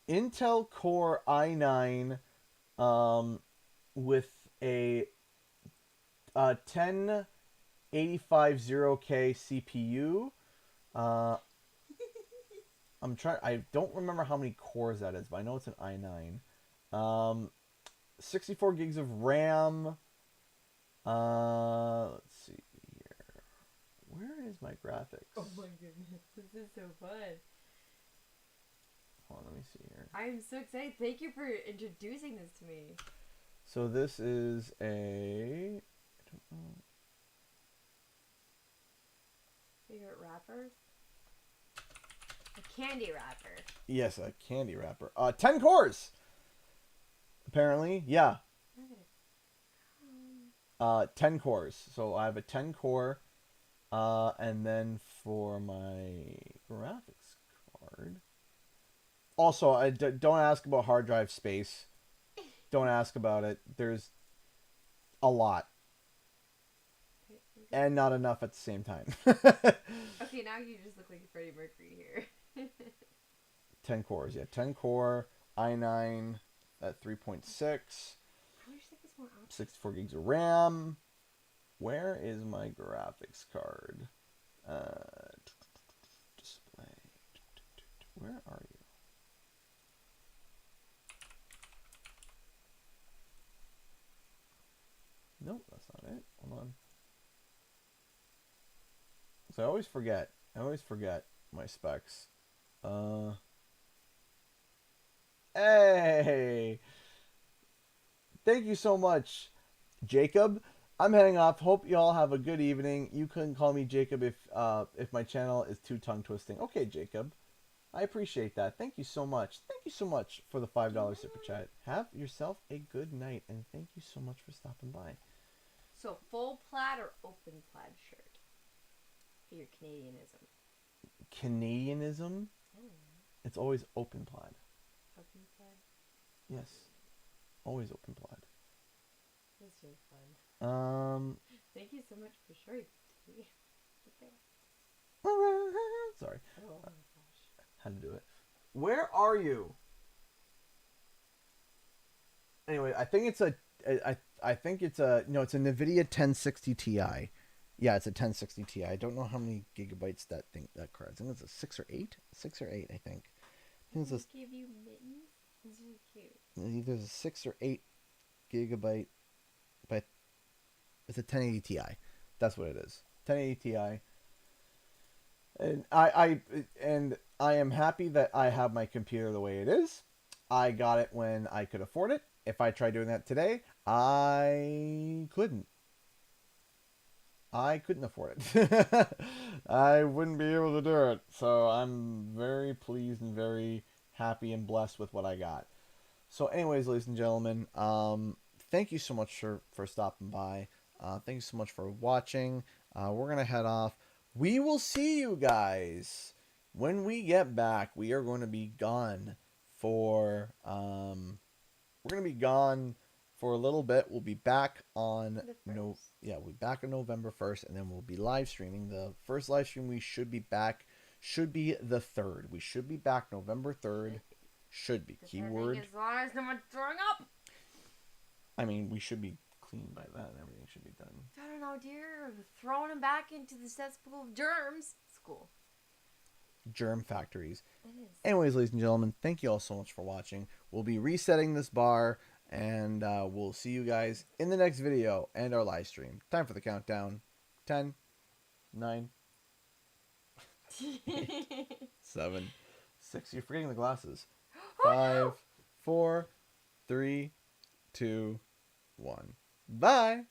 Intel Core i9 with a 10850K CPU. I don't remember how many cores that is, but I know it's an i9. 64 gigs of RAM. Let's see here. Where is my graphics? Oh my goodness, this is so fun. Hold on, let me see here. I am so excited. Thank you for introducing this to me. So this is a... I don't know. Favorite rapper? A candy wrapper. Yes, a candy wrapper. 10 cores! Apparently, yeah. 10 cores. So I have a 10 core. And then for my graphics card... Also, don't ask about hard drive space. Don't ask about it. There's a lot. And not enough at the same time. Okay, now you just look like Freddie Mercury here. 10 cores, yeah. 10 core, i9 at 3.6. I wish there was more options. 64 gigs of RAM. Where is my graphics card? Display. Where are you? Nope, that's not it. Hold on. So I always forget. My specs. Hey! Thank you so much, Jacob. I'm heading off. Hope you all have a good evening. You couldn't call me Jacob if my channel is too tongue twisting. Okay, Jacob. I appreciate that. Thank you so much. Thank you so much for the $5 super chat. Have yourself a good night, and thank you so much for stopping by. So, full plaid or open plaid shirt? For your Canadianism. Canadianism? It's always open plaid. Open plaid? Yes. Always open plaid. That's really fun. Thank you so much for showing it to me. Sorry. Oh my gosh. Had to do it. Where are you? Anyway, I think it's a NVIDIA 1060 Ti. Yeah, it's a 1060 Ti. I don't know how many gigabytes that card. I think it's a 6 or 8. 6 or 8, I think. I think it's give you mittens. This is really cute. Either a 6 or 8 gigabyte, but it's a 1080 Ti. That's what it is. 1080 Ti. And I am happy that I have my computer the way it is. I got it when I could afford it. If I tried doing that today, I couldn't. I couldn't afford it. I wouldn't be able to do it. So I'm very pleased and very happy and blessed with what I got. So anyways, ladies and gentlemen, thank you so much for stopping by. Thank you so much for watching. We're going to head off. We will see you guys when we get back. We are going to be gone for we're going to be gone for a little bit. We'll be back on we'll be back on November 1st, and then we'll be live streaming. The first live stream we should be back should be the 3rd. We should be back November 3rd. Should be. Keyword. As long as no one's throwing up. I mean, we should be clean by then. Everything should be done. I don't know, dear. Throwing them back into the cesspool of germs. It's cool. Germ factories. It is. Anyways, ladies and gentlemen, thank you all so much for watching. We'll be resetting this bar And we'll see you guys in the next video and our live stream. Time for the countdown. 10, 9, 8, 7, 6. You're forgetting the glasses. 5, 4, 3, 2, 1. Bye.